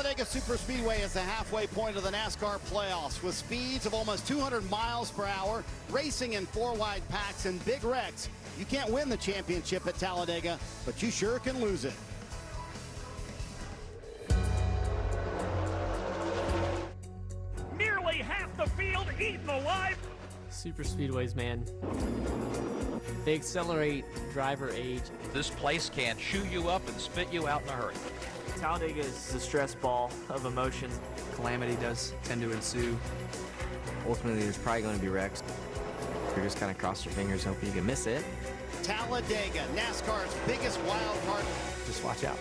Talladega Superspeedway is the halfway point of the NASCAR playoffs with speeds of almost 200 miles per hour, racing in four-wide packs and big wrecks. You can't win the championship at Talladega, but you sure can lose it. Nearly half the field eaten alive. Superspeedways, man. They accelerate driver age. This place can chew you up and spit you out in a hurry. Talladega is the stress ball of emotions. Calamity does tend to ensue. Ultimately, there's probably going to be wrecks. You're just kind of cross your fingers, hoping you can miss it. Talladega, NASCAR's biggest wild card. Just watch out.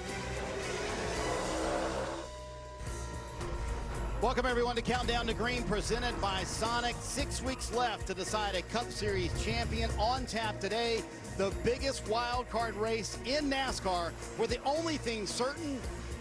Welcome everyone to Countdown to Green, presented by Sonic. 6 weeks left to decide a Cup Series champion. On tap today, the biggest wild card race in NASCAR, where the only thing certain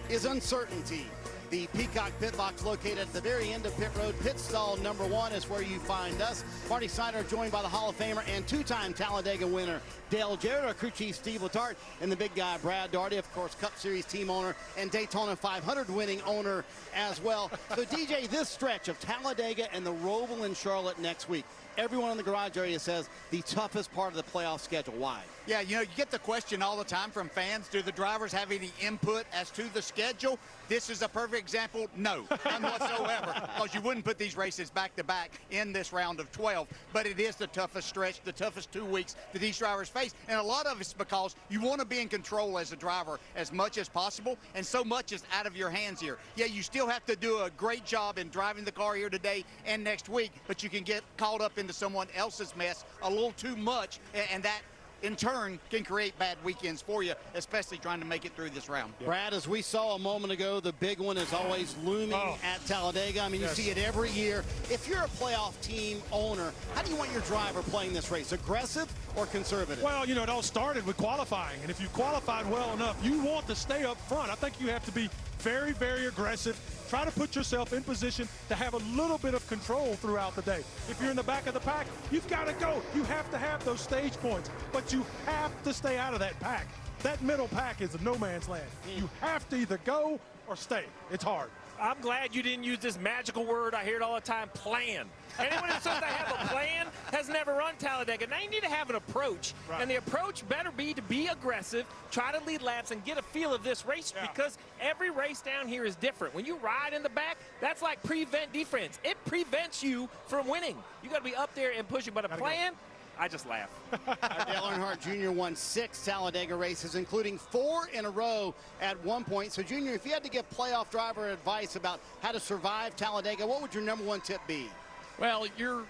is uncertainty. The Peacock Pit Box, located at the very end of pit road. Pit stall number 1 is where you find us. Marty Snyder joined by the Hall of Famer and two-time Talladega winner Dale Jarrett, our crew chief Steve Letarte, and the big guy Brad Daugherty, of course, Cup Series team owner and Daytona 500 winning owner as well. So DJ, this stretch of Talladega and the Roval in Charlotte next week, everyone in the garage area says the toughest part of the playoff schedule. Why? Yeah, you know, you get the question all the time from fans, do the drivers have any input as to the schedule? This is a perfect example. No, none whatsoever, because you wouldn't put these races back-to-back in this round of 12. But it is the toughest stretch, the toughest 2 weeks that these drivers face. And a lot of it's because you want to be in control as a driver as much as possible, and so much is out of your hands here. Yeah, you still have to do a great job in driving the car here today and next week, but you can get caught up into someone else's mess a little too much, and that in turn can create bad weekends for you, especially trying to make it through this round. Brad, as we saw a moment ago, the big one is always looming at Talladega. I mean, you see it every year. If you're a playoff team owner, how do you want your driver playing this race? Aggressive or conservative? Well, you know, it all started with qualifying, and if you qualified well enough, you want to stay up front. I think you have to be very, very aggressive. Try to put yourself in position to have a little bit of control throughout the day. If you're in the back of the pack, you've got to go. You have to have those stage points, but you have to stay out of that pack. That middle pack is a no man's land. You have to either go or stay. It's hard. I'm glad you didn't use this magical word. I hear it all the time, plan. Anyone who says they have a plan has never run Talladega. Now you need to have an approach, and the approach better be to be aggressive, try to lead laps, and get a feel of this race, because every race down here is different. When you ride in the back, that's like prevent defense. It prevents you from winning. You got to be up there and pushing, but a plan, I just laugh. Dale Earnhardt Jr. won 6 Talladega races, including 4 in a row at one point. So, Junior, if you had to give playoff driver advice about how to survive Talladega, what would your #1 tip be? Well, you're,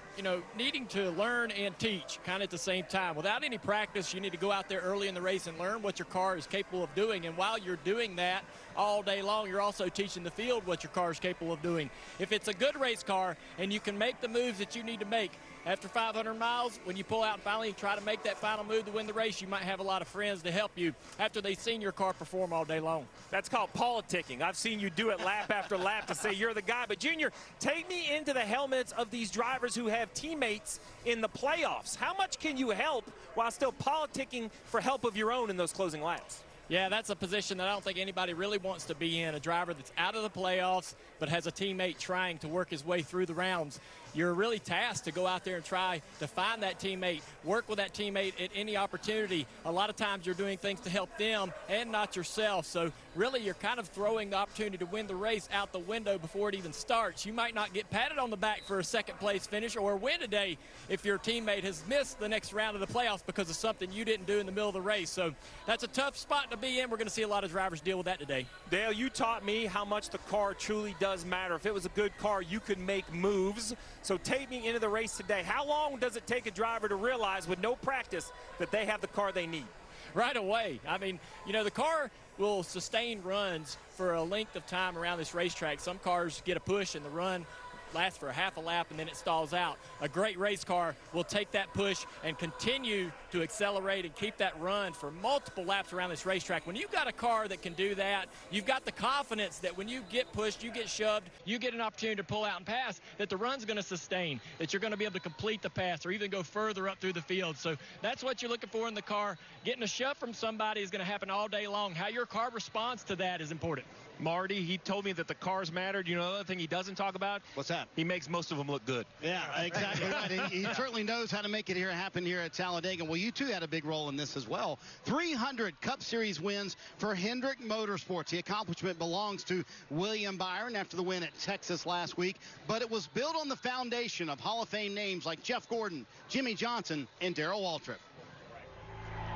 needing to learn and teach kind of at the same time. Without any practice, you need to go out there early in the race and learn what your car is capable of doing. And while you're doing that all day long, you're also teaching the field what your car is capable of doing. If it's a good race car and you can make the moves that you need to make, after 500 miles, when you pull out and finally try to make that final move to win the race, you might have a lot of friends to help you after they've seen your car perform all day long. That's called politicking. I've seen you do it lap after lap to say you're the guy. But, Junior, take me into the helmets of these drivers who have teammates in the playoffs. How much can you help while still politicking for help of your own in those closing laps? Yeah, that's a position that I don't think anybody really wants to be in, a driver that's out of the playoffs but has a teammate trying to work his way through the rounds. You're really tasked to go out there and try to find that teammate, work with that teammate at any opportunity. A lot of times you're doing things to help them and not yourself. So really you're kind of throwing the opportunity to win the race out the window before it even starts. You might not get patted on the back for a second place finish or win today if your teammate has missed the next round of the playoffs because of something you didn't do in the middle of the race. So that's a tough spot to be in. We're going to see a lot of drivers deal with that today. Dale, you taught me how much the car truly does matter. If it was a good car, you could make moves. So take me into the race today. How long does it take a driver to realize with no practice that they have the car they need? Right away. I mean, the car will sustain runs for a length of time around this racetrack. Some cars get a push and the run lasts for a half a lap and then it stalls out. A great race car will take that push and continue to accelerate and keep that run for multiple laps around this racetrack. When you've got a car that can do that, you've got the confidence that when you get pushed, you get shoved, you get an opportunity to pull out and pass, that the run's going to sustain, that you're going to be able to complete the pass or even go further up through the field. So that's what you're looking for in the car. Getting a shove from somebody is going to happen all day long. How your car responds to that is important. Marty, he told me that the cars mattered. You know, the other thing he doesn't talk about? What's that? He makes most of them look good. Yeah, exactly right. He certainly knows how to make it happen here at Talladega. Well, you two had a big role in this as well. 300 Cup Series wins for Hendrick Motorsports. The accomplishment belongs to William Byron after the win at Texas last week, but it was built on the foundation of Hall of Fame names like Jeff Gordon, Jimmy Johnson, and Darrell Waltrip.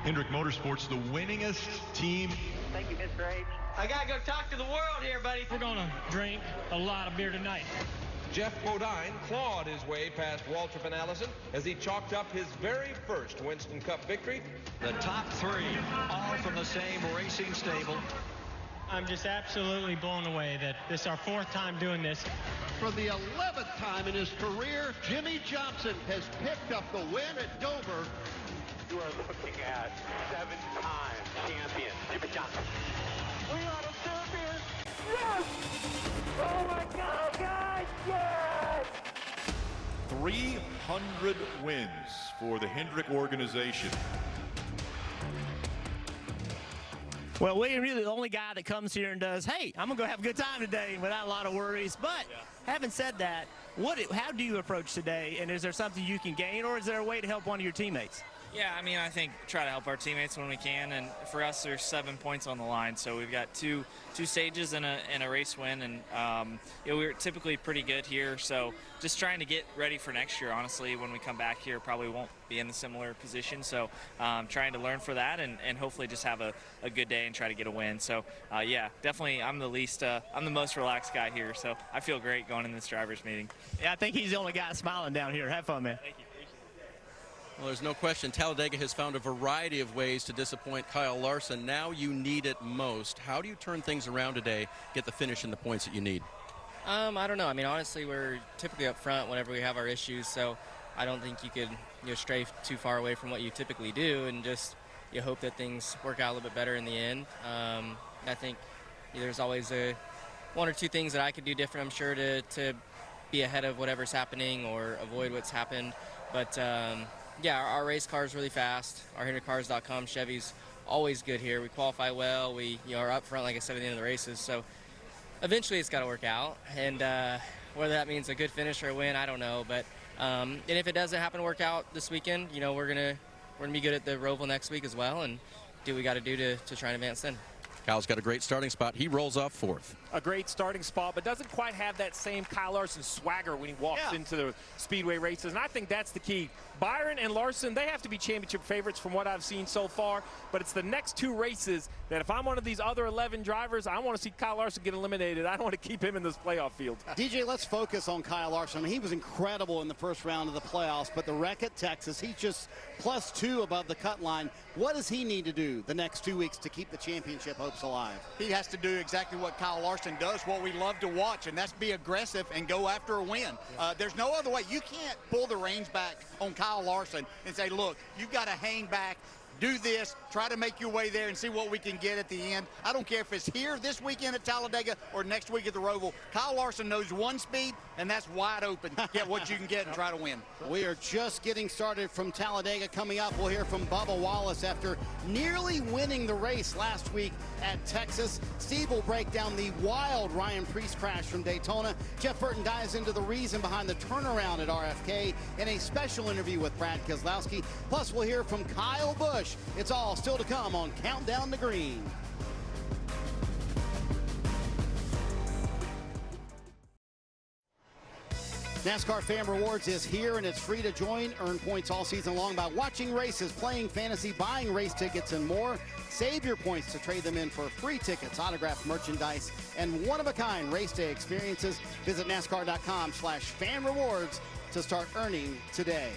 Hendrick Motorsports, the winningest team. Thank you, Mr. H. I gotta go talk to the world here, buddy. We're gonna drink a lot of beer tonight. Jeff Bodine clawed his way past Waltrip and Allison as he chalked up his very first Winston Cup victory. The top three, all from the same racing stable. I'm just absolutely blown away that this is our 4th time doing this. For the 11th time in his career, Jimmy Johnson has picked up the win at Dover. You are looking at 7-time champion Jimmy Johnson. We are the champions! Yes! Oh my God, guys! Yes! 300 wins for the Hendrick organization. Well, William, really the only guy that comes here and does, hey, I'm going to go have a good time today without a lot of worries. But having said that, how do you approach today? And is there something you can gain, or is there a way to help one of your teammates? Yeah, I mean, I think try to help our teammates when we can, and for us, there's 7 points on the line, so we've got two stages and a race win, and you know, we're typically pretty good here, so just trying to get ready for next year. Honestly, when we come back here, probably won't be in the similar position, so trying to learn for that and hopefully just have a good day and try to get a win. So yeah, definitely, I'm the most relaxed guy here, so I feel great going in this driver's meeting. Yeah, I think he's the only guy smiling down here. Have fun, man. Thank you. Well, there's no question Talladega has found a variety of ways to disappoint Kyle Larson. Now you need it most. How do you turn things around today, get the finish and the points that you need? I don't know. I mean, honestly, we're typically up front whenever we have our issues, so I don't think you could stray too far away from what you typically do, and just you hope that things work out a little bit better in the end. I think there's always one or two things that I could do different, I'm sure, to be ahead of whatever's happening or avoid what's happened. But yeah, our race car is really fast. Our HendrickCars.com Chevy's always good here. We qualify well. We are up front, like I said, at the end of the races. So eventually it's got to work out. And whether that means a good finish or a win, I don't know. But and if it doesn't happen to work out this weekend, we're gonna be good at the Roval next week as well, and do what we got to do to try and advance then. Kyle's got a great starting spot. He rolls off 4th. A great starting spot, but doesn't quite have that same Kyle Larson swagger when he walks into the speedway races, and I think that's the key. Byron and Larson, they have to be championship favorites from what I've seen so far, but it's the next 2 races that if I'm one of these other 11 drivers, I want to see Kyle Larson get eliminated. I don't want to keep him in this playoff field. DJ, let's focus on Kyle Larson. I mean, he was incredible in the first round of the playoffs, but the wreck at Texas, he's just +2 above the cut line. What does he need to do the next 2 weeks to keep the championship hopes alive? He has to do exactly what Kyle Larson does, what we love to watch, and that's be aggressive and go after a win. There's no other way. You can't pull the reins back on Kyle Larson and say, look, you've got to hang back, do this, try to make your way there and see what we can get at the end. I don't care if it's here this weekend at Talladega or next week at the Roval. Kyle Larson knows one speed, and that's wide open. Get what you can get and try to win. We are just getting started from Talladega. Coming up, we'll hear from Bubba Wallace after nearly winning the race last week at Texas. Steve will break down the wild Ryan Preece crash from Daytona. Jeff Burton dives into the reason behind the turnaround at RFK in a special interview with Brad Keselowski. Plus, we'll hear from Kyle Busch. It's all still to come on Countdown to Green. NASCAR Fan Rewards is here, and it's free to join. Earn points all season long by watching races, playing fantasy, buying race tickets, and more. Save your points to trade them in for free tickets, autographed merchandise, and one-of-a-kind race day experiences. Visit NASCAR.com/fan-rewards to start earning today.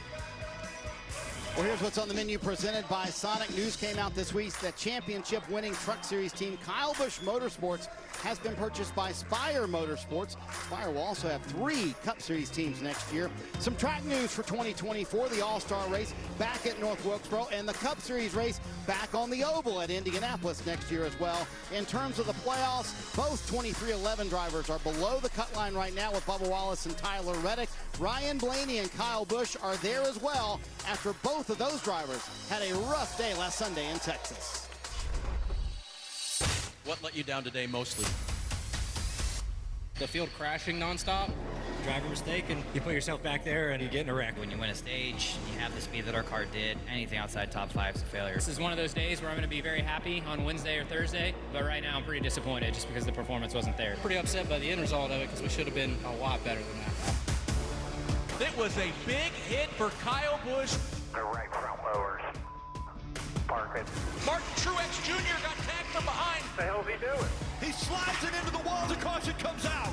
Well, here's what's on the menu presented by Sonic. News came out this week that championship-winning Truck Series team Kyle Busch Motorsports has been purchased by Spire Motorsports. Spire will also have 3 Cup Series teams next year. Some track news for 2024, the All-Star race back at North Wilkesboro, and the Cup Series race back on the Oval at Indianapolis next year as well. In terms of the playoffs, both 2311 drivers are below the cut line right now with Bubba Wallace and Tyler Reddick. Ryan Blaney and Kyle Busch are there as well after both of those drivers had a rough day last Sunday in Texas. What let you down today mostly? The field crashing nonstop, driver mistake, and you put yourself back there and you get in a wreck. When you win a stage, you have the speed that our car did. Anything outside top 5 is a failure. This is one of those days where I'm going to be very happy on Wednesday or Thursday, but right now I'm pretty disappointed just because the performance wasn't there. Pretty upset by the end result of it because we should have been a lot better than that. It was a big hit for Kyle Busch. The right front lowers. Park it. Martin Truex Jr. got tagged from behind. What the hell's he doing? He slides it into the wall. The caution comes out.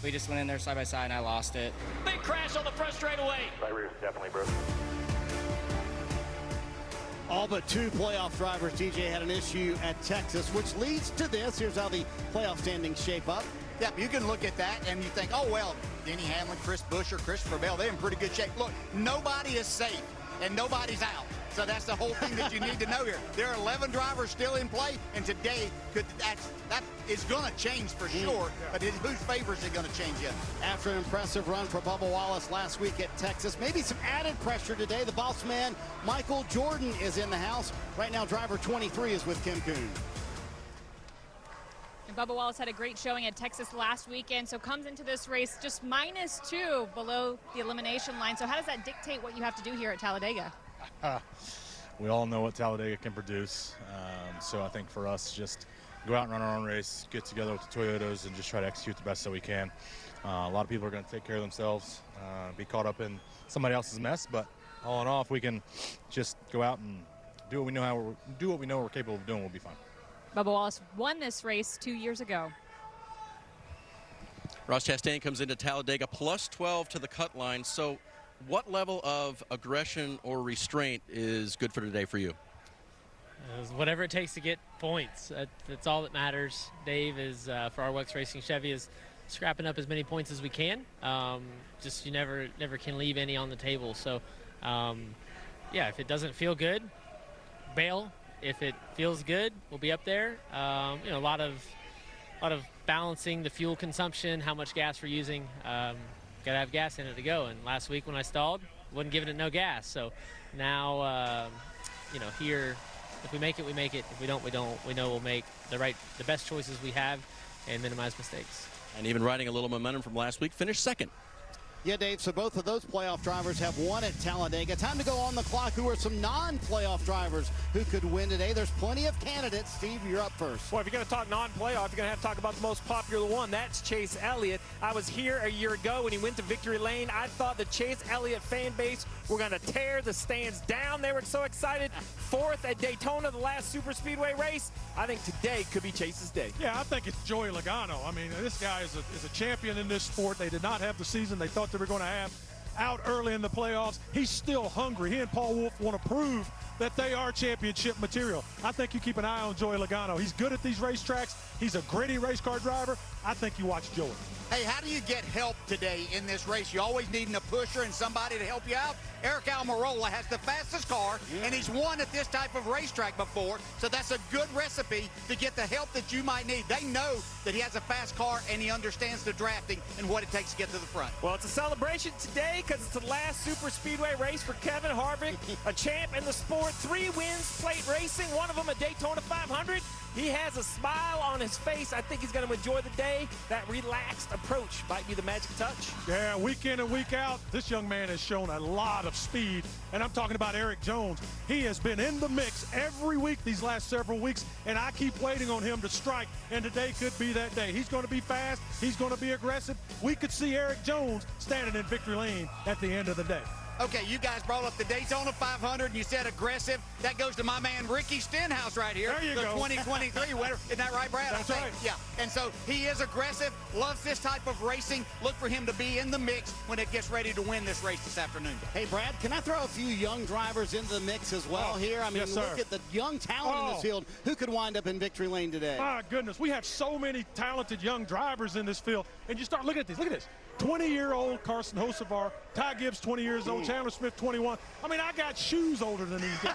We just went in there side by side and I lost it. Big crash on the front straightaway. Right rear is definitely broken. All but 2 playoff drivers, DJ, had an issue at Texas, which leads to this. Here's how the playoff standings shape up. Yep, you can look at that and you think, oh, well, Denny Hamlin, Chris Buescher, Christopher Bell, they're in pretty good shape. Look, nobody is safe and nobody's out. So that's the whole thing that you need to know here. There are 11 drivers still in play, and today that is going to change for sure. But whose favor is it going to change yet? After an impressive run for Bubba Wallace last week at Texas, maybe some added pressure today. The boss man, Michael Jordan, is in the house. Right now, driver 23 is with Kim Kuhn. And Bubba Wallace had a great showing at Texas last weekend, so comes into this race just -2 below the elimination line. So how does that dictate what you have to do here at Talladega? We all know what Talladega can produce, so I think for us, just go out and run our own race, get together with the Toyotas, and just try to execute the best that we can. A lot of people are going to take care of themselves, be caught up in somebody else's mess, but all in all, if we can just go out and do what we know we're capable of doing, we'll be fine. Bubba Wallace won this race 2 years ago. Ross Chastain comes into Talladega plus 12 to the cut line. So what level of aggression or restraint is good for today for you? Whatever it takes to get points. That's all that matters. Dave is, for our WEX Racing Chevy, is scrapping up as many points as we can. Just you never can leave any on the table. So, yeah, if it doesn't feel good, bail. If it feels good, we'll be up there. You know, a lot of balancing the fuel consumption, how much gas we're using. Got to have gas in it to go. And last week when I stalled, wasn't giving it no gas. So now, you know, here, if we make it, we make it. If we don't, we don't. We know we'll make the best choices we have and minimize mistakes. And even riding a little momentum from last week, finished second. Yeah, Dave, so both of those playoff drivers have won at Talladega. Time to go on the clock. Who are some non-playoff drivers who could win today? There's plenty of candidates. Steve, you're up first. Well, if you're going to talk non-playoff, you're going to have to talk about the most popular one. That's Chase Elliott. I was here a year ago when he went to Victory Lane. I thought the Chase Elliott fan base were going to tear the stands down. They were so excited. 4th at Daytona, the last super speedway race. I think today could be Chase's day. Yeah, I think it's Joey Logano. I mean, this guy is a champion in this sport. They did not have the season they thought they were going to have out early in the playoffs. He's still hungry. He and Paul Wolfe want to prove that they are championship material. I think you keep an eye on Joey Logano. He's good at these racetracks. He's a gritty race car driver. I think you watch Joey. Hey, how do you get help today in this race? You always needing a pusher and somebody to help you out. Eric Almirola has the fastest car, and he's won at this type of racetrack before, so that's a good recipe to get the help that you might need. They know that he has a fast car, and he understands the drafting and what it takes to get to the front. Well, it's a celebration today because it's the last super speedway race for Kevin Harvick, a champ in the sport. 3 wins, plate racing, one of them a Daytona 500. He has a smile on his face. I think he's going to enjoy the day. That relaxed approach might be the magic touch. Yeah, week in and week out, this young man has shown a lot of speed. And I'm talking about Eric Jones. He has been in the mix every week these last several weeks, and I keep waiting on him to strike, and today could be that day. He's going to be fast. He's going to be aggressive. We could see Eric Jones standing in victory lane at the end of the day. Okay, you guys brought up the Daytona 500, and you said aggressive. That goes to my man Ricky Stenhouse right here. There you the go. 2023 winner. Isn't that right, Brad? That's I think. right. Yeah, and so he is aggressive, loves this type of racing. Look for him to be in the mix when it gets ready to win this race this afternoon. Hey, Brad, can I throw a few young drivers into the mix as well here? I mean, yes, look at the young talent in this field. Who could wind up in victory lane today? My goodness, we have so many talented young drivers in this field. And you start looking at these. Look at this. 20-year-old Carson Hocevar, Ty Gibbs, 20 years old, Chandler Smith, 21. I mean, I got shoes older than these guys.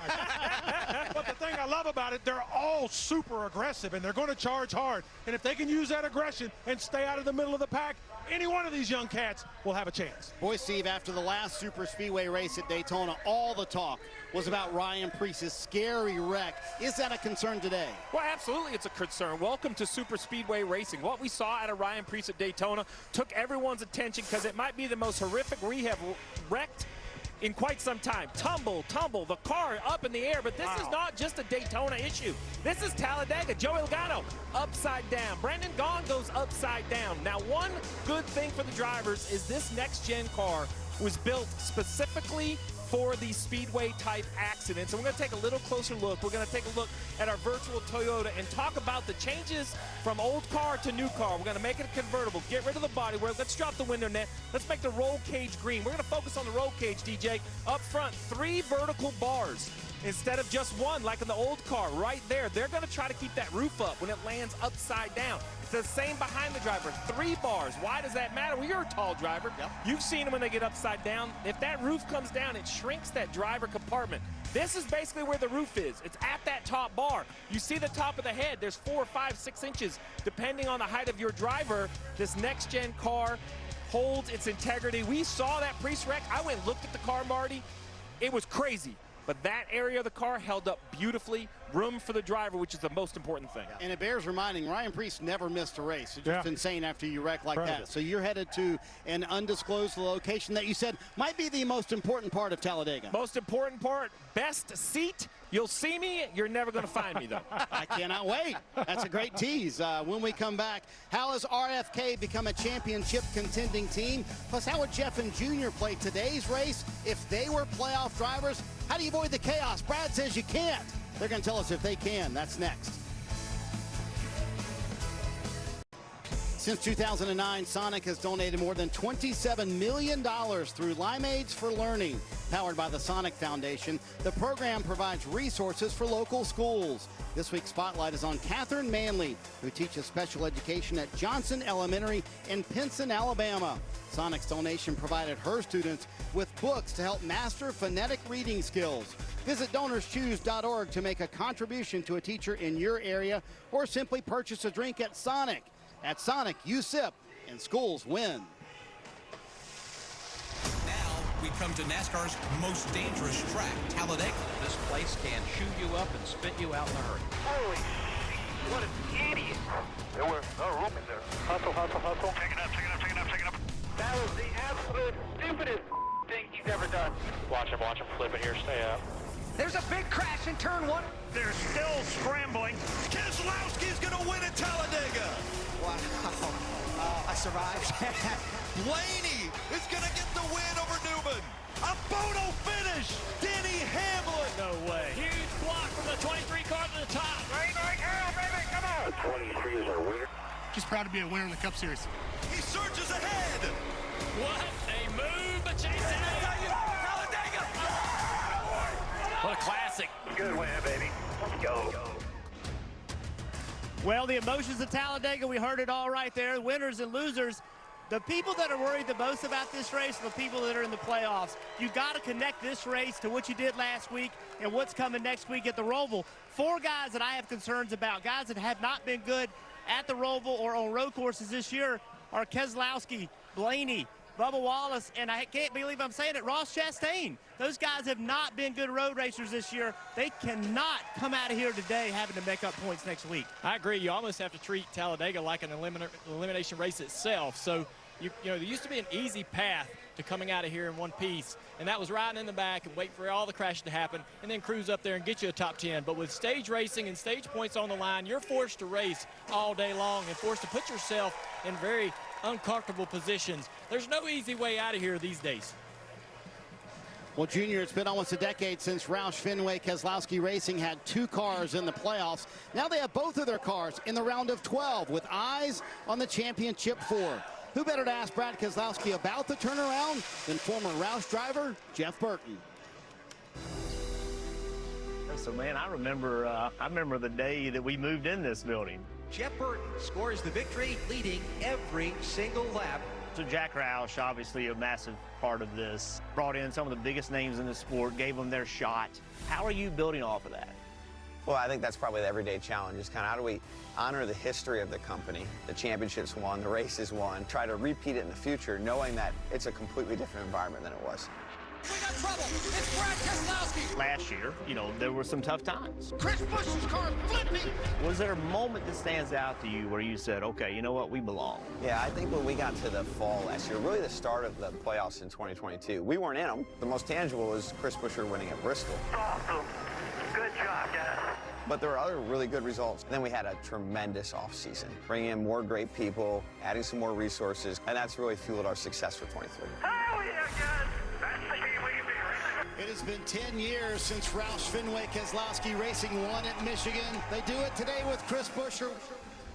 But the thing I love about it, they're all super aggressive, and they're going to charge hard. And if they can use that aggression and stay out of the middle of the pack, any one of these young cats will have a chance. Boy, Steve, after the last super speedway race at Daytona, all the talk was about Ryan Preece's scary wreck. Is that a concern today? Well, absolutely it's a concern. Welcome to super speedway racing. What we saw out of Ryan Preece at Daytona took everyone's attention because it might be the most horrific we have wrecked in quite some time. Tumble, the car up in the air, but this is not just a Daytona issue. This is Talladega. Joey Logano upside down. Brandon Gaughan goes upside down. Now, one good thing for the drivers is this next-gen car was built specifically for these speedway type accidents. And we're going to take a little closer look. We're going to take a look at our virtual Toyota and talk about the changes from old car to new car. We're going to make it a convertible, get rid of the bodywork. Let's drop the window net. Let's make the roll cage green. We're going to focus on the roll cage, DJ. Up front, 3 vertical bars instead of just 1 like in the old car right there. They're going to try to keep that roof up when it lands upside down. It's the same behind the driver, 3 bars. Why does that matter? Well, you're a tall driver. Yep. You've seen them when they get upside down. If that roof comes down, it shrinks that driver compartment. This is basically where the roof is. It's at that top bar. You see the top of the head. There's 4, 5, 6 inches, depending on the height of your driver. This next-gen car holds its integrity. We saw that Preece wreck. I went and looked at the car, Marty. It was crazy. But that area of the car held up beautifully. Room for the driver, which is the most important thing. And it bears reminding, Ryan Preece never missed a race. It's just insane after you wreck like that. So you're headed to an undisclosed location that you said might be the most important part of Talladega. Most important part, best seat. You'll see me. You're never going to find me, though. I cannot wait. That's a great tease. When we come back, how has RFK become a championship contending team? Plus, how would Jeff and Junior play today's race if they were playoff drivers? How do you avoid the chaos? Brad says you can't. They're going to tell us if they can. That's next. Since 2009, Sonic has donated more than $27 million through Limeades for Learning. Powered by the Sonic Foundation, the program provides resources for local schools. This week's spotlight is on Catherine Manley, who teaches special education at Johnson Elementary in Pinson, Alabama. Sonic's donation provided her students with books to help master phonetic reading skills. Visit DonorsChoose.org to make a contribution to a teacher in your area or simply purchase a drink at Sonic. At Sonic, you sip and schools win. Now we come to NASCAR's most dangerous track, Talladega. This place can chew you up and spit you out in a hurry. Holy shit, what an idiot. There was no room in there. Hustle, hustle, hustle. Take it up, take it up, take it up, take it up. That was the absolute stupidest thing you've ever done. Watch him flip it here, stay up. There's a big crash in turn 1. They're still scrambling. Keselowski's gonna win at Talladega. Wow, I survived. Blaney is gonna get the win over Newman. A photo finish. Denny Hamlin. No way. Huge block from the 23 car to the top. Right, baby, come on. The 23s are weird. Just proud to be a winner in the Cup Series. He surges ahead. What a move, but Chase Talladega. What a classic. Good win, baby. Let's go. Well, the emotions of Talladega, we heard it all right there. Winners and losers. The people that are worried the most about this race are the people that are in the playoffs. You got to connect this race to what you did last week and what's coming next week at the Roval. 4 guys that I have concerns about, guys that have not been good at the Roval or on road courses this year, are Keselowski, Blaney, Bubba Wallace, and I can't believe I'm saying it, Ross Chastain. Those guys have not been good road racers this year. They cannot come out of here today having to make up points next week. I agree. You almost have to treat Talladega like an elimination race itself. So, you know, there used to be an easy path to coming out of here in one piece, and that was riding in the back and wait for all the crashes to happen and then cruise up there and get you a top 10. But with stage racing and stage points on the line, you're forced to race all day long and forced to put yourself in very uncomfortable positions. There's no easy way out of here these days. Well, Junior, it's been almost a decade since Roush Fenway Keselowski Racing had 2 cars in the playoffs. Now they have both of their cars in the round of 12 with eyes on the championship 4. Who better to ask Brad Keselowski about the turnaround than former Roush driver Jeff Burton? So, man, I remember the day that we moved in this building. Jeff Burton scores the victory, leading every single lap. So Jack Roush, obviously a massive part of this, brought in some of the biggest names in the sport, gave them their shot. How are you building off of that? Well, I think that's probably the everyday challenge, is kind of how do we honor the history of the company, the championships won, the races won, try to repeat it in the future, knowing that it's a completely different environment than it was. We got trouble. It's Brad Keselowski. Last year, you know, there were some tough times. Chris Busch's car flipping. Was there a moment that stands out to you where you said, okay, you know what, we belong? Yeah, I think when we got to the fall last year, really the start of the playoffs in 2022, we weren't in them. The most tangible was Chris Buescher winning at Bristol. Awesome. Good job, guys. But there were other really good results. And then we had a tremendous offseason, bringing in more great people, adding some more resources, and that's really fueled our success for 23. Hell yeah, guys. That's the team we can be. It has been 10 years since Roush Fenway Keselowski Racing won at Michigan. They do it today with Chris Buescher.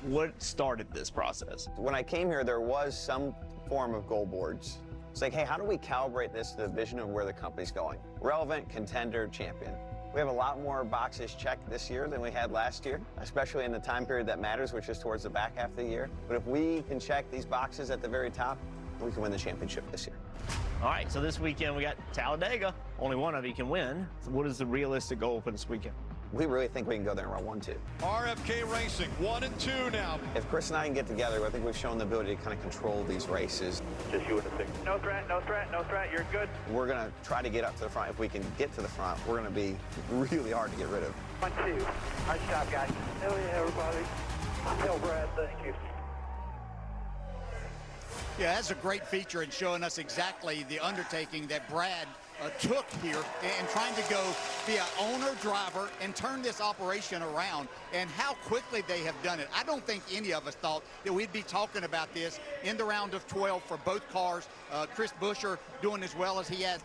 What started this process? When I came here, there was some form of goal boards. It's like, hey, how do we calibrate this to the vision of where the company's going? Relevant, contender, champion. We have a lot more boxes checked this year than we had last year, especially in the time period that matters, which is towards the back half of the year. But if we can check these boxes at the very top, we can win the championship this year. All right, so this weekend we got Talladega. Only one of you can win. So what is the realistic goal for this weekend? We really think we can go there and run 1-2. RFK Racing, 1 and 2 now. If Chris and I can get together, I think we've shown the ability to kind of control these races. Just you and the six. No threat, no threat, no threat. You're good. We're going to try to get up to the front. If we can get to the front, we're going to be really hard to get rid of. 1, 2. Nice job, guys. Hell yeah, everybody. Tell Brad, thank you. Yeah, that's a great feature in showing us exactly the undertaking that Brad took here and trying to go be an owner driver and turn this operation around, and how quickly they have done it. I don't think any of us thought that we'd be talking about this in the round of 12 for both cars. Chris Buescher doing as well as he has.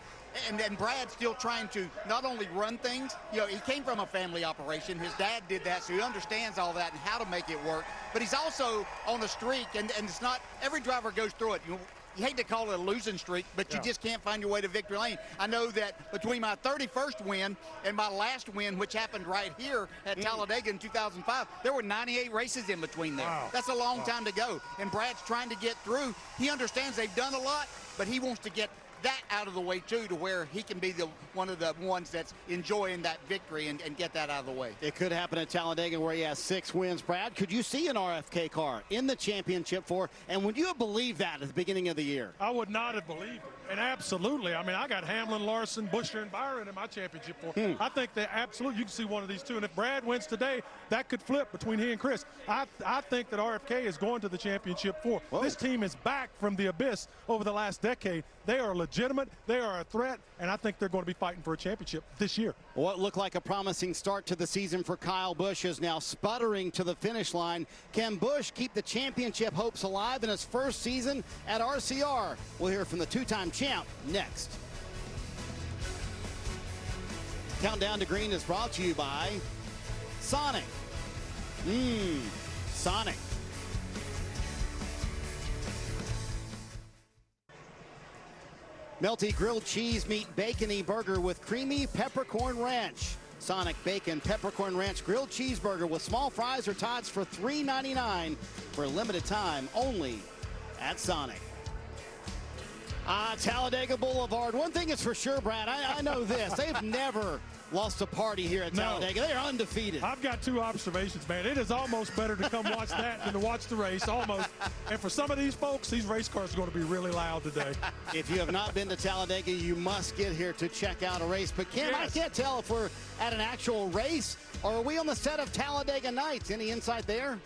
And then Brad still trying to not only run things, you know, he came from a family operation. His dad did that, so he understands all that and how to make it work. But he's also on a streak, and it's not, every driver goes through it. You hate to call it a losing streak, but you just can't find your way to victory lane. I know that between my 31st win and my last win, which happened right here at Talladega in 2005, there were 98 races in between there. Wow. That's a long time to go. And Brad's trying to get through. He understands they've done a lot, but he wants to get that out of the way too, to where he can be one of the ones that's enjoying that victory and get that out of the way. It could happen at Talladega where he has 6 wins. Brad, could you see an RFK car in the championship for? And would you have believed that at the beginning of the year? I would not have believed it. And absolutely, I mean, I got Hamlin, Larson, Buescher, and Byron in my championship for. I think that absolutely you can see one of these two. And if Brad wins today, that could flip between he and Chris. I think that RFK is going to the championship for. This team is back from the abyss over the last decade. They are legitimate. They are a threat. And I think they're going to be fighting for a championship this year. What looked like a promising start to the season for Kyle Busch is now sputtering to the finish line. Can Busch keep the championship hopes alive in his first season at RCR? We'll hear from the two-time champ next. Countdown to Green is brought to you by Sonic. Sonic. Melty grilled cheese meat bacony burger with creamy peppercorn ranch. Sonic Bacon Peppercorn Ranch Grilled Cheeseburger with small fries or tots for $3.99 for a limited time only at Sonic. Talladega Boulevard. One thing is for sure, Brad, I know this. They've never lost a party here at Talladega. They're undefeated. I've got 2 observations, man. It is almost better to come watch that than to watch the race, almost. And for some of these folks, these race cars are going to be really loud today. If you have not been to Talladega, you must get here to check out a race. But Kim, I can't tell if we're at an actual race or are we on the set of Talladega Nights. Any insight there?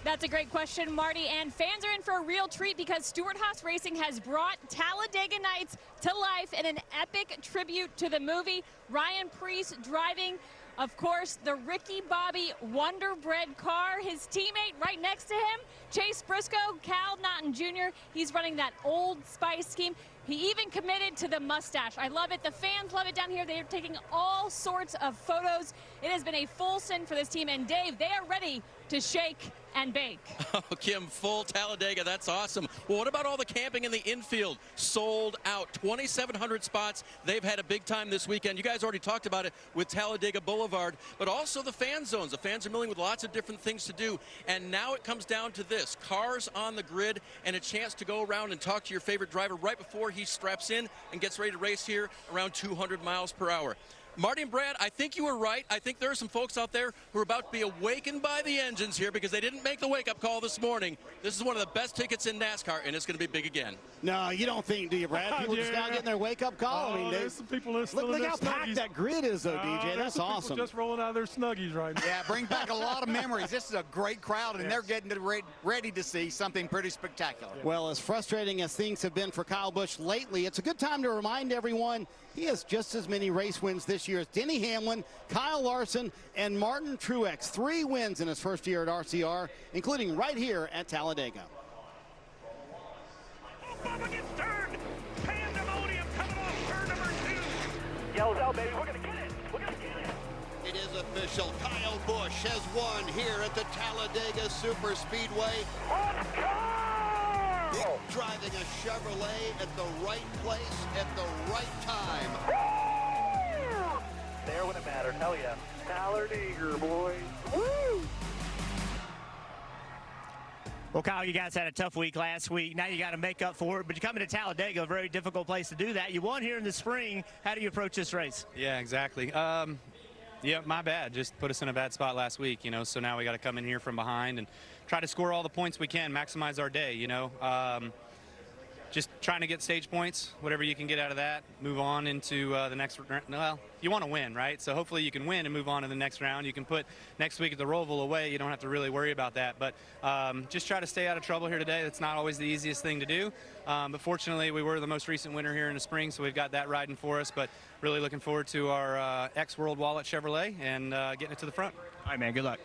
That's a great question, Marty, and fans are in for a real treat because Stewart-Haas Racing has brought Talladega Nights to life in an epic tribute to the movie. Ryan Preece driving, of course, the Ricky Bobby Wonder Bread car. His teammate right next to him, Chase Briscoe, Cal Naughton Jr., he's running that Old Spice scheme. He even committed to the mustache. I love it. The fans love it down here. They are taking all sorts of photos. It has been a full send for this team. And Dave, they are ready to shake and bake. Oh, Kim, full Talladega. That's awesome. Well, what about all the camping in the infield? Sold out. 2,700 spots. They've had a big time this weekend. You guys already talked about it with Talladega Boulevard, but also the fan zones. The fans are milling with lots of different things to do. And now it comes down to this. Cars on the grid and a chance to go around and talk to your favorite driver right before he straps in and gets ready to race here around 200 miles per hour. Marty and Brad, I think you were right. I think there are some folks out there who are about to be awakened by the engines here because they didn't make the wake-up call this morning. This is one of the best tickets in NASCAR, and it's going to be big again. No, you don't think, do you, Brad? People just now getting their wake-up call. I mean, there's some people that still look how packed that grid is, though, DJ. That's awesome. Just rolling out of their Snuggies right now. Yeah, bring back a lot of memories. This is a great crowd, and they're getting ready to see something pretty spectacular. Well, as frustrating as things have been for Kyle Busch lately, it's a good time to remind everyone he has just as many race wins this year as Denny Hamlin, Kyle Larson, and Martin Truex. 3 wins in his first year at RCR, including right here at Talladega. Bubba gets turned. Pandemonium coming off turn number 2. Yells out, baby. We're going to get it. We're going to get it. It is official. Kyle Busch has won here at the Talladega Superspeedway. Let's go! Driving a Chevrolet at the right place at the right time. There when it mattered. Hell yeah. Talladega, boys. Woo! Well, Kyle, you guys had a tough week last week. Now you got to make up for it. But you're coming to Talladega, a very difficult place to do that. You won here in the spring. How do you approach this race? Yeah, exactly. Yeah, my bad. Just put us in a bad spot last week, you know, so now we got to come in here from behind and try to score all the points we can, maximize our day, you know. Just trying to get stage points, whatever you can get out of that, move on into the next round. Well, you want to win, right? So hopefully you can win and move on to the next round. You can put next week at the Roval away. You don't have to really worry about that. But just try to stay out of trouble here today. That's not always the easiest thing to do. But fortunately, we were the most recent winner here in the spring, so we've got that riding for us. But really looking forward to our ex-World Wallet Chevrolet and getting it to the front. All right, man. Good luck.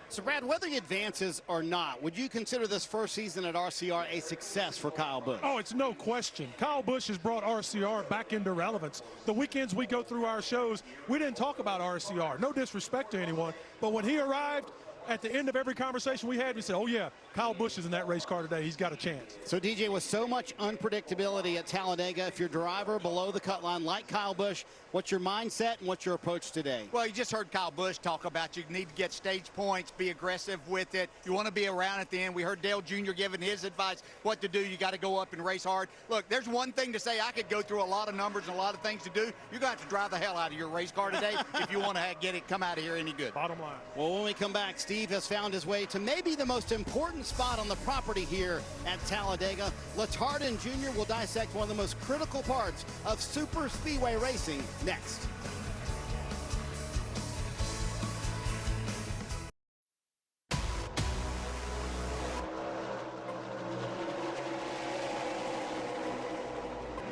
So, Brad, whether he advances or not, would you consider this first season at RCR a success for Kyle Busch? Oh, it's no question. Kyle Busch has brought RCR back into relevance. The weekends we go through our shows, we didn't talk about RCR. No disrespect to anyone, but when he arrived, at the end of every conversation we had, we said, oh, yeah, Kyle Busch is in that race car today. He's got a chance. So, DJ, with so much unpredictability at Talladega, if you're a driver below the cut line like Kyle Busch, what's your mindset and what's your approach today? Well, you just heard Kyle Busch talk about you need to get stage points, be aggressive with it. You want to be around at the end. We heard Dale Jr. giving his advice what to do. You got to go up and race hard. Look, there's one thing to say. I could go through a lot of numbers and a lot of things to do. You're going to have to drive the hell out of your race car today if you want to get it come out of here any good. Bottom line. Well, when we come back, Steve has found his way to maybe the most important spot on the property here at Talladega. Latardin Jr. will dissect one of the most critical parts of super speedway racing next.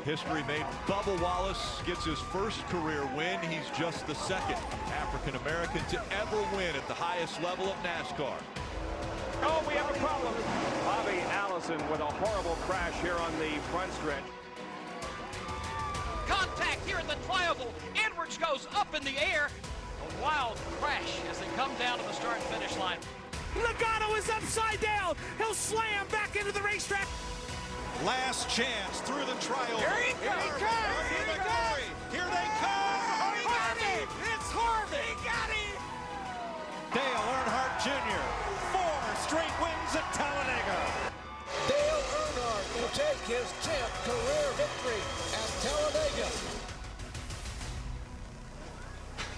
History made. Bubba Wallace gets his first career win. He's just the second African-American to ever win at the highest level of NASCAR. Oh, we have a problem. Bobby Allison with a horrible crash here on the front stretch. Contact here at the triangle. Edwards goes up in the air. A wild crash as they come down to the start and finish line. Logano is upside down. He'll slam back into the racetrack. Last chance through the trial. Here he comes. Here they come. Harvey. It's Harvey. He got him. Dale Earnhardt Jr. 4 straight wins at Talladega. Dale Earnhardt will take his 10th career victory at Talladega.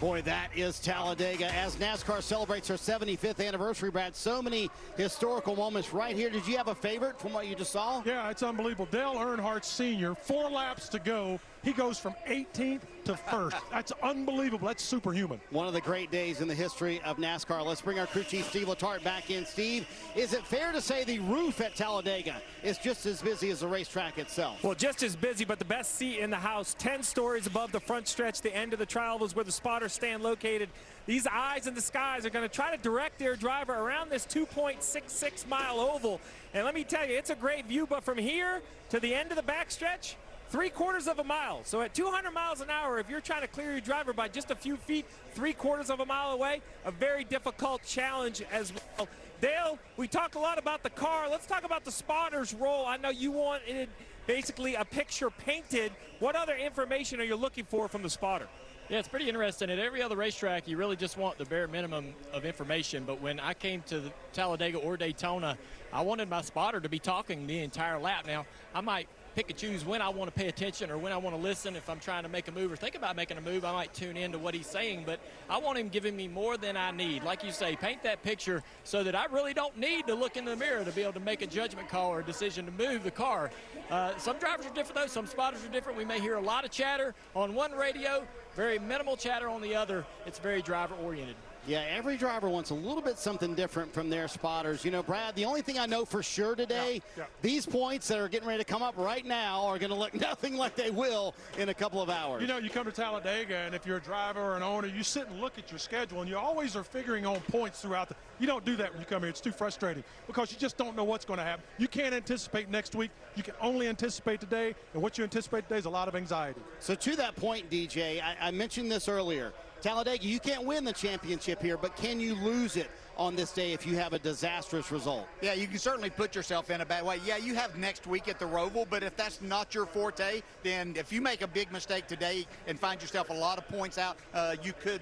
Boy, that is Talladega as NASCAR celebrates their 75th anniversary, Brad. So many historical moments right here. Did you have a favorite from what you just saw? Yeah, it's unbelievable. Dale Earnhardt Sr., 4 laps to go. He goes from 18th to 1st. That's unbelievable. That's superhuman. One of the great days in the history of NASCAR. Let's bring our crew chief, Steve Letarte, back in. Steve, is it fair to say the roof at Talladega is just as busy as the racetrack itself? Well, just as busy, but the best seat in the house. 10 stories above the front stretch. The end of the trial was where the spotters stand located. These eyes in the skies are going to try to direct their driver around this 2.66 mile oval. And let me tell you, it's a great view, but from here to the end of the backstretch, 3/4 of a mile. So at 200 miles an hour, if you're trying to clear your driver by just a few feet, 3/4 of a mile away, a very difficult challenge as well. Dale, we talked a lot about the car. Let's talk about the spotter's role. I know you wanted basically a picture painted. What other information are you looking for from the spotter? Yeah, it's pretty interesting. At every other racetrack, you really just want the bare minimum of information. But when I came to the Talladega or Daytona, I wanted my spotter to be talking the entire lap. Now, I might pick and choose when I want to pay attention or when I want to listen. If I'm trying to make a move or think about making a move, I might tune into what he's saying, but I want him giving me more than I need. Like you say, paint that picture so that I really don't need to look in the mirror to be able to make a judgment call or a decision to move the car. Some drivers are different, though. Some spotters are different. We may hear a lot of chatter on one radio, very minimal chatter on the other. It's very driver-oriented. Yeah, every driver wants a little bit something different from their spotters. You know, Brad, the only thing I know for sure today, these points that are getting ready to come up right now are going to look nothing like they will in a couple of hours. You know, you come to Talladega, and if you're a driver or an owner, you sit and look at your schedule, and you always are figuring on points throughout the – you don't do that when you come here. It's too frustrating because you just don't know what's going to happen. You can't anticipate next week. You can only anticipate today, and what you anticipate today is a lot of anxiety. So to that point, DJ, I mentioned this earlier. Talladega, you can't win the championship here, but can you lose it on this day if you have a disastrous result? Yeah, you can certainly put yourself in a bad way. Yeah, you have next week at the Roval, but if that's not your forte, then if you make a big mistake today and find yourself a lot of points out, you could,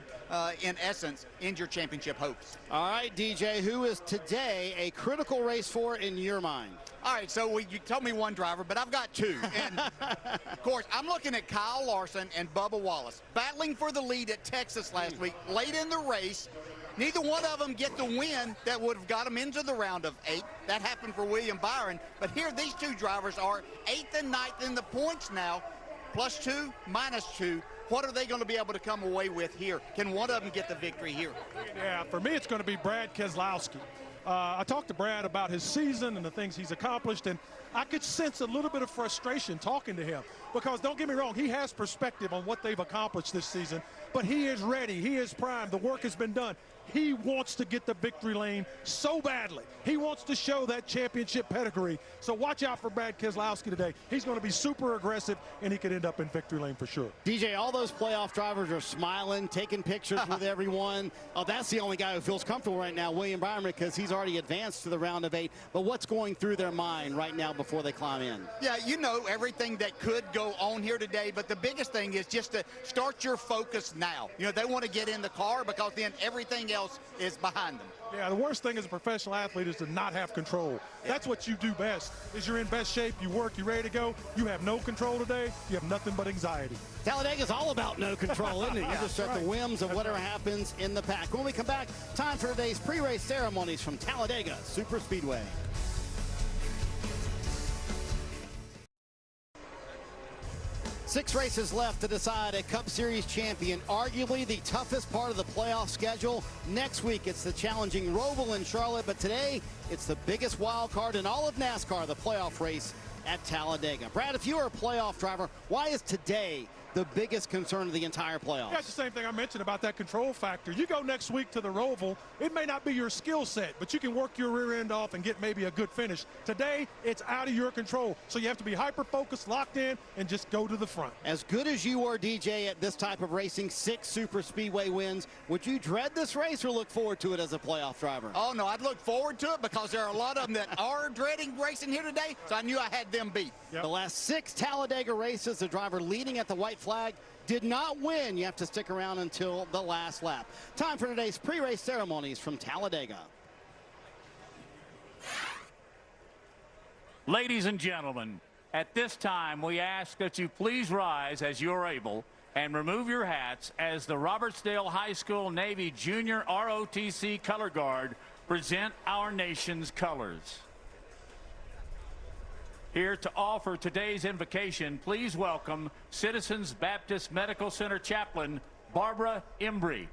in essence, end your championship hopes. All right, DJ, who is today a critical race for in your mind? All right, so you told me one driver, but I've got two. And, of course, I'm looking at Kyle Larson and Bubba Wallace battling for the lead at Texas last week, late in the race. Neither one of them get the win that would have got them into the round of 8. That happened for William Byron. But here these two drivers are 8th and 9th in the points now, +2, -2. What are they going to be able to come away with here? Can one of them get the victory here? Yeah, for me it's going to be Brad Keselowski. I talked to Brad about his season and the things he's accomplished, and I could sense a little bit of frustration talking to him because, don't get me wrong, he has perspective on what they've accomplished this season, but he is ready. He is primed. The work has been done. He wants to get the victory lane so badly. He wants to show that championship pedigree. So watch out for Brad Keselowski today. He's going to be super aggressive, and he could end up in victory lane for sure. DJ, all those playoff drivers are smiling, taking pictures with everyone. Oh, that's the only guy who feels comfortable right now, William Byron, because he's already advanced to the round of 8. But what's going through their mind right now before they climb in? Yeah, you know everything that could go on here today, but the biggest thing is just to start your focus now. You know, they want to get in the car because then everything else is behind them. Yeah, the worst thing as a professional athlete is to not have control. That's what you do best, is you're in best shape, you work, you're ready to go. You have no control today, you have nothing but anxiety. Talladega's all about no control, isn't it? You just at the whims of whatever happens in the pack. When we come back, time for today's pre-race ceremonies from Talladega Superspeedway. Six races left to decide a Cup Series champion, arguably the toughest part of the playoff schedule. Next week, it's the challenging Roval in Charlotte, but today, it's the biggest wild card in all of NASCAR, the playoff race at Talladega. Brad, if you are a playoff driver, why is today the biggest concern of the entire playoffs? Yeah, it's the same thing I mentioned about that control factor. You go next week to the Roval, it may not be your skill set, but you can work your rear end off and get maybe a good finish. Today, it's out of your control, so you have to be hyper-focused, locked in, and just go to the front. As good as you are, DJ, at this type of racing, 6 super speedway wins, would you dread this race or look forward to it as a playoff driver? Oh, no, I'd look forward to it because there are a lot of them that are dreading racing here today, so I knew I had them beat. Yep. The last 6 Talladega races, the driver leading at the white flag did not win. You have to stick around until the last lap. Time for today's pre-race ceremonies from Talladega. Ladies and gentlemen, at this time we ask that you please rise as you're able and remove your hats as the Robertsdale High School Navy Junior ROTC Color Guard present our nation's colors. Here to offer today's invocation, please welcome Citizens Baptist Medical Center Chaplain Barbara Embry.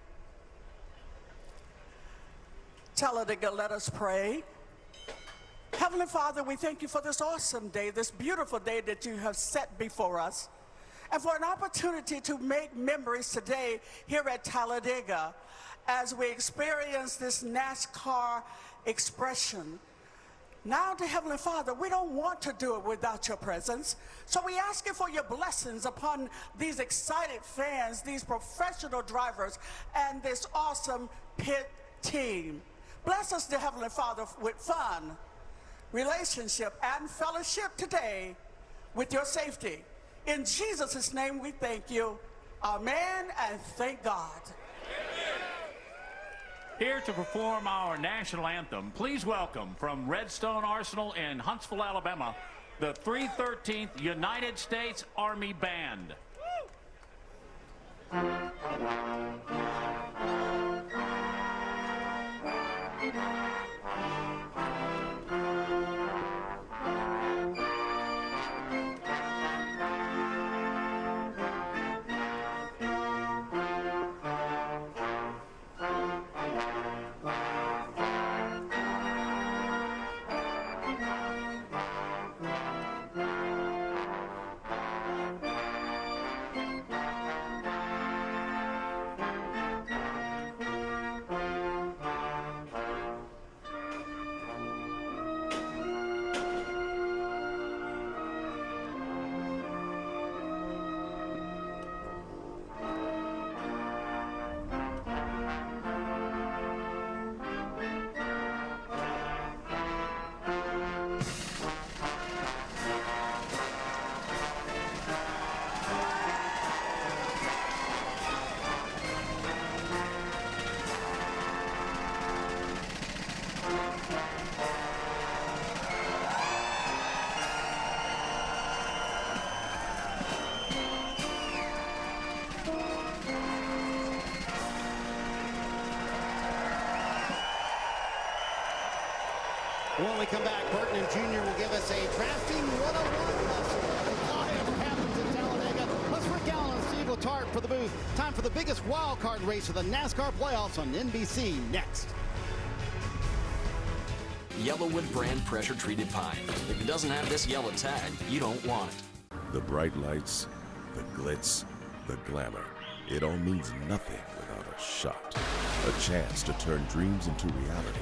Talladega, let us pray. Heavenly Father, we thank you for this awesome day, this beautiful day that you have set before us, and for an opportunity to make memories today here at Talladega as we experience this NASCAR expression. Now, to Heavenly Father, we don't want to do it without your presence. So we ask you for your blessings upon these excited fans, these professional drivers, and this awesome pit team. Bless us, to Heavenly Father, with fun, relationship, and fellowship today with your safety. In Jesus' name we thank you. Amen, and thank God. Here to perform our national anthem, please welcome from Redstone Arsenal in Huntsville, Alabama, the 313th United States Army Band. When we come back, Burton and Jr. will give us a drafting 101 lesson. Whatever happens at Talladega, let's Rick Allen and Steve Letarte for the booth. Time for the biggest wild card race of the NASCAR playoffs on NBC next. YellaWood brand pressure-treated pine. If it doesn't have this yellow tag, you don't want it. The bright lights, the glitz, the glamour. It all means nothing without a shot. A chance to turn dreams into reality.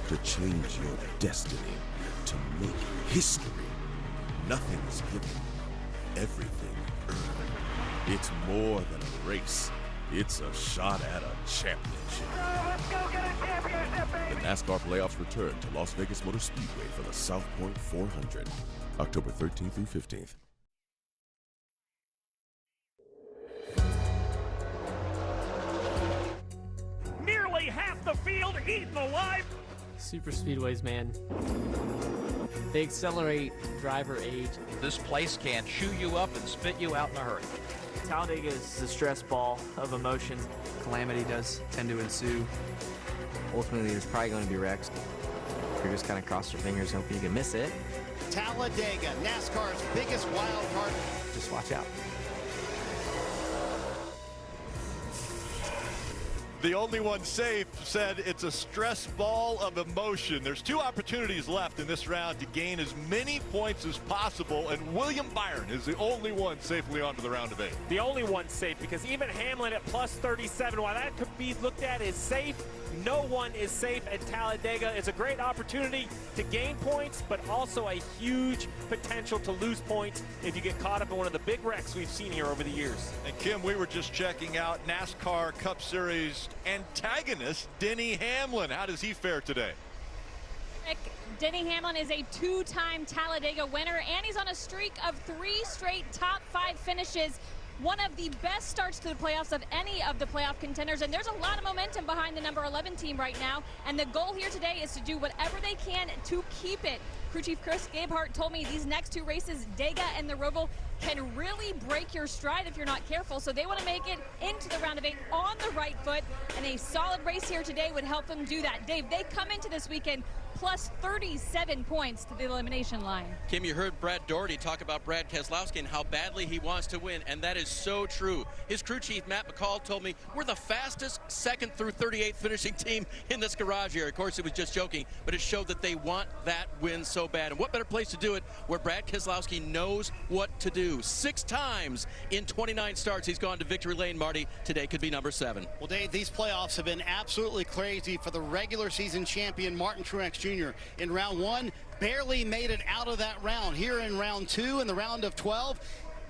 To change your destiny, to make history. Nothing's given, everything earned. It's more than a race. It's a shot at a championship. Let's go get a championship, baby! The NASCAR playoffs return to Las Vegas Motor Speedway for the South Point 400, October 13th through 15th. Nearly half the field eaten alive. Super speedways, man. They accelerate driver age. This place can chew you up and spit you out in a hurry. Talladega is the stress ball of emotions. Calamity does tend to ensue. Ultimately, there's probably going to be wrecks. You're just kind of cross your fingers, hoping you can miss it. Talladega, NASCAR's biggest wild card. Just watch out. The only one safe said it's a stress ball of emotion. There's 2 opportunities left in this round to gain as many points as possible, and William Byron is the only one safely onto the round of 8. The only one safe, because even Hamlin at plus 37, while that could be looked at as safe, no one is safe at Talladega. It's a great opportunity to gain points, but also a huge potential to lose points if you get caught up in one of the big wrecks we've seen here over the years. And Kim, we were just checking out NASCAR Cup Series antagonist Denny Hamlin. How does he fare today? Denny Hamlin is a 2-time Talladega winner, and he's on a streak of 3 straight top 5 finishes. One of the best starts to the playoffs of any of the playoff contenders, and there's a lot of momentum behind the number 11 team right now, and the goal here today is to do whatever they can to keep it. Crew Chief Chris Gabehart told me these next 2 races, Dega and the Roval, can really break your stride if you're not careful, so they want to make it into the round of 8 on the right foot, and a solid race here today would help them do that. Dave, they come into this weekend plus 37 points to the elimination line. Kim, you heard Brad Doherty talk about Brad Keselowski and how badly he wants to win, and that is so true. His crew chief, Matt McCall, told me we're the fastest 2nd through 38th finishing team in this garage here. Of course, it was just joking, but it showed that they want that win so bad. And what better place to do it where Brad Keselowski knows what to do. 6 times in 29 starts he's gone to victory lane, Marty. Today could be number 7. Well, Dave, these playoffs have been absolutely crazy for the regular season champion, Martin Truex Jr. In round 1, barely made it out of that round. Here in round 2, in the round of 12,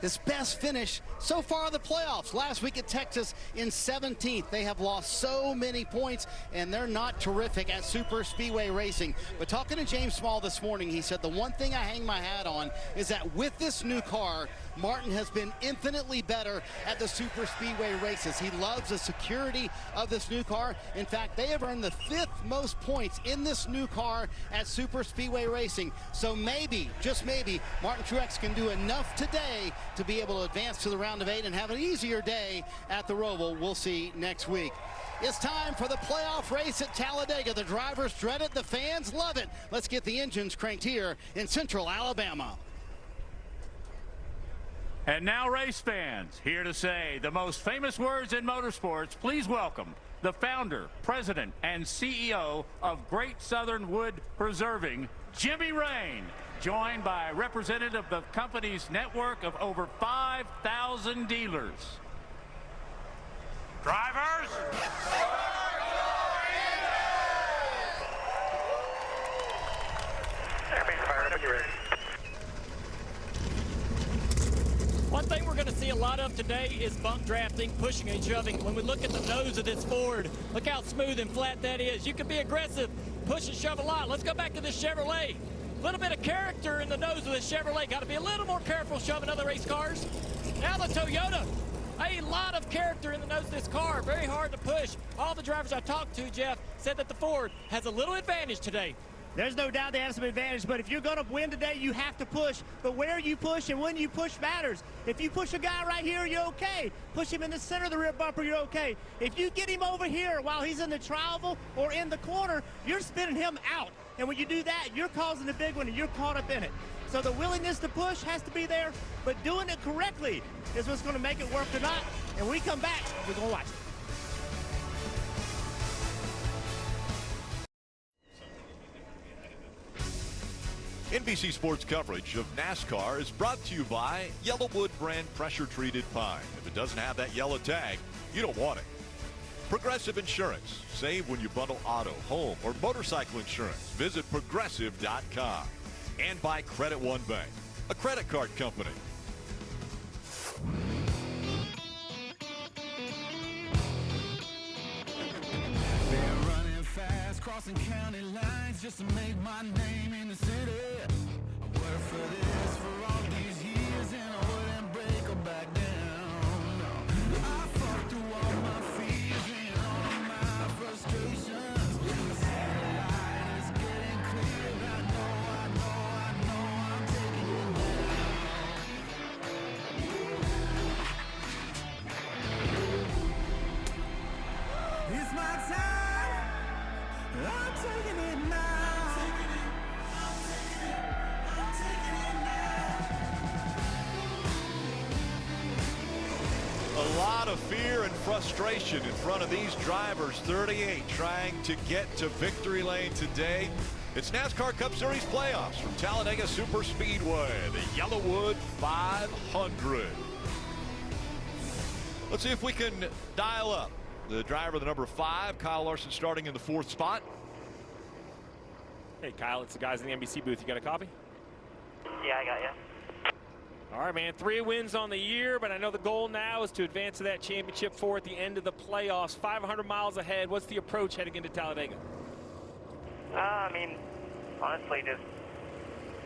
his best finish so far in the playoffs. Last week at Texas in 17th. They have lost so many points, and they're not terrific at super speedway racing. But talking to James Small this morning, he said the one thing I hang my hat on is that with this new car, Martin has been infinitely better at the super speedway races. He loves the security of this new car. In fact, they have earned the 5th most points in this new car at super speedway racing. So maybe, just maybe, Martin Truex can do enough today to be able to advance to the round of 8 and have an easier day at the Roval. We'll see next week. It's time for the playoff race at Talladega. The drivers dread it, the fans love it. Let's get the engines cranked here in Central Alabama. And now, race fans, here to say the most famous words in motorsports, please welcome the founder, president, and CEO of Great Southern Wood Preserving, Jimmy Rain, joined by a representative of the company's network of over 5,000 dealers. Drivers! One thing we're going to see a lot of today is bump drafting, pushing and shoving. When we look at the nose of this Ford, look how smooth and flat that is. You can be aggressive, push and shove a lot. Let's go back to this Chevrolet. A little bit of character in the nose of this Chevrolet. Got to be a little more careful shoving other race cars. Now the Toyota. A lot of character in the nose of this car. Very hard to push. All the drivers I talked to, Jeff, said that the Ford has a little advantage today. There's no doubt they have some advantage, but if you're going to win today, you have to push. But where you push and when you push matters. If you push a guy right here, you're okay. Push him in the center of the rear bumper, you're okay. If you get him over here while he's in the travel or in the corner, you're spinning him out. And when you do that, you're causing a big one and you're caught up in it. So the willingness to push has to be there, but doing it correctly is what's going to make it work or not. And when we come back, we're going to watch it. NBC Sports coverage of NASCAR is brought to you by YellaWood brand pressure-treated pine. If it doesn't have that yellow tag, you don't want it. Progressive Insurance. Save when you bundle auto, home, or motorcycle insurance. Visit progressive.com. And by Credit One Bank, a credit card company. They're running fast, crossing county lines just to make my name in the city. I worked for this for all these years and I wouldn't break or back down. No. I fought through all my fears and all my frustrations. The light is getting clear. I know I'm taking it now. It's my time. I'm taking it now. A lot of fear and frustration in front of these drivers. 38 trying to get to victory lane today. It's NASCAR Cup Series playoffs from Talladega Super Speedway, the YellaWood 500. Let's see if we can dial up the driver, the number 5, Kyle Larson, starting in the 4th spot. Hey, Kyle, it's the guys in the NBC booth. You got a copy? Yeah, I got you. All right, man, 3 wins on the year, but I know the goal now is to advance to that championship 4 at the end of the playoffs. 500 miles ahead. What's the approach heading into Talladega? I mean, honestly, just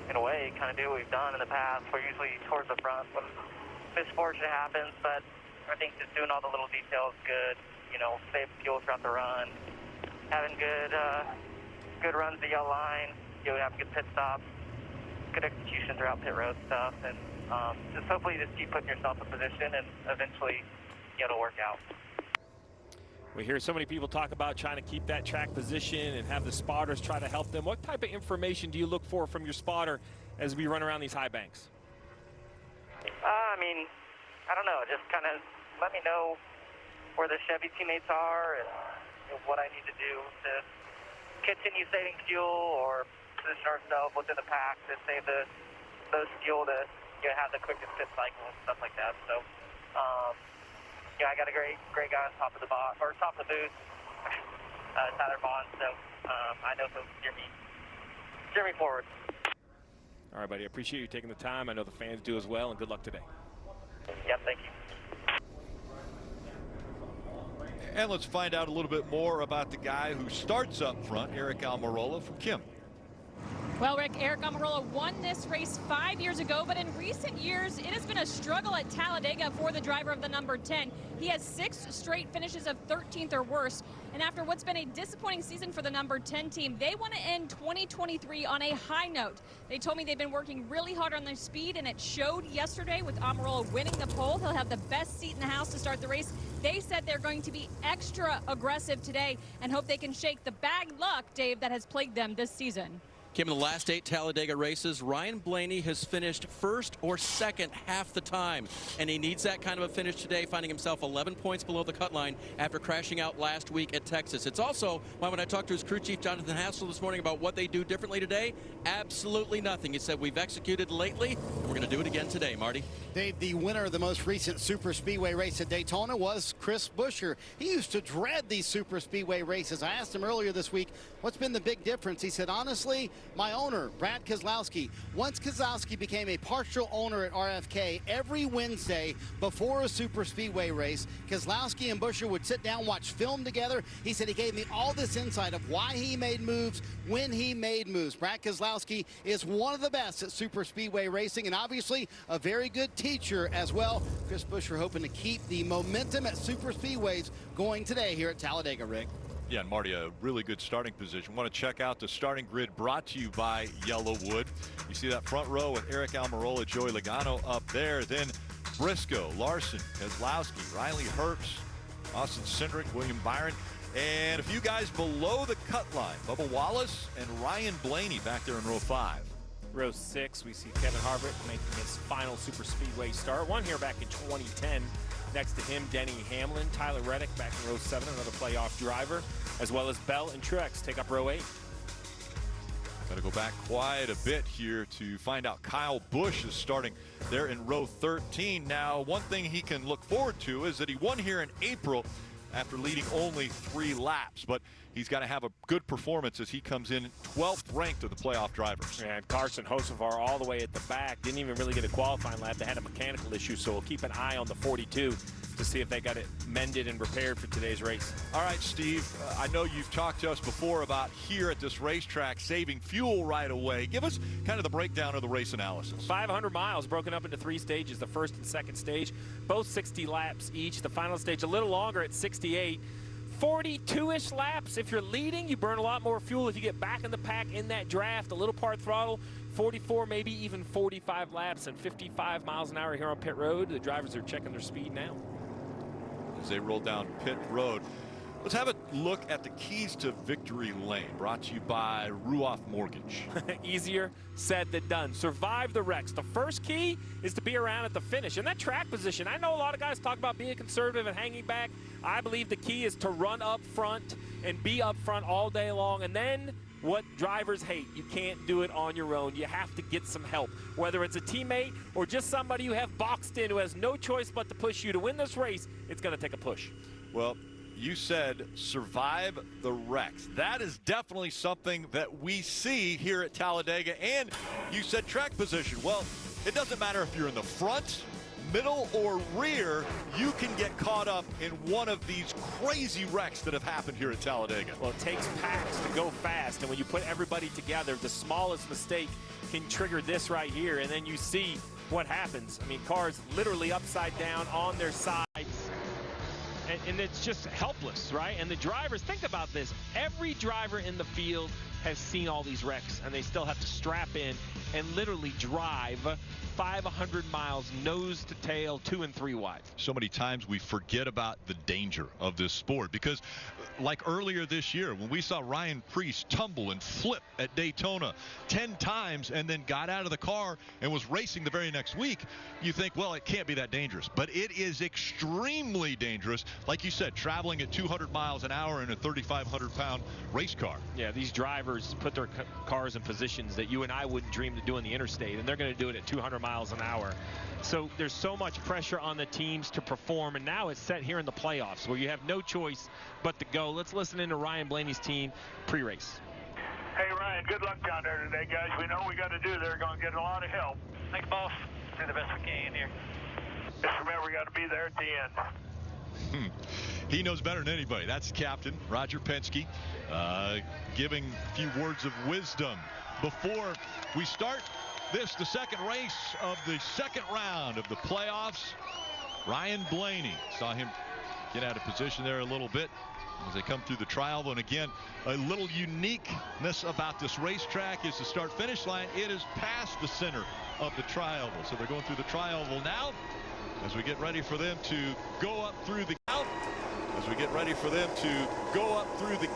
in a way, kind of do what we've done in the past. We're usually towards the front when misfortune happens, but I think just doing all the little details good, you know, save fuel throughout the run, having good runs the yellow line, you know, have good pit stops, good execution throughout pit road stuff, and just hopefully just keep putting yourself in position and eventually it'll work out. We hear so many people talk about trying to keep that track position and have the spotters try to help them. What type of information do you look for from your spotter as we run around these high banks? I mean, I don't know, just kind of let me know where the Chevy teammates are and what I need to do to continue saving fuel or position ourselves within the pack to save those fuel to have the quickest pit cycle and stuff like that. So, I got a great guy on top of the box or top of the booth, Tyler Bond. So I know he'll steer me forward. All right, buddy. I appreciate you taking the time. I know the fans do as well, and good luck today. Yep, thank you. And let's find out a little bit more about the guy who starts up front, Eric Almirola from Kim. Well, Rick, Eric Almirola won this race 5 years ago, but in recent years, it has been a struggle at Talladega for the driver of the number 10. He has 6 straight finishes of 13th or worse, and after what's been a disappointing season for the number 10 team, they want to end 2023 on a high note. They told me they've been working really hard on their speed, and it showed yesterday with Almirola winning the pole. He'll have the best seat in the house to start the race. They said they're going to be extra aggressive today and hope they can shake the bad luck, Dave, that has plagued them this season. Kim, in the last 8 Talladega races, Ryan Blaney has finished first or second half the time, and he needs that kind of a finish today, finding himself 11 points below the cut line after crashing out last week at Texas. It's also why when I talked to his crew chief, Jonathan Hassel, this morning about what they do differently today, absolutely nothing. He said, we've executed lately, and we're going to do it again today, Marty. Dave, the winner of the most recent super speedway race at Daytona was Chris Buescher. He used to dread these super speedway races. I asked him earlier this week, what's been the big difference? He said, honestly, my owner, Brad Keselowski, once Keselowski became a partial owner at RFK, every Wednesday before a super speedway race, Keselowski and Buescher would sit down, watch film together. He said he gave me all this insight of why he made moves, when he made moves. Brad Keselowski is one of the best at super speedway racing, and obviously a very good teacher as well. Chris Buescher hoping to keep the momentum at super speedways going today here at Talladega, Rick. Yeah, and Marty, a really good starting position. Want to check out the starting grid brought to you by YellaWood. You see that front row with Eric Almirola, Joey Logano up there. Then Briscoe, Larson, Keselowski, Riley Herbst, Austin Cindric, William Byron, and a few guys below the cut line. Bubba Wallace and Ryan Blaney back there in row 5. Row 6, we see Kevin Harvick making his final super speedway start. Won here back in 2010. Next to him, Denny Hamlin, Tyler Reddick back in row 7, another playoff driver, as well as Bell and Truex take up row 8. Got to go back quite a bit here to find out Kyle Busch is starting there in row 13. Now, one thing he can look forward to is that he won here in April after leading only 3 laps, but he's got to have a good performance as he comes in 12th ranked of the playoff drivers. And Carson Hocevar all the way at the back, didn't even really get a qualifying lap. They had a mechanical issue, so we'll keep an eye on the 42 to see if they got it mended and repaired for today's race. All right, Steve, I know you've talked to us before about here at this racetrack saving fuel right away. Give us kind of the breakdown of the race analysis. 500 miles broken up into 3 stages, the first and second stage, both 60 laps each. The final stage a little longer at 68. 42-ish laps. If you're leading, you burn a lot more fuel if you get back in the pack in that draft, a little part throttle. 44, maybe even 45 laps and 55 miles an hour here on pit road. The drivers are checking their speed now. As they roll down pit road, let's have a look at the keys to victory lane, brought to you by Ruoff Mortgage. Easier said than done. Survive the wrecks. The first key is to be around at the finish. And that track position, I know a lot of guys talk about being conservative and hanging back. I believe the key is to run up front and be up front all day long. And then what drivers hate, you can't do it on your own. You have to get some help, whether it's a teammate or just somebody you have boxed in who has no choice but to push you. To win this race, it's going to take a push. Well, you said survive the wrecks. That is definitely something that we see here at Talladega. And you said track position. Well, it doesn't matter if you're in the front, middle, or rear, you can get caught up in one of these crazy wrecks that have happened here at Talladega. Well, it takes packs to go fast, and when you put everybody together, the smallest mistake can trigger this right here, and then you see what happens. I mean, cars literally upside down on their sides. And it's just helpless, right? And the drivers, think about this. Every driver in the field has seen all these wrecks, and they still have to strap in and literally drive 500 miles nose to tail, 2 and 3 wide. So many times we forget about the danger of this sport because like earlier this year when we saw Ryan Preece tumble and flip at Daytona 10 times and then got out of the car and was racing the very next week, you think, well, it can't be that dangerous. But it is extremely dangerous. Like you said, traveling at 200 miles an hour in a 3,500-pound race car. Yeah, these drivers put their cars in positions that you and I wouldn't dream to do on the interstate, and they're going to do it at 200 miles an hour. So there's so much pressure on the teams to perform, and now it's set here in the playoffs where you have no choice but to go. Let's listen in to Ryan Blaney's team pre-race. Hey, Ryan, good luck down there today, guys. We know what we got to do. They're going to get a lot of help. Thanks, boss. Do the best we can here. Just remember, we got to be there at the end. He knows better than anybody. That's Captain Roger Penske giving a few words of wisdom before we start the second race of the second round of the playoffs. Ryan Blaney, saw him get out of position there a little bit as they come through the tri-oval. And again, a little uniqueness about this racetrack is the start-finish line. It is past the center of the tri-oval. So they're going through the tri-oval now as we get ready for them to go up through the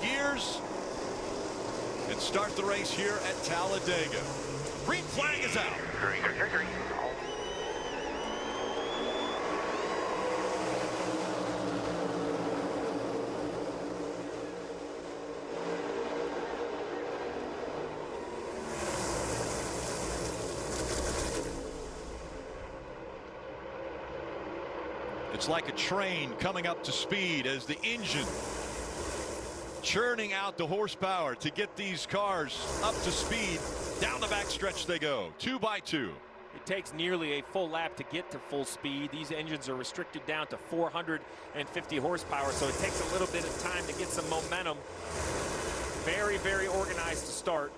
gears and start the race here at Talladega. Green flag is out. Green. It's like a train coming up to speed as the engine churning out the horsepower to get these cars up to speed. Down the backstretch they go, 2 by 2. It takes nearly a full lap to get to full speed. These engines are restricted down to 450 horsepower, so it takes a little bit of time to get some momentum. Very, very organized to start.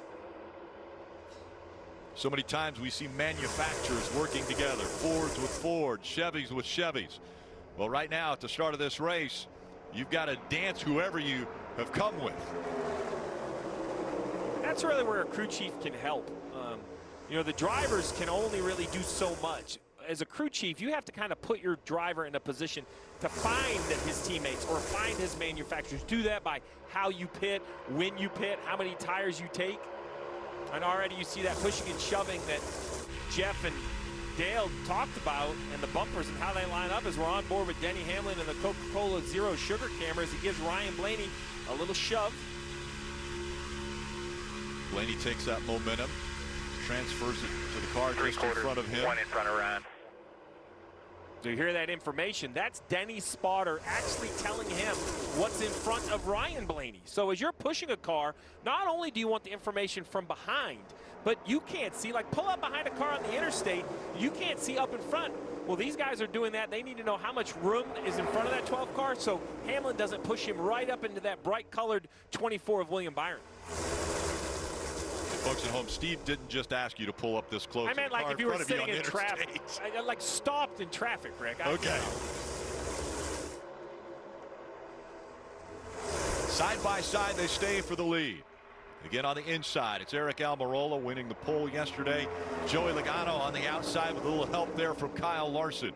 So many times we see manufacturers working together, Fords with Fords, Chevys with Chevys. Well, right now at the start of this race, you've got to dance whoever you have come with. That's really where a crew chief can help. You know, the drivers can only really do so much. As a crew chief, you have to kind of put your driver in a position to find his teammates or find his manufacturers. Do that by how you pit, when you pit, how many tires you take. And already you see that pushing and shoving that Jeff and Dale talked about, and the bumpers and how they line up as we're on board with Denny Hamlin and the Coca-Cola Zero Sugar camera as he gives Ryan Blaney a little shove. Blaney takes that momentum, transfers it to the car just in front of him. 1 in front of Ryan. So you hear that information. That's Denny's spotter actually telling him what's in front of Ryan Blaney. So as you're pushing a car, not only do you want the information from behind, but you can't see, like pull up behind a car on the interstate, you can't see up in front. Well, these guys are doing that. They need to know how much room is in front of that 12 car, so Hamlin doesn't push him right up into that bright colored 24 of William Byron. Folks at home, Steve didn't just ask you to pull up this close. I meant like if you were sitting in traffic. I like stopped in traffic, Rick. Okay. Side by side, they stay for the lead. Again on the inside, it's Eric Almirola winning the pole yesterday. Joey Logano on the outside with a little help there from Kyle Larson.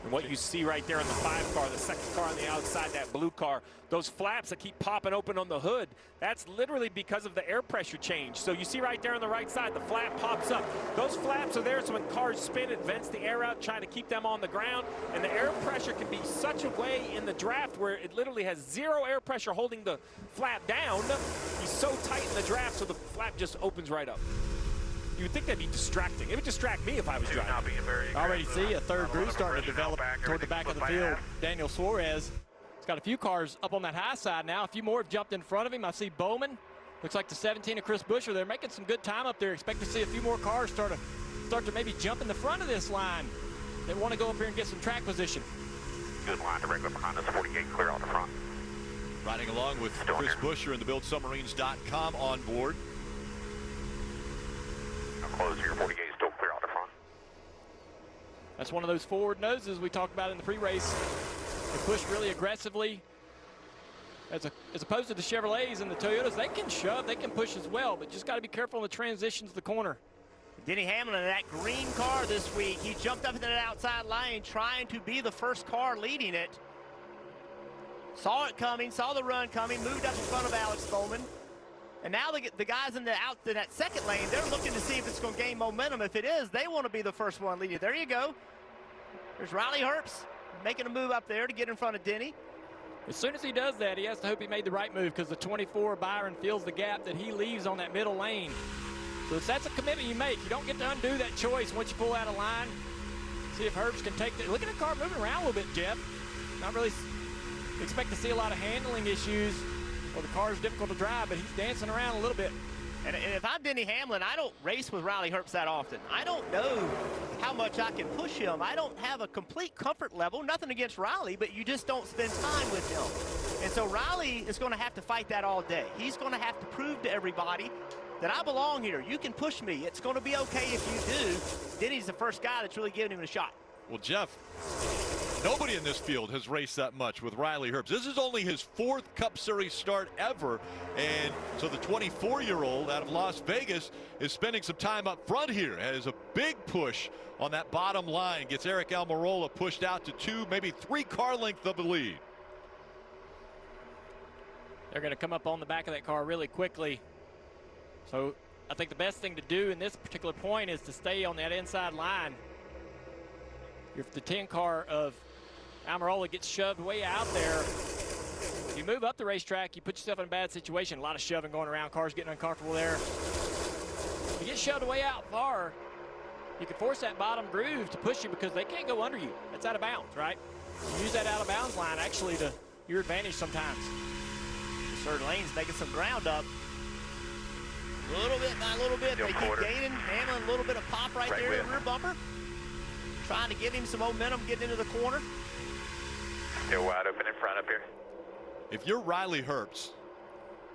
And what you see right there in the 5 car, the second car on the outside, that blue car, those flaps that keep popping open on the hood, that's literally because of the air pressure change. So you see right there on the right side, the flap pops up. Those flaps are there so when cars spin, it vents the air out, trying to keep them on the ground. And the air pressure can be such a way in the draft where it literally has 0 air pressure holding the flap down. He's so tight in the draft, so the flap just opens right up. You would think that'd be distracting. It would distract me if I was driving. I already see a third group starting to develop toward the back of the field. Daniel Suarez has got a few cars up on that high side now. A few more have jumped in front of him. I see Bowman. Looks like the 17 of Chris Buescher. They're making some good time up there. Expect to see a few more cars start to maybe jump in the front of this line. They want to go up here and get some track position. Good line directly behind us, 48 clear out the front. Riding along with Chris Buescher and the BuildSubmarines.com on board. Close here, 48 still clear out the front. That's one of those forward noses we talked about in the pre-race. They push really aggressively. As opposed to the Chevrolets and the Toyotas, they can shove, they can push as well, but just got to be careful in the transitions to the corner. Denny Hamlin in that green car this week, he jumped up into that outside lane trying to be the first car leading it. Saw it coming, saw the run coming, moved up in front of Alex Bowman. And now the guys in that second lane, they're looking to see if it's going to gain momentum. If it is, they want to be the first one leading. There you go. There's Riley Herbst making a move up there to get in front of Denny. As soon as he does that, he has to hope he made the right move because the 24 Byron fills the gap that he leaves on that middle lane. So that's a commitment you make. You don't get to undo that choice once you pull out of line. See if Herbst can take that. Look at the car moving around a little bit, Jeff. Not really expect to see a lot of handling issues. Well, the car is difficult to drive, but he's dancing around a little bit. And if I'm Denny Hamlin, I don't race with Riley Herbst that often. I don't know how much I can push him. I don't have a complete comfort level. Nothing against Riley, but you just don't spend time with him. And so Riley is going to have to fight that all day. He's going to have to prove to everybody that I belong here. You can push me. It's going to be okay if you do. Denny's the first guy that's really giving him a shot. Well, Jeff, nobody in this field has raced that much with Riley Herbst. This is only his 4th Cup Series start ever. And so the 24-year-old out of Las Vegas is spending some time up front here. Has a big push on that bottom line. Gets Eric Almirola pushed out to 2, maybe 3 car length of the lead. They're going to come up on the back of that car really quickly. So I think the best thing to do in this particular point is to stay on that inside line. If the 10 car of Almirola gets shoved way out there, if you move up the racetrack, you put yourself in a bad situation. A lot of shoving going around, cars getting uncomfortable there. If you get shoved way out far, you can force that bottom groove to push you because they can't go under you. That's out of bounds, right? You use that out of bounds line actually to your advantage sometimes. Certain lanes making some ground up. A little bit by little bit. They keep gaining. Hamlin a little bit of pop right there in the rear bumper. Trying to give him some momentum getting into the corner. Still wide open in front up here. If you're Riley Herbst,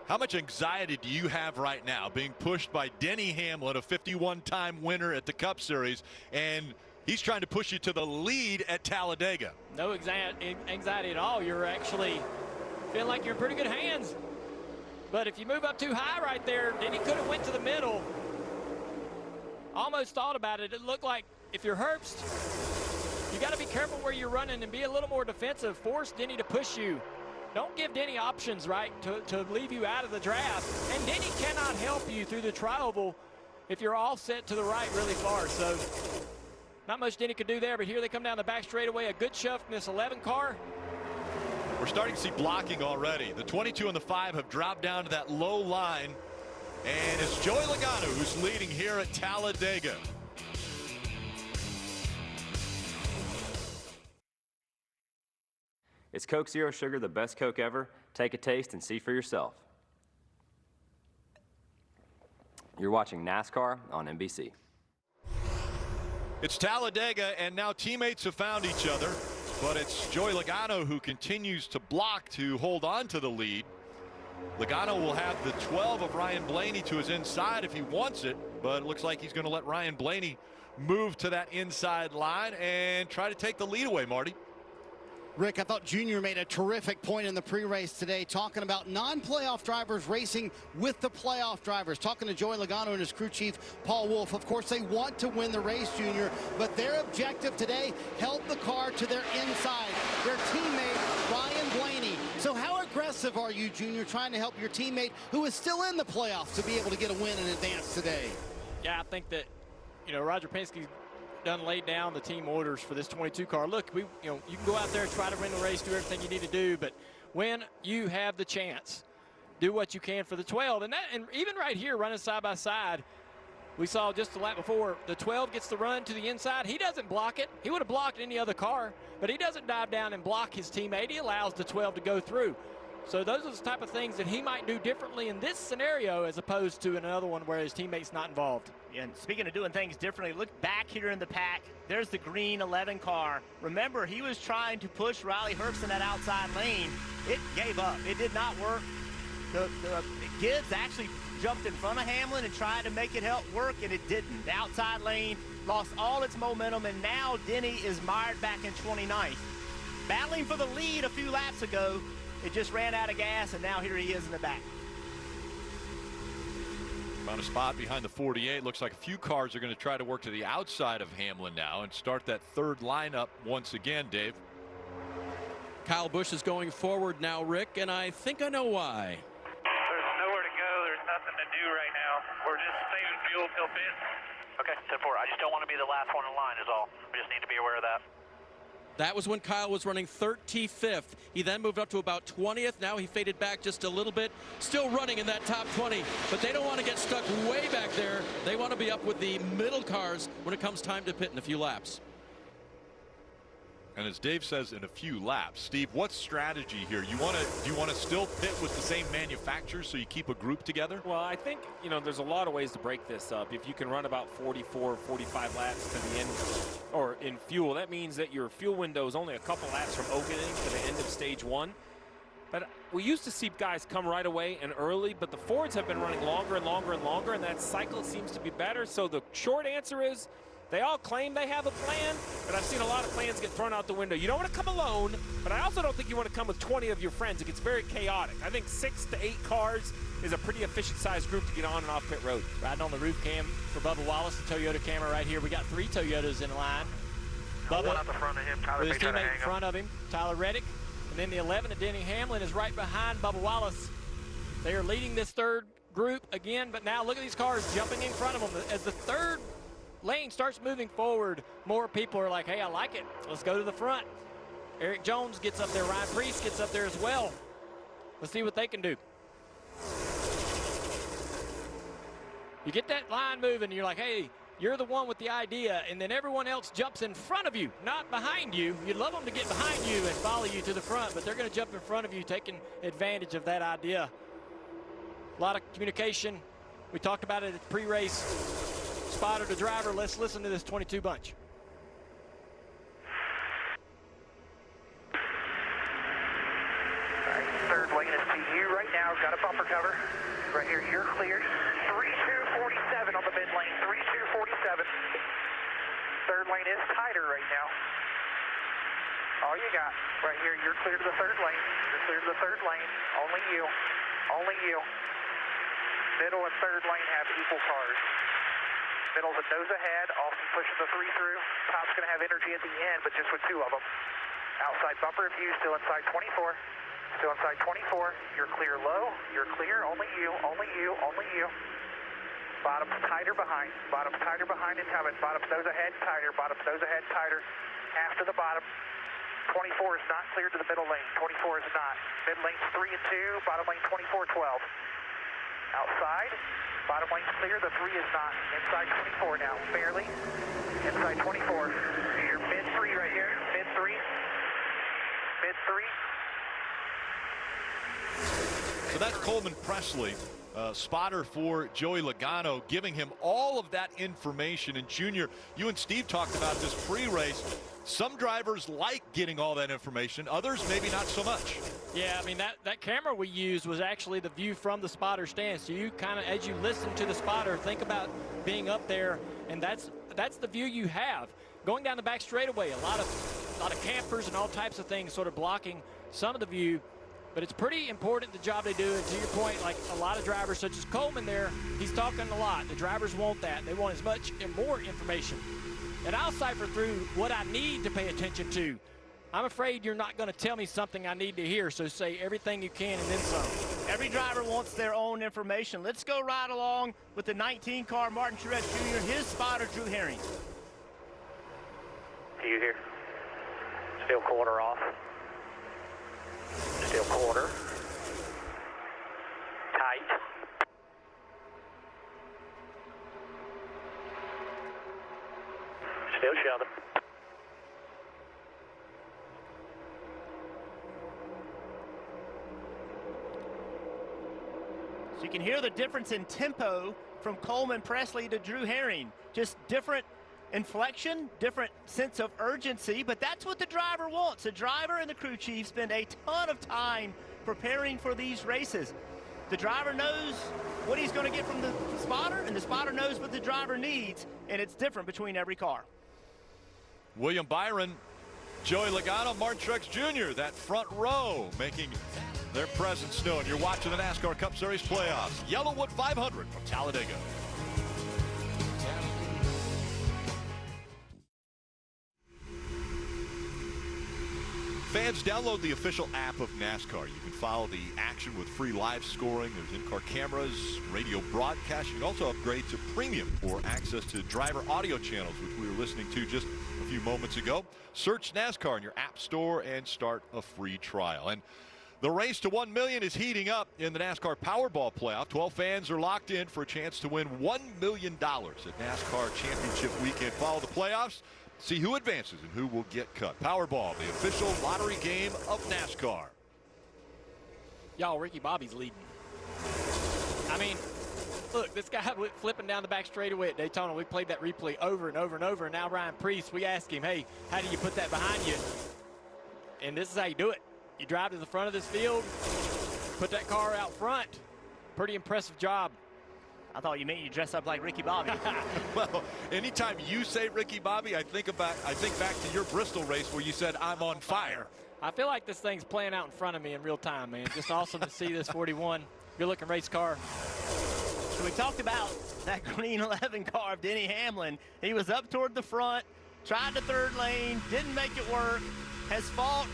how much anxiety do you have right now being pushed by Denny Hamlin, a 51-time winner at the Cup Series, and he's trying to push you to the lead at Talladega? No anxiety at all. You're actually feeling like you're in pretty good hands. But if you move up too high right there, Denny could have went to the middle. Almost thought about it. It looked like if you're Herbst, you got to be careful where you're running and be a little more defensive. Force Denny to push you. Don't give Denny options, right, to leave you out of the draft. And Denny cannot help you through the tri-oval if you're all set to the right really far. So not much Denny could do there, but here they come down the back straightaway. A good shove from this 11 car. We're starting to see blocking already. The 22 and the 5 have dropped down to that low line. And it's Joey Logano who's leading here at Talladega. Is Coke Zero Sugar the best Coke ever? Take a taste and see for yourself. You're watching NASCAR on NBC. It's Talladega, and now teammates have found each other. But it's Joey Logano who continues to block to hold on to the lead. Logano will have the 12 of Ryan Blaney to his inside if he wants it, but it looks like he's going to let Ryan Blaney move to that inside line and try to take the lead away, Marty. Rick, I thought Junior made a terrific point in the pre-race today, talking about non-playoff drivers racing with the playoff drivers. Talking to Joey Logano and his crew chief, Paul Wolfe. Of course, they want to win the race, Junior, but their objective today, help the car to their inside. Their teammate, Ryan Blaney. So how aggressive are you, Junior, trying to help your teammate who is still in the playoffs to be able to get a win in advance today? Yeah, I think that, Roger Penske done laid down the team orders for this 22 car. Look, you can go out there and try to win the race, do everything you need to do, but when you have the chance, do what you can for the 12. And even right here, running side by side, we saw just a lap before, the 12 gets the run to the inside. He doesn't block it. He would have blocked any other car, but he doesn't dive down and block his teammate. He allows the 12 to go through. So those are the type of things that he might do differently in this scenario as opposed to another one where his teammate's not involved. And speaking of doing things differently, look back here in the pack. There's the green 11 car. Remember, he was trying to push Riley Herbst in that outside lane. It gave up. It did not work. The Gibbs actually jumped in front of Hamlin and tried to make it help work, and it didn't. The outside lane lost all its momentum, and now Denny is mired back in 29th. Battling for the lead a few laps ago, it just ran out of gas, and now here he is in the back. Found a spot behind the 48. Looks like a few cars are going to try to work to the outside of Hamlin now and start that third lineup once again, Dave. Kyle Busch is going forward now, Rick, and I think I know why. There's nowhere to go. There's nothing to do right now. We're just saving fuel till pit. Okay, 10-4. I just don't want to be the last one in line is all. We just need to be aware of that. That was when Kyle was running 35th. He then moved up to about 20th. Now he faded back just a little bit. Still running in that top 20, but they don't want to get stuck way back there. They want to be up with the middle cars when it comes time to pit in a few laps. And as Dave says, in a few laps. Steve, what's strategy here? Do you want to still pit with the same manufacturers so you keep a group together? Well, I think, you know, there's a lot of ways to break this up. If you can run about 44, 45 laps to the end, or in fuel, that means that your fuel window is only a couple laps from opening to the end of stage 1. But we used to see guys come right away and early, but the Fords have been running longer and longer and longer, and that cycle seems to be better. So the short answer is, they all claim they have a plan, but I've seen a lot of plans get thrown out the window. You don't want to come alone, but I also don't think you want to come with 20 of your friends. It gets very chaotic. I think 6 to 8 cars is a pretty efficient sized group to get on and off pit road. Riding on the roof cam for Bubba Wallace, the Toyota camera right here. We got 3 Toyotas in line. Bubba out the front of him. Tyler with his teammate in front of him, Tyler Reddick. And then the 11 of Denny Hamlin is right behind Bubba Wallace. They are leading this third group again, but now look at these cars jumping in front of them. As the third lane starts moving forward, more people are like, hey, I like it. Let's go to the front. Eric Jones gets up there. Ryan Preece gets up there as well. Let's see what they can do. You get that line moving, and you're like, hey, you're the one with the idea, and then everyone else jumps in front of you, not behind you. You'd love them to get behind you and follow you to the front, but they're going to jump in front of you, taking advantage of that idea. A lot of communication. We talked about it at pre-race. Spotter to driver, let's listen to this 22 bunch. All right, third lane is to you right now. Got a bumper cover. Right here, you're cleared. 3247 on the mid lane. 3247. Third lane is tighter right now. All you got right here, you're clear to the third lane. You're clear to the third lane. Only you. Only you. Middle and third lane have equal cars. Middle's a nose ahead. Austin pushing the 3 through. Top's going to have energy at the end, but just with 2 of them. Outside bumper of you, still inside 24. Still inside 24. You're clear low. You're clear. Only you. Only you. Only you. Bottom's tighter behind. Bottom's tighter behind and coming. Bottom's nose ahead, tighter. Bottom's nose ahead, tighter. After the bottom. 24 is not clear to the middle lane. 24 is not. Mid lane's 3 and 2. Bottom lane 24, 12. Outside. Bottom lane's clear, the 3 is not. Inside 24 now, barely. Inside 24. You're mid 3 right here. Mid 3. Mid 3. So that's Coleman Presley, spotter for Joey Logano, giving him all of that information. And Junior, you and Steve talked about this pre-race. Some drivers like getting all that information, others maybe not so much. Yeah, I mean, that camera we used was actually the view from the spotter stand. So you kind of, as you listen to the spotter, think about being up there, and that's the view you have. Going down the back straightaway, a lot of campers and all types of things sort of blocking some of the view. But it's pretty important, the job they do. And to your point, like a lot of drivers, such as Coleman there, he's talking a lot. The drivers want that. They want as much and more information. And I'll cipher through what I need to pay attention to. I'm afraid you're not going to tell me something I need to hear, so say everything you can and then some. Every driver wants their own information. Let's go right along with the 19 car, Martin Truex Jr., his spotter, Drew Herring. Do you hear? Still quarter off. Still quarter. Tight. Still shoving. So you can hear the difference in tempo from Coleman Presley to Drew Herring. Just different inflection, different sense of urgency, but that's what the driver wants. The driver and the crew chief spend a ton of time preparing for these races. The driver knows what he's going to get from the spotter, and the spotter knows what the driver needs, and it's different between every car. William Byron, Joey Logano, Martin Truex Jr., that front row making their presence known. You're watching the NASCAR Cup Series playoffs. YellaWood 500 from Talladega. Fans, download the official app of NASCAR. You can follow the action with free live scoring. There's in-car cameras, radio broadcast. You can also upgrade to premium for access to driver audio channels, which we were listening to just a few moments ago. Search NASCAR in your app store and start a free trial. And the race to $1 million is heating up in the NASCAR Powerball playoff. 12 fans are locked in for a chance to win $1 million at NASCAR Championship Weekend. Follow the playoffs see who advances and who will get cut. Powerball, the official lottery game of NASCAR. Y'all, Ricky Bobby's leading. I mean, look, this guy went flipping down the back straightaway at Daytona. We played that replay over and over and over. And now Ryan Preece, we asked him, hey, how do you put that behind you? And this is how you do it. You drive to the front of this field, put that car out front. Pretty impressive job. I thought you meant you dress up like Ricky Bobby. Well, anytime you say Ricky Bobby, I think back to your Bristol race where you said, I'm on fire. I feel like this thing's playing out in front of me in real time, man. Just awesome to see this 41. Good-looking race car. So we talked about that green 11 car of Denny Hamlin. He was up toward the front, tried the third lane, didn't make it work, has fought,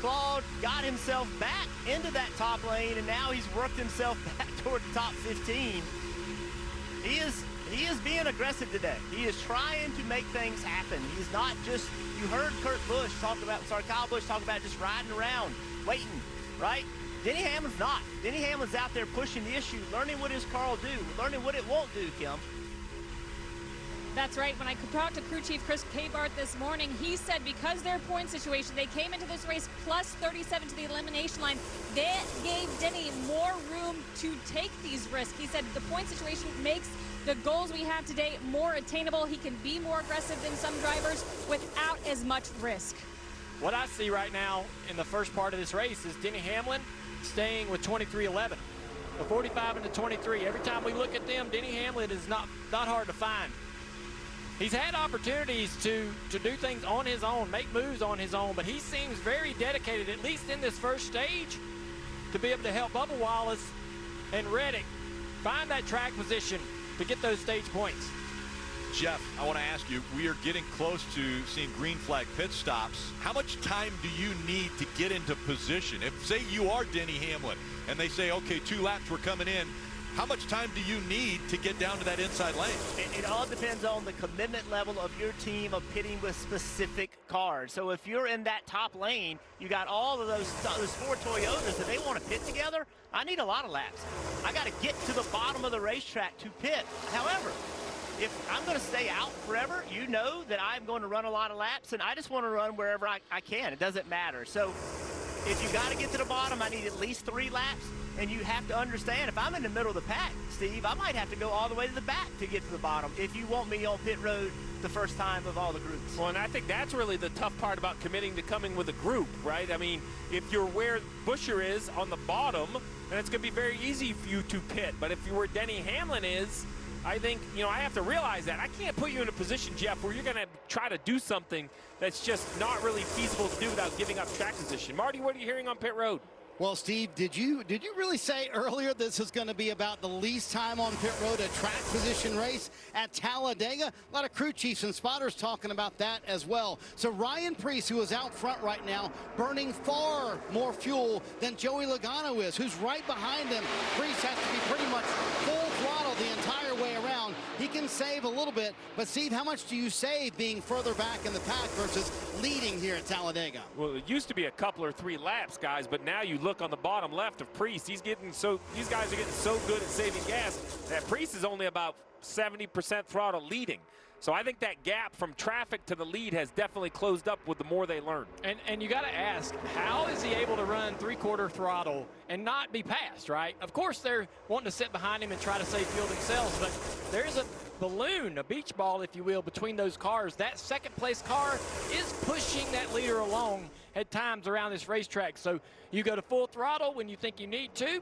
clawed, got himself back into that top lane, and now he's worked himself back toward the top 15. He is being aggressive today. He is trying to make things happen. He's not just, you heard Kyle Busch talk about just riding around, waiting, right? Denny Hamlin's not. Denny Hamlin's out there pushing the issue, learning what his car will do, learning what it won't do, Kim. That's right. When I talked to crew chief Chris Cabart this morning, he said because their point situation, they came into this race plus 37 to the elimination line. That gave Denny more room to take these risks. He said the point situation makes the goals we have today more attainable. He can be more aggressive than some drivers without as much risk. What I see right now in the first part of this race is Denny Hamlin staying with 23-11. The 45 and the 23. Every time we look at them, Denny Hamlin is not hard to find. He's had opportunities to do things on his own, make moves on his own, but he seems very dedicated, at least in this first stage, to be able to help Bubba Wallace and Reddick find that track position to get those stage points. Jeff, I want to ask you, we are getting close to seeing green flag pit stops. How much time do you need to get into position? If, say, you are Denny Hamlin, and they say, okay, 2 laps, we're coming in, how much time do you need to get down to that inside lane? It all depends on the commitment level of your team of pitting with specific cars. So if you're in that top lane, you got all of those 4 Toyotas, and they want to pit together, I need a lot of laps. I got to get to the bottom of the racetrack to pit. However, if I'm going to stay out forever, you know that I'm going to run a lot of laps, and I just want to run wherever I can. It doesn't matter. So if you got to get to the bottom, I need at least 3 laps. And you have to understand, if I'm in the middle of the pack, Steve, I might have to go all the way to the back to get to the bottom if you want me on pit road the first time of all the groups. Well, and I think that's really the tough part about committing to coming with a group, right? I mean, if you're where Buescher is on the bottom, then it's going to be very easy for you to pit. But if you're where Denny Hamlin is, I think, I have to realize that. I can't put you in a position, Jeff, where you're going to try to do something that's just not really feasible to do without giving up track position. Marty, what are you hearing on pit road? Well, Steve, did you really say earlier this is going to be about the least time on pit road, a track position race at Talladega? A lot of crew chiefs and spotters talking about that as well. So Ryan Preece, who is out front right now, burning far more fuel than Joey Logano is, who's right behind him. Preece has to be pretty much full throttle the entire way around. He can save a little bit, but Steve, how much do you save being further back in the pack versus leading here at Talladega? Well, it used to be a couple or 3 laps, guys, but now you look on the bottom left of Preece. These guys are getting so good at saving gas that Preece is only about 70% throttle leading. So I think that gap from traffic to the lead has definitely closed up with the more they learn. And you got to ask, how is he able to run 3/4 throttle and not be passed, right? Of course, they're wanting to sit behind him and try to save fuel themselves, but there's a balloon, a beach ball, if you will, between those cars. That second place car is pushing that leader along at times around this racetrack. So you go to full throttle when you think you need to,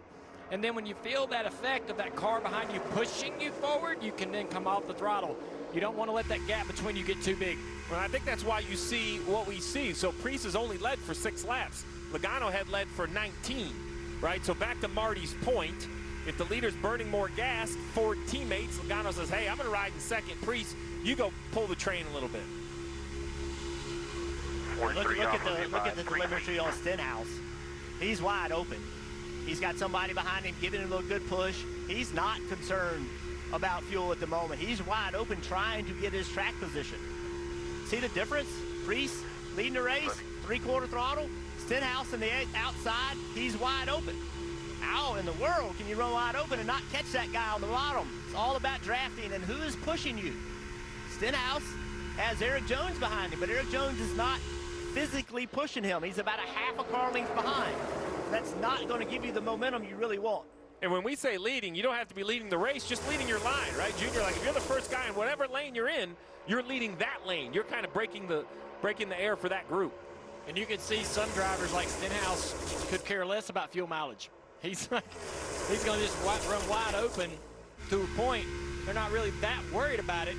and then when you feel that effect of that car behind you pushing you forward, you can then come off the throttle. You don't want to let that gap between you get too big. Well, I think that's why you see what we see. So Preece has only led for 6 laps. Logano had led for 19, right? So back to Marty's point, if the leader's burning more gas for teammates, Logano says, hey, I'm going to ride in second. Preece, you go pull the train a little bit. Look at the telemetry on Stenhouse. He's wide open. He's got somebody behind him giving him a good push. He's not concerned about fuel at the moment. He's wide open trying to get his track position. See the difference? Preece leading the race, 3/4 throttle. Stenhouse on the outside, he's wide open. How in the world can you run wide open and not catch that guy on the bottom? It's all about drafting and who is pushing you. Stenhouse has Eric Jones behind him, but Eric Jones is not physically pushing him. He's about a half a car length behind. That's not going to give you the momentum you really want. And when we say leading, you don't have to be leading the race, just leading your line, right, Junior? Like, if you're the first guy in whatever lane you're in, you're leading that lane. You're kind of breaking the air for that group. And you can see some drivers like Stenhouse could care less about fuel mileage. He's going to just run wide open to a point. They're not really that worried about it.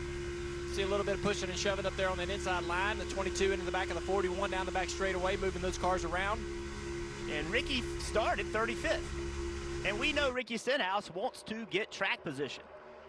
See a little bit of pushing and shoving up there on that inside line. The 22 into the back of the 41 down the back straightaway, moving those cars around. And Ricky started 35th. And we know Ricky Stenhouse wants to get track position.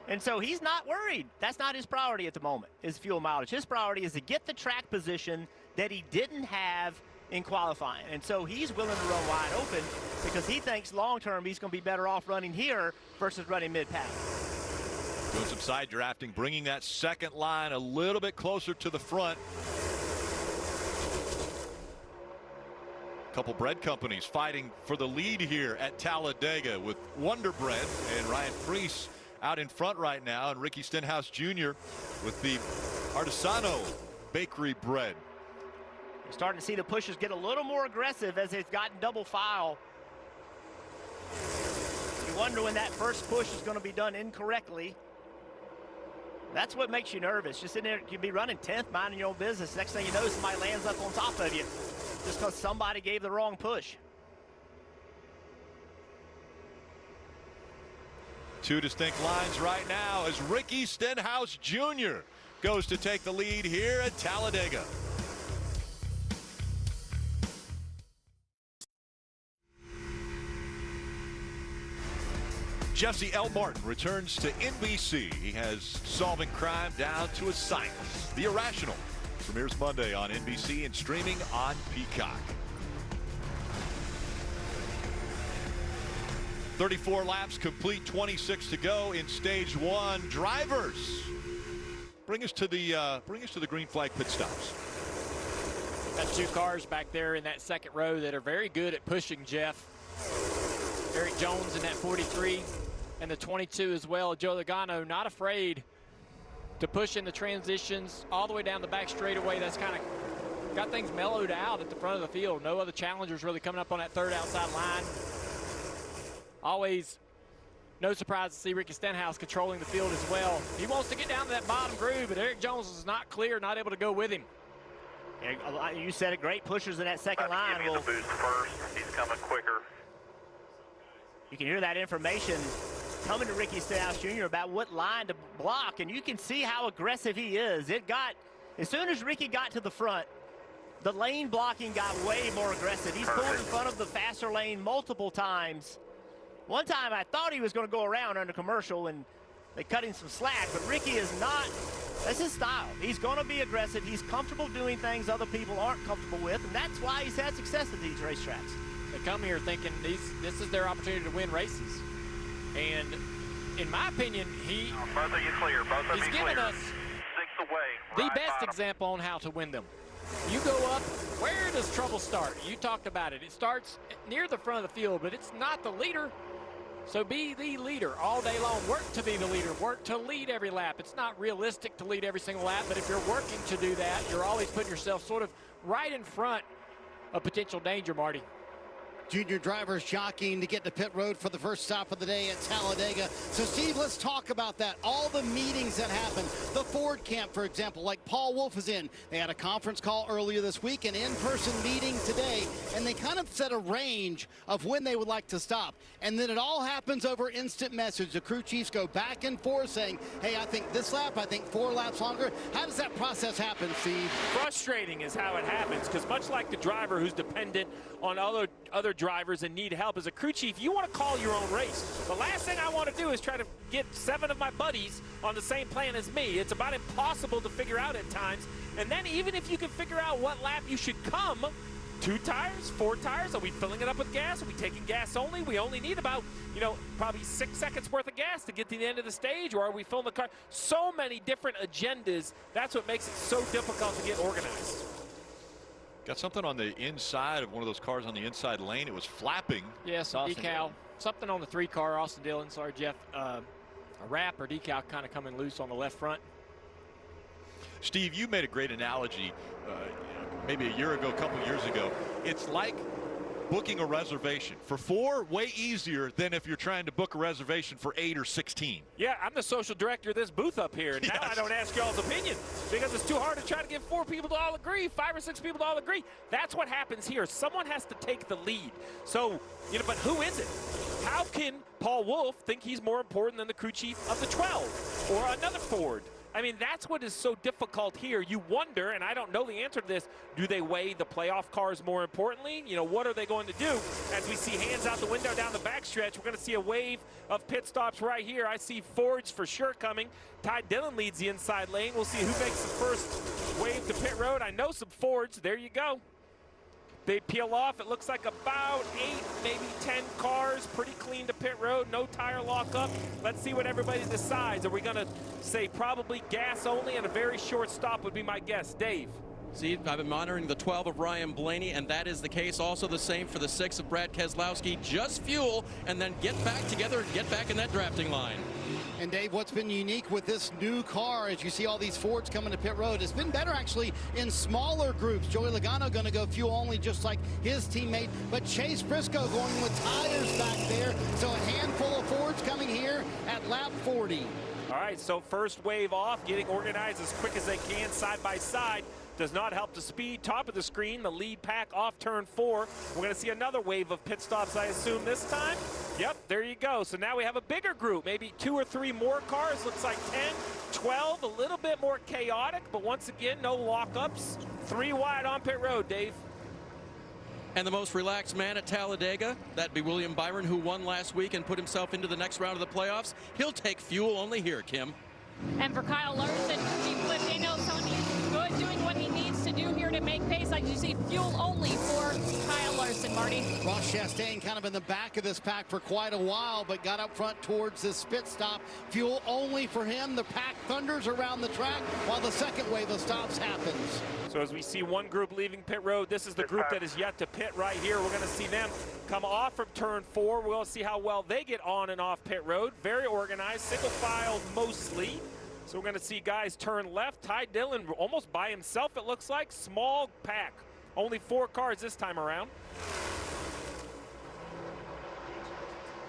And so he's not worried. That's not his priority at the moment, is fuel mileage. His priority is to get the track position that he didn't have in qualifying. And so he's willing to run wide open because he thinks long-term he's going to be better off running here versus running mid-pass. Doing some side drafting, bringing that second line a little bit closer to the front. A couple bread companies fighting for the lead here at Talladega with Wonder Bread and Ryan Preece out in front right now, and Ricky Stenhouse Jr. with the Artisano Bakery bread. You're starting to see the pushers get a little more aggressive as they've gotten double file. You wonder when that first push is going to be done incorrectly. That's what makes you nervous. Just in there, you'd be running 10th, minding your own business. Next thing you know, somebody lands up on top of you just because somebody gave the wrong push. Two distinct lines right now as Ricky Stenhouse Jr. goes to take the lead here at Talladega. Jesse L. Martin returns to NBC. He has solving crime down to a science. The Irrational premieres Monday on NBC and streaming on Peacock. 34 laps complete, 26 to go in stage one. Drivers, bring us to the green flag pit stops. That's two cars back there in that second row that are very good at pushing, Jeff. Eric Jones in that 43 and the 22 as well. Joe Logano not afraid to push in the transitions all the way down the back straightaway. That's kind of got things mellowed out at the front of the field. No other challengers really coming up on that third outside line. Always no surprise to see Ricky Stenhouse controlling the field as well. He wants to get down to that bottom groove, but Eric Jones is not clear, not able to go with him. You said it, great pushers in that second line. Give me the boost first. He's coming quicker. You can hear that information coming to Ricky Stenhouse Jr. about what line to block, and you can see how aggressive he is. As soon as Ricky got to the front, the lane blocking got way more aggressive. He's pulled in front of the faster lane multiple times. One time I thought he was going to go around under commercial and they cut him some slack, but Ricky is not. That's his style. He's going to be aggressive. He's comfortable doing things other people aren't comfortable with, and that's why he's had success at these racetracks. They come here thinking this is their opportunity to win races. And in my opinion, he's given us the best example on how to win them. You go up, where does trouble start? You talked about it. It starts near the front of the field, but it's not the leader. So be the leader all day long. Work to be the leader. Work to lead every lap. It's not realistic to lead every single lap, but if you're working to do that, you're always putting yourself sort of right in front of potential danger, Marty. Junior drivers jockeying to get to pit road for the first stop of the day at Talladega. So, Steve, let's talk about that. All the meetings that happened. The Ford camp, for example, like Paul Wolf is in. They had a conference call earlier this week, an in-person meeting today, and they kind of set a range of when they would like to stop. And then it all happens over instant message. The crew chiefs go back and forth saying, hey, I think this lap, I think 4 laps longer. How does that process happen, Steve? Frustrating is how it happens, because much like the driver who's dependent on other drivers and need help, as a crew chief, you want to call your own race. The last thing I want to do is try to get 7 of my buddies on the same plan as me. It's about impossible to figure out at times. And then even if you can figure out what lap you should come, 2 tires, 4 tires, are we filling it up with gas? Are we taking gas only? We only need about, probably 6 seconds worth of gas to get to the end of the stage, or are we filling the car? So many different agendas. That's what makes it so difficult to get organized. Got something on the inside of one of those cars on the inside lane. It was flapping. Yes, decal. Something on the 3 car, Austin Dillon. Sorry, Jeff. A wrap or decal kind of coming loose on the left front. Steve, you made a great analogy maybe a year ago, a couple years ago. It's like booking a reservation for 4, way easier than if you're trying to book a reservation for 8 or 16. Yeah, I'm the social director of this booth up here. Now I don't ask y'all's opinion because it's too hard to try to get 4 people to all agree, 5 or 6 people to all agree. That's what happens here. Someone has to take the lead. So, but who is it? How can Paul Wolf think he's more important than the crew chief of the 12 or another Ford? I mean, that's what is so difficult here. You wonder, and I don't know the answer to this, do they weigh the playoff cars more importantly? What are they going to do? As we see hands out the window down the backstretch, we're going to see a wave of pit stops right here. I see Fords for sure coming. Ty Dillon leads the inside lane. We'll see who makes the first wave to pit road. I know some Fords. There you go. They peel off. It looks like about 8, maybe 10 cars. Pretty clean to pit road. No tire lockup. Let's see what everybody decides. Are we going to say probably gas only and a very short stop would be my guess. Dave. See, I've been monitoring the 12 of Ryan Blaney, and that is the case. Also the same for the 6 of Brad Keselowski. Just fuel and then get back together and get back in that drafting line. And Dave, what's been unique with this new car, as you see all these Fords coming to pit road, it's been better actually in smaller groups. Joey Logano going to go fuel only just like his teammate, but Chase Briscoe going with tires back there. So a handful of Fords coming here at lap 40. All right, so first wave off, getting organized as quick as they can side by side. Does not help the speed. Top of the screen, the lead pack off turn 4. We're going to see another wave of pit stops, I assume, this time. Yep, there you go. So now we have a bigger group, maybe 2 or 3 more cars. Looks like 10, 12, a little bit more chaotic, but once again, no lockups. 3 wide on pit road, Dave. And the most relaxed man at Talladega, that'd be William Byron, who won last week and put himself into the next round of the playoffs. He'll take fuel only here, Kim. And for Kyle Larson, he flipped Daniel Tony good, doing what he needs to do here to make pace. Like you see, fuel only for Kyle Larson, Marty. Ross Chastain kind of in the back of this pack for quite a while, but got up front towards this pit stop. Fuel only for him. The pack thunders around the track while the second wave of stops happens. So as we see one group leaving pit road, this is the group that is yet to pit right here. We're going to see them come off from turn 4. We'll see how well they get on and off pit road. Very organized, single file mostly. So we're going to see guys turn left. Ty Dillon almost by himself, it looks like. Small pack. Only 4 cars this time around.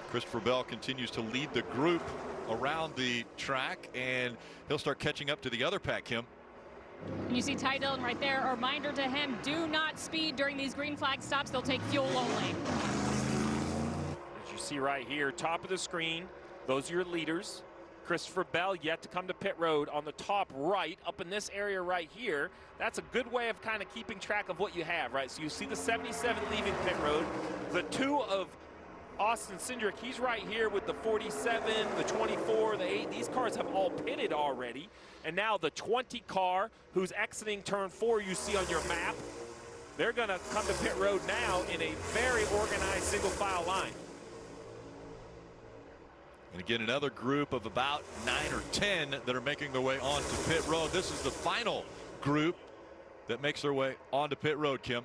Christopher Bell continues to lead the group around the track, and he'll start catching up to the other pack, Kim. You see Ty Dillon right there. A reminder to him, do not speed during these green flag stops. They'll take fuel only. As you see right here, top of the screen, those are your leaders. Christopher Bell yet to come to pit road on the top right, up in this area right here. That's a good way of kind of keeping track of what you have, right? So you see the 77 leaving pit road. The 2 of Austin Cindric, he's right here with the 47, the 24, the 8. These cars have all pitted already. And now the 20 car who's exiting turn 4 you see on your map, they're going to come to pit road now in a very organized single file line. And again, another group of about 9 or 10 that are making their way onto pit road. This is the final group that makes their way onto pit road, Kim.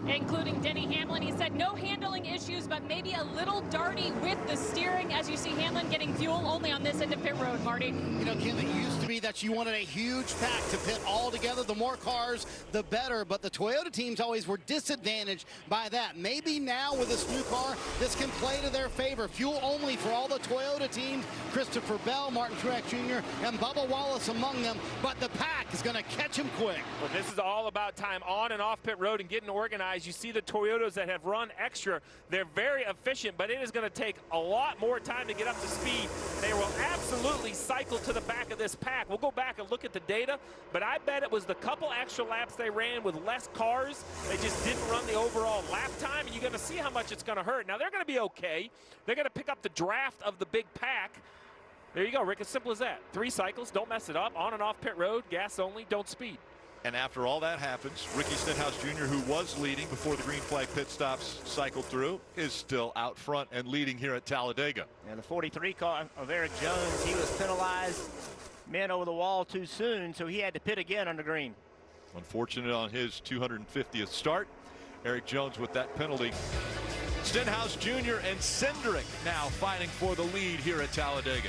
Including Denny Hamlin. He said no handling issues, but maybe a little darty with the steering. As you see Hamlin getting fuel only on this end of pit road, Marty. You know, Kim, it used to be that you wanted a huge pack to pit all together. The more cars, the better. But the Toyota teams always were disadvantaged by that. Maybe now with this new car, this can play to their favor. Fuel only for all the Toyota teams. Christopher Bell, Martin Truex Jr., and Bubba Wallace among them. But the pack is going to catch him quick. Well, this is all about time on and off pit road and getting organized. You see the Toyotas that have run extra. They're very efficient, but it is going to take a lot more time to get up to speed. They will absolutely cycle to the back of this pack. We'll go back and look at the data, but I bet it was the couple extra laps they ran with less cars. They just didn't run the overall lap time, and you're going to see how much it's going to hurt. Now, they're going to be okay. They're going to pick up the draft of the big pack. There you go, Rick. As simple as that. 3 cycles. Don't mess it up. On and off pit road. Gas only. Don't speed. And after all that happens, Ricky Stenhouse Jr., who was leading before the green flag pit stops cycled through, is still out front and leading here at Talladega. And the 43 car of Eric Jones, he was penalized, men over the wall too soon, so he had to pit again on the green. Unfortunate on his 250th start. Eric Jones with that penalty. Stenhouse Jr. and Cindric now fighting for the lead here at Talladega.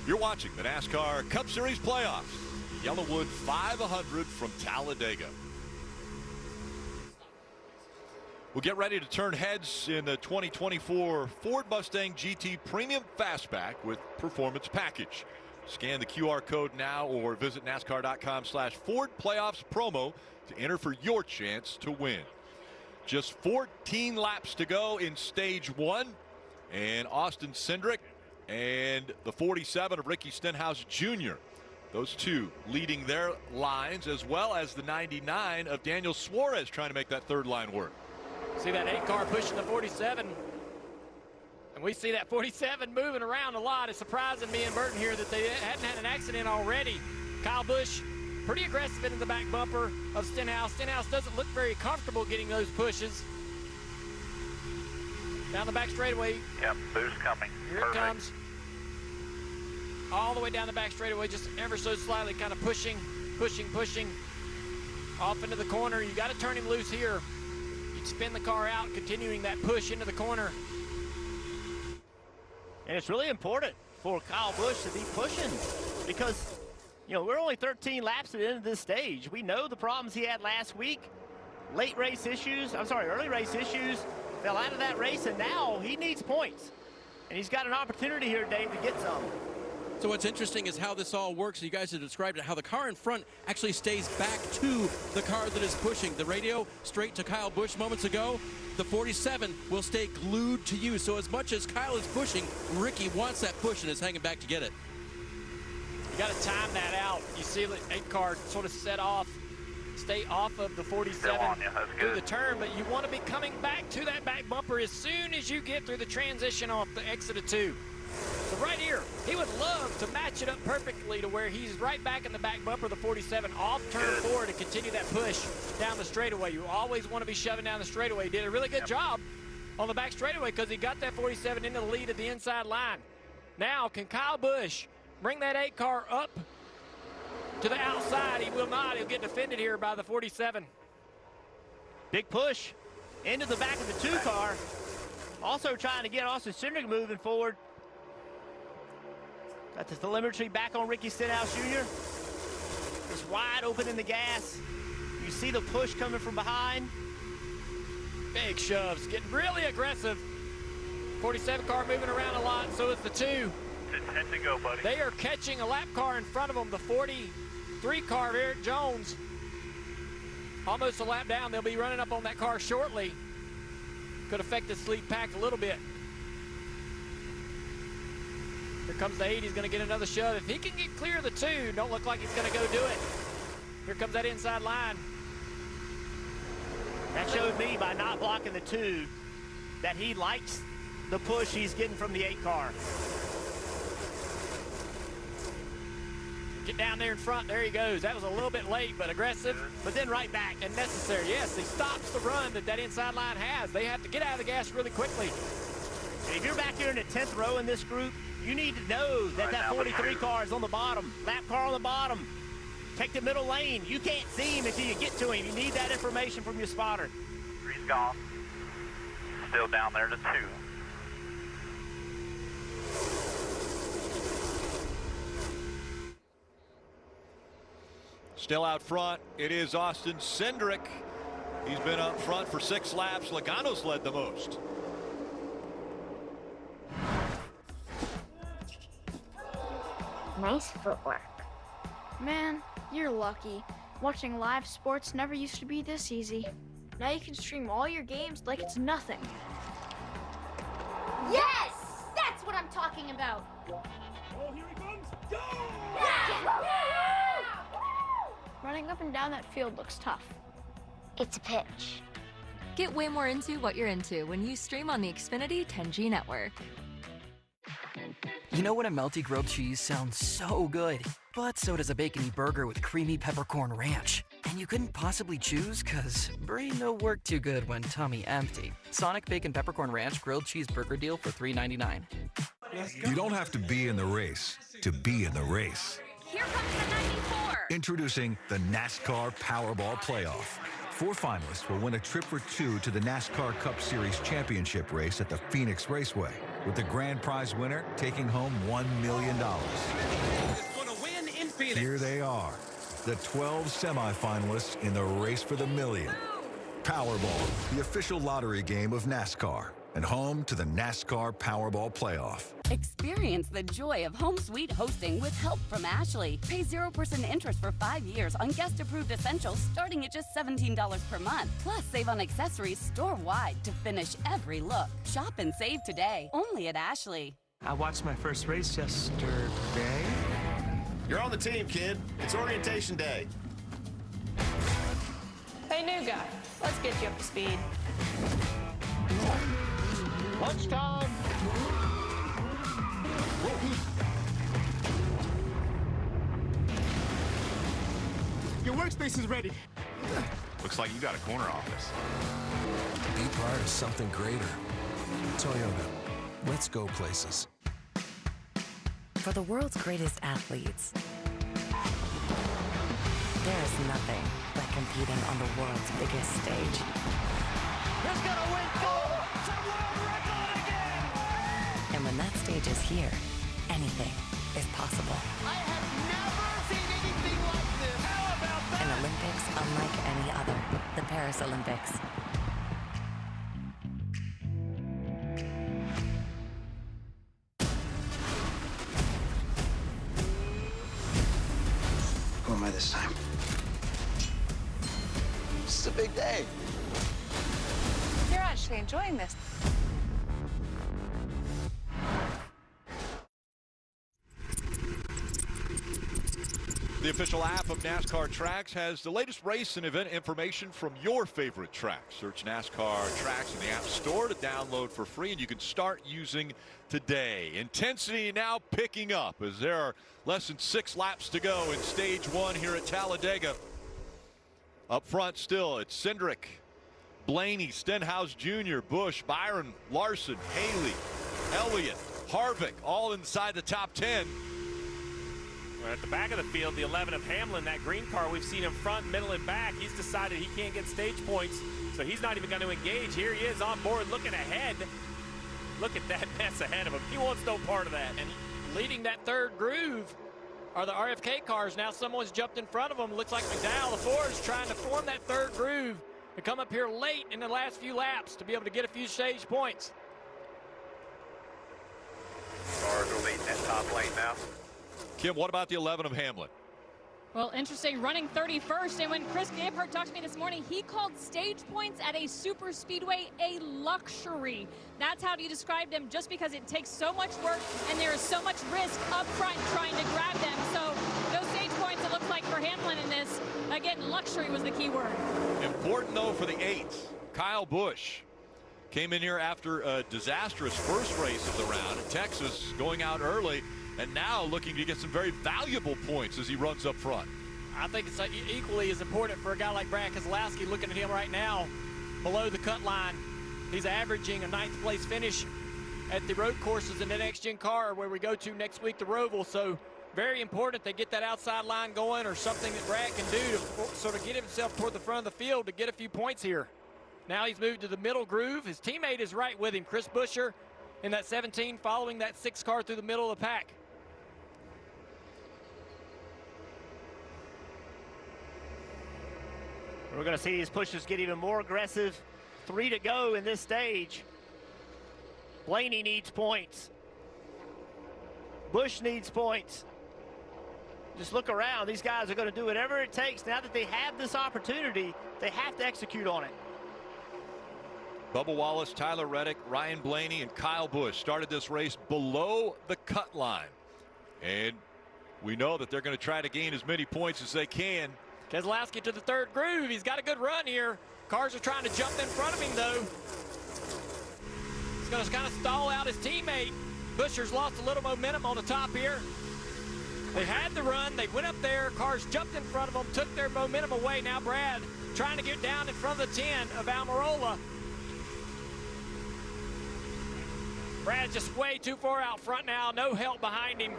You're watching the NASCAR Cup Series playoffs. YellaWood 500 from Talladega. We'll get ready to turn heads in the 2024 Ford Mustang GT Premium Fastback with Performance Package. Scan the QR code now or visit NASCAR.com/Ford Playoffs promo to enter for your chance to win. Just 14 laps to go in stage 1, and Austin Cindric and the 47 of Ricky Stenhouse Jr. Those two leading their lines, as well as the 99 of Daniel Suarez trying to make that third line work. See that 8 car pushing the 47. And we see that 47 moving around a lot. It's surprising me and Burton here that they hadn't had an accident already. Kyle Busch pretty aggressive into the back bumper of Stenhouse. Stenhouse doesn't look very comfortable getting those pushes. Down the back straightaway. Yep, boost coming. Here it comes. All the way down the back straightaway, just ever so slightly, kind of pushing off into the corner. You got to turn him loose here. You'd spin the car out, continuing that push into the corner. And it's really important for Kyle Busch to be pushing because, you know, we're only 13 laps at the end of this stage. We know the problems he had last week. Early race issues, fell out of that race, and now he needs points. And he's got an opportunity here, Dave, to get some. So what's interesting is how this all works. You guys have described it, how the car in front actually stays back to the car that is pushing. The radio straight to Kyle Busch moments ago. The 47 will stay glued to you. So as much as Kyle is pushing, Ricky wants that push and is hanging back to get it. You got to time that out. You see the 8 car sort of set off, stay off of the 47 through the turn, but you want to be coming back to that back bumper as soon as you get through the transition off the exit of 2. So right here, he would love to match it up perfectly to where he's right back in the back bumper of the 47 off turn 4 to continue that push down the straightaway. You always want to be shoving down the straightaway. He did a really good job on the back straightaway because he got that 47 into the lead at the inside line. Now, can Kyle Busch bring that 8 car up to the outside? He will not. He'll get defended here by the 47. Big push into the back of the 2 car. Also trying to get Austin Cindric moving forward. Got the telemetry back on Ricky Stenhouse Jr. Just wide open in the gas. You see the push coming from behind. Big shoves, getting really aggressive. 47 car moving around a lot, so is the 2. 10 to go, buddy. They are catching a lap car in front of them, the 43 car of Eric Jones. Almost a lap down. They'll be running up on that car shortly. Could affect this lead pack a little bit. Here comes the 8. He's going to get another shove. If he can get clear of the 2, don't look like he's going to go do it. Here comes that inside line. That showed me by not blocking the 2 that he likes the push he's getting from the 8 car. Get down there in front. There he goes. That was a little bit late, but aggressive, but then right back and necessary. Yes, he stops the run that inside line has. They have to get out of the gas really quickly. And if you're back here in the 10th row in this group, you need to know that that 43 car is on the bottom. Lap car on the bottom. Take the middle lane. You can't see him until you get to him. You need that information from your spotter. 3's gone. Still down there to 2. Still out front, it is Austin Cindric. He's been up front for 6 laps. Logano's led the most. Nice footwork. Man, you're lucky. Watching live sports never used to be this easy. Now you can stream all your games like it's nothing. Yes! That's what I'm talking about! Oh, here he comes! Go! Yeah! Running up and down that field looks tough. It's a pitch. Get way more into what you're into when you stream on the Xfinity 10G network. You know when a melty grilled cheese sounds so good, but so does a bacony burger with creamy peppercorn ranch. And you couldn't possibly choose because brain no work too good when tummy empty. Sonic Bacon Peppercorn Ranch Grilled Cheese Burger Deal for $3.99. You don't have to be in the race to be in the race. Here comes the 94! Introducing the NASCAR Powerball Playoff. 4 finalists will win a trip for 2 to the NASCAR Cup Series championship race at the Phoenix Raceway, with the grand prize winner taking home $1 million. Here they are, the 12 semifinalists in the race for the million. Powerball, the official lottery game of NASCAR, and home to the NASCAR Powerball Playoff. Experience the joy of home suite hosting with help from Ashley. Pay 0% interest for 5 years on guest-approved essentials starting at just $17 per month. Plus, save on accessories store-wide to finish every look. Shop and save today, only at Ashley. I watched my first race yesterday. You're on the team, kid. It's orientation day. Hey, new guy. Let's get you up to speed. Lunchtime. Your workspace is ready. Looks like you got a corner office. Be part of something greater. Toyota. Let's go places. For the world's greatest athletes, there is nothing like competing on the world's biggest stage. Who's gonna win gold? It's a world record again! And when that stage is here, anything is possible. I have never seen anything like this. How about that? An Olympics unlike any other, the Paris Olympics. Who am I this time? This is a big day. You're actually enjoying this. The official app of NASCAR Tracks has the latest race and event information from your favorite tracks. Search NASCAR Tracks in the App Store to download for free, and you can start using today. Intensity now picking up as there are less than 6 laps to go in stage 1 here at Talladega. Up front still, it's Cindric, Blaney, Stenhouse Jr., Busch, Byron, Larson, Haley, Elliott, Harvick, all inside the top 10. We're at the back of the field, the 11 of Hamlin, that green car we've seen in front, middle, and back. He's decided he can't get stage points, so he's not even going to engage. Here he is on board looking ahead. Look at that mess ahead of him. He wants no part of that. And leading that third groove are the RFK cars. Now someone's jumped in front of them. Looks like McDowell, the Ford's trying to form that third groove to come up here late in the last few laps to be able to get a few stage points. Cars are leading that top lane now. Kim, what about the 11 of Hamlin? Well, interesting, running 31st, and when Chris Gabehart talked to me this morning, he called stage points at a super speedway a luxury. That's how he described them, just because it takes so much work and there is so much risk up front trying to grab them. So those stage points, it looks like for Hamlin in this, again, luxury was the key word. Important, though, for the 8th. Kyle Busch came in here after a disastrous first race of the round in Texas, going out early, and now looking to get some very valuable points as he runs up front. I think it's equally as important for a guy like Brad Keselowski. Looking at him right now below the cut line, he's averaging a 9th place finish at the road courses in the next gen car where we go to next week to Roval. So very important they get that outside line going, or something that Brad can do to sort of get himself toward the front of the field to get a few points here. Now he's moved to the middle groove. His teammate is right with him, Chris Buescher, in that 17, following that 6 car through the middle of the pack. We're going to see his pushes get even more aggressive. 3 to go in this stage. Blaney needs points. Busch needs points. Just look around. These guys are going to do whatever it takes. Now that they have this opportunity, they have to execute on it. Bubba Wallace, Tyler Reddick, Ryan Blaney, and Kyle Busch started this race below the cut line. And we know that they're going to try to gain as many points as they can. Keselowski to the third groove. He's got a good run here. Cars are trying to jump in front of him, though. He's going to kind of stall out his teammate. Buescher's lost a little momentum on the top here. They had the run. They went up there. Cars jumped in front of them, took their momentum away. Now Brad trying to get down in front of the 10 of Almirola. Brad's just way too far out front now. No help behind him.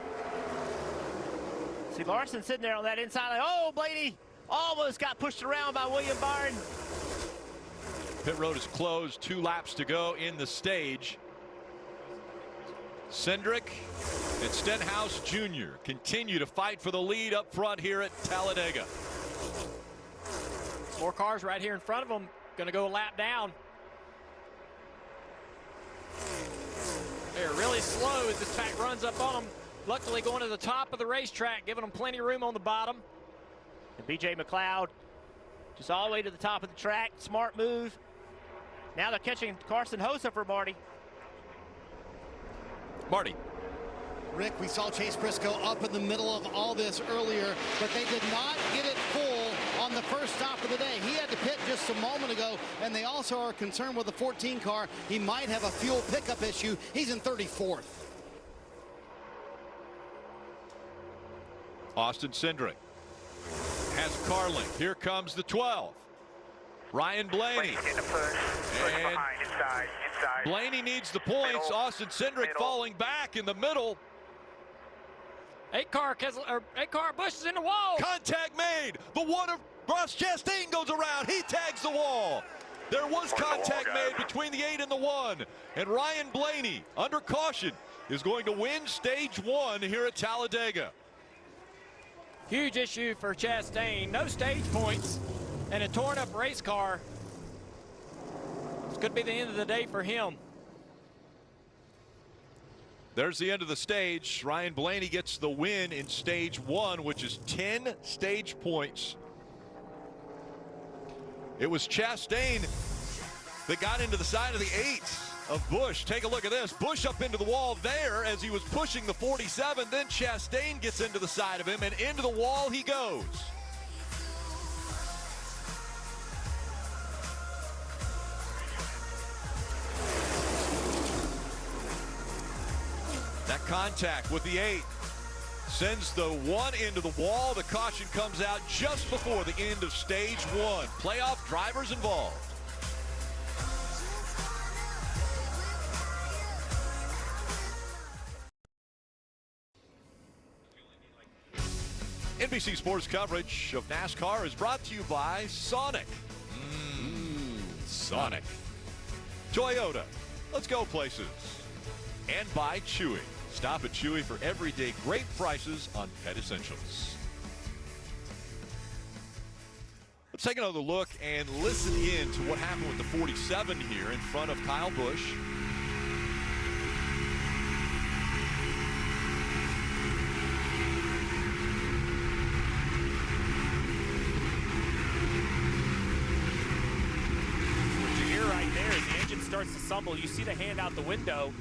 See Larson sitting there on that inside line. Oh, Blaney Almost got pushed around by William Byron. Pit road is closed. 2 laps to go in the stage. Cindric and Stenhouse Jr. continue to fight for the lead up front here at Talladega. 4 cars right here in front of them. Going to go a lap down. They're really slow as this track runs up on them. Luckily going to the top of the racetrack, giving them plenty of room on the bottom. And B.J. McLeod just all the way to the top of the track. Smart move. Now they're catching Carson Hosa for Marty. Marty. Rick, we saw Chase Briscoe up in the middle of all this earlier, but they did not get it full on the first stop of the day. He had to pit just a moment ago, and they also are concerned with the 14 car. He might have a fuel pickup issue. He's in 34th. Austin Cindric has Carling. Here comes the 12. Ryan Blaney. And Blaney needs the points. Austin Cindric falling back in the middle. 8-car Busch is in the wall. Contact made. The one of Ross Chastain goes around. He tags the wall. There was contact made between the 8 and the 1. And Ryan Blaney, under caution, is going to win stage 1 here at Talladega. Huge issue for Chastain. No stage points and a torn up race car. This could be the end of the day for him. There's the end of the stage. Ryan Blaney gets the win in stage 1, which is 10 stage points. It was Chastain that got into the side of the 8 of Busch. Take a look at this. Busch up into the wall there as he was pushing the 47. Then Chastain gets into the side of him, and into the wall he goes. That contact with the 8 sends the 1 into the wall. The caution comes out just before the end of stage 1. Playoff drivers involved. NBC Sports coverage of NASCAR is brought to you by Sonic. Sonic. Toyota. Let's go places. And by Chewy. Stop at Chewy for everyday great prices on pet essentials. Let's take another look and listen in to what happened with the 47 here in front of Kyle Busch. What you hear right there is the engine starts to stumble. You see the hand out the window.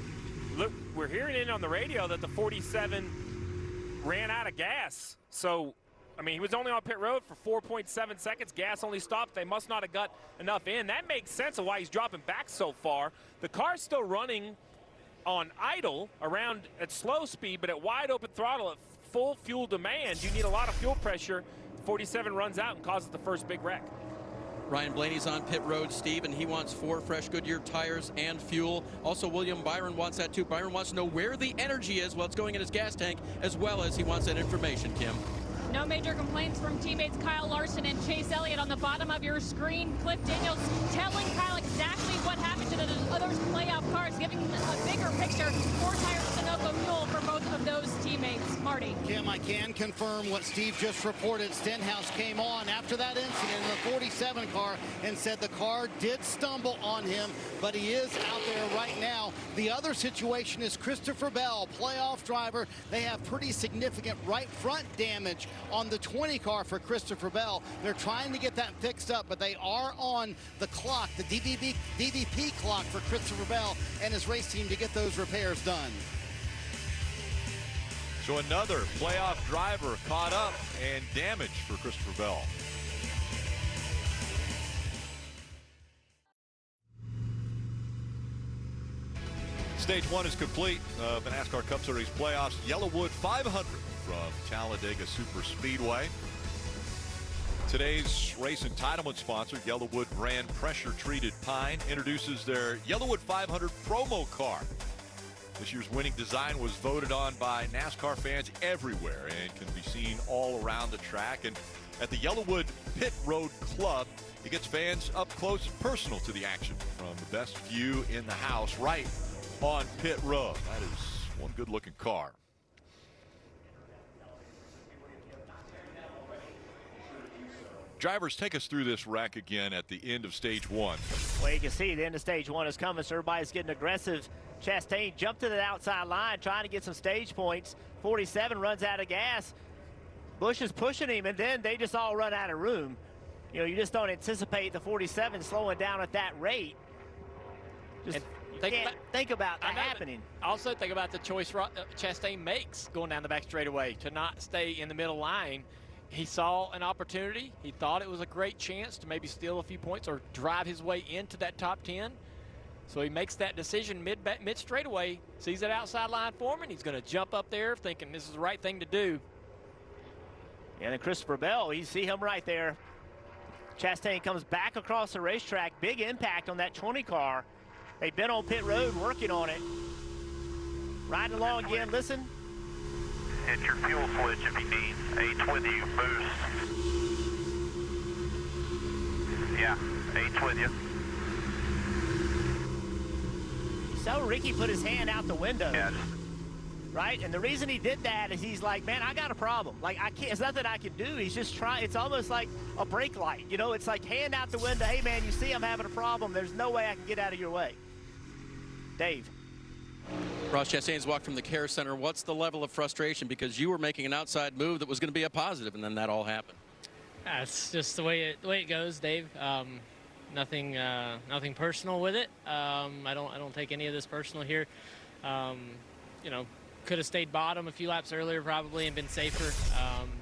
Look, we're hearing it on the radio that the 47 ran out of gas. So, I mean, he was only on pit road for 4.7 seconds. Gas only stopped. They must not have got enough in. That makes sense of why he's dropping back so far. The car's still running on idle around at slow speed, but at wide open throttle at full fuel demand, you need a lot of fuel pressure. 47 runs out and causes the first big wreck. Ryan Blaney's on pit road, Steve, and he wants 4 fresh Goodyear tires and fuel. Also, William Byron wants that too. Byron wants to know where the energy is while it's going in his gas tank, as well as he wants that information, Kim. No major complaints from teammates Kyle Larson and Chase Elliott. On the bottom of your screen, Cliff Daniels telling Kyle exactly what happened to the other playoff cars, giving a bigger picture. 4 tires Sunoco fuel for both of those teammates. Marty. Kim, I can confirm what Steve just reported. Stenhouse came on after that incident in the 47 car and said the car did stumble on him, but he is out there right now. The other situation is Christopher Bell, playoff driver. They have pretty significant right front damage on the 20 car for Christopher Bell. They're trying to get that fixed up, but they are on the clock, the DVP clock for Christopher Bell and his race team to get those repairs done. So another playoff driver caught up and damaged for Christopher Bell. Stage 1 is complete of the NASCAR Cup Series playoffs. YellaWood 500 from Talladega Super Speedway. Today's race entitlement sponsor, YellaWood brand pressure treated pine, introduces their YellaWood 500 promo car. This year's winning design was voted on by NASCAR fans everywhere and can be seen all around the track. And at the YellaWood Pit Road Club. It gets fans up close and personal to the action from the best view in the house right on Pit Road. That is one good-looking car. Drivers, take us through this wreck again at the end of stage one. Well, you can see the end of stage one is coming, so everybody's getting aggressive. Chastain jumped to the outside line trying to get some stage points. 47 runs out of gas. Busch is pushing him, and then they just all run out of room. You know, you just don't anticipate the 47 slowing down at that rate. Just think about that happening. Also, think about the choice Chastain makes going down the back straightaway to not stay in the middle line. He saw an opportunity. He thought it was a great chance to maybe steal a few points or drive his way into that top 10. So he makes that decision mid straightaway, sees that outside line for him, and he's going to jump up there thinking this is the right thing to do. And then Christopher Bell, you see him right there. Chastain comes back across the racetrack. Big impact on that 20 car. They've been on pit road working on it. Riding along again, listen. Hit your fuel switch if you need. 8's with you, boost. Yeah, 8's with you. So Ricky put his hand out the window. Yes. Right? And the reason he did that is he's like, man, I got a problem. Like, I can't, it's nothing I can do. He's just trying. It's almost like a brake light. You know, it's like hand out the window. Hey, man, you see I'm having a problem. There's no way I can get out of your way. Dave. Ross Chastain's walked from the care center. What's the level of frustration? Because you were making an outside move that was going to be a positive, and then that all happened. It's just the way it goes, Dave. Nothing personal with it. I don't take any of this personal here. You know, could have stayed bottom a few laps earlier probably and been safer.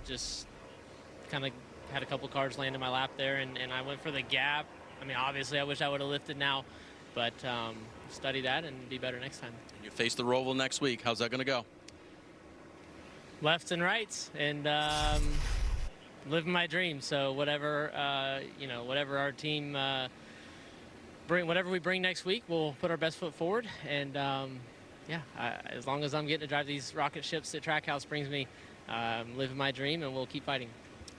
Just kind of had a couple cars land in my lap there, and I went for the gap. I mean, obviously I wish I would have lifted now, but study that and be better next time. You face the Roval next week. How's that going to go? Lefts and rights, and living my dream. So whatever you know, whatever our team whatever we bring next week, we'll put our best foot forward. And yeah, as long as I'm getting to drive these rocket ships that Trackhouse brings me, living my dream, and we'll keep fighting.